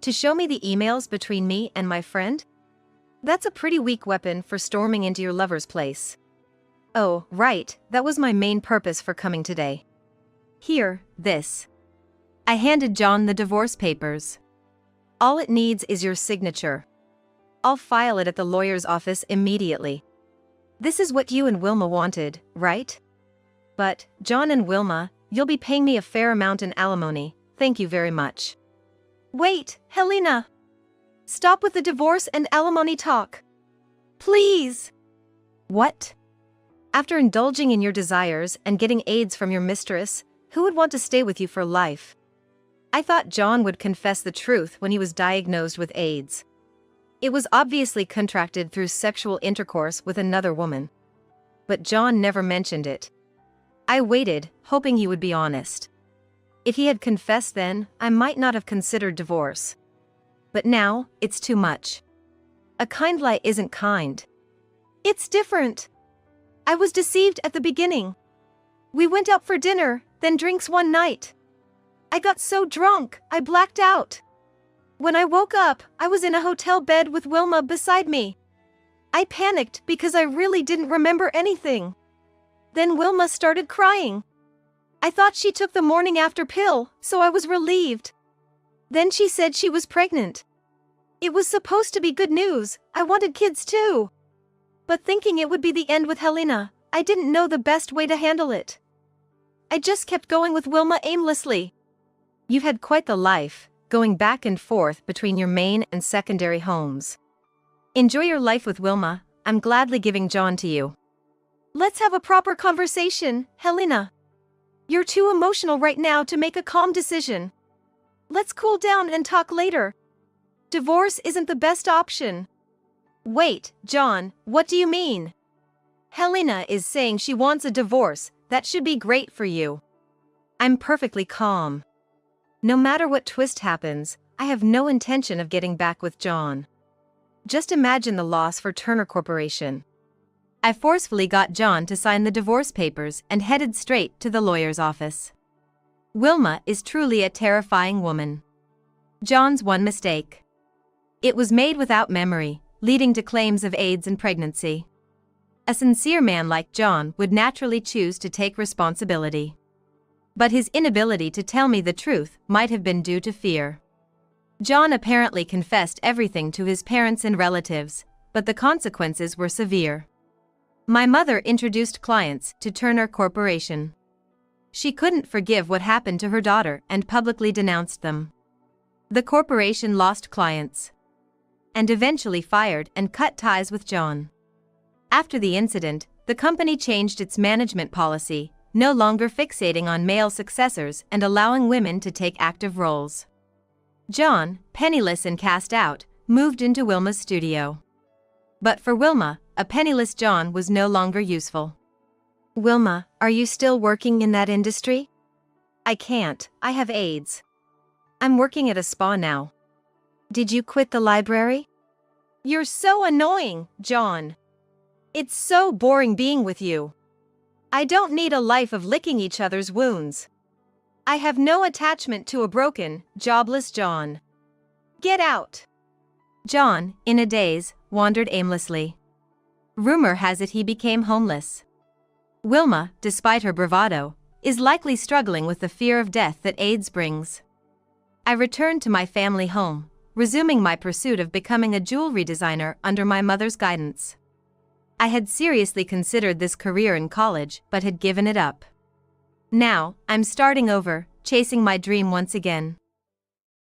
To show me the emails between me and my friend? That's a pretty weak weapon for storming into your lover's place. Oh, right, that was my main purpose for coming today. Here, this. I handed John the divorce papers. All it needs is your signature. I'll file it at the lawyer's office immediately. This is what you and Wilma wanted, right? But, John and Wilma, you'll be paying me a fair amount in alimony, thank you very much. Wait, Helena! Stop with the divorce and alimony talk. Please! What? After indulging in your desires and getting AIDS from your mistress, who would want to stay with you for life? I thought John would confess the truth when he was diagnosed with AIDS. It was obviously contracted through sexual intercourse with another woman. But John never mentioned it. I waited, hoping he would be honest. If he had confessed then, I might not have considered divorce. But now, it's too much. A kind lie isn't kind. It's different. I was deceived at the beginning. We went out for dinner, then drinks one night. I got so drunk, I blacked out. When I woke up, I was in a hotel bed with Wilma beside me. I panicked because I really didn't remember anything. Then Wilma started crying. I thought she took the morning after pill, so I was relieved. Then she said she was pregnant. It was supposed to be good news, I wanted kids too. But thinking it would be the end with Helena, I didn't know the best way to handle it. I just kept going with Wilma aimlessly. You've had quite the life, going back and forth between your main and secondary homes. Enjoy your life with Wilma, I'm gladly giving John to you. Let's have a proper conversation, Helena. You're too emotional right now to make a calm decision. Let's cool down and talk later. Divorce isn't the best option. Wait, John, what do you mean? Helena is saying she wants a divorce, that should be great for you. I'm perfectly calm. No matter what twist happens, I have no intention of getting back with John. Just imagine the loss for Turner Corporation. I forcefully got John to sign the divorce papers and headed straight to the lawyer's office. Wilma is truly a terrifying woman. John's one mistake. It was made without memory, leading to claims of AIDS and pregnancy. A sincere man like John would naturally choose to take responsibility. But his inability to tell me the truth might have been due to fear. John apparently confessed everything to his parents and relatives, but the consequences were severe. My mother introduced clients to Turner Corporation. She couldn't forgive what happened to her daughter and publicly denounced them. The corporation lost clients and eventually fired and cut ties with John. After the incident, the company changed its management policy, no longer fixating on male successors and allowing women to take active roles. John, penniless and cast out, moved into Wilma's studio. But for Wilma, a penniless John was no longer useful. Wilma, are you still working in that industry? I can't, I have AIDS. I'm working at a spa now. Did you quit the library? You're so annoying, John. It's so boring being with you. I don't need a life of licking each other's wounds. I have no attachment to a broken, jobless John. Get out. John, in a daze, wandered aimlessly. Rumor has it he became homeless. Wilma, despite her bravado, is likely struggling with the fear of death that AIDS brings. I returned to my family home, resuming my pursuit of becoming a jewelry designer under my mother's guidance. I had seriously considered this career in college but had given it up. Now, I'm starting over, chasing my dream once again.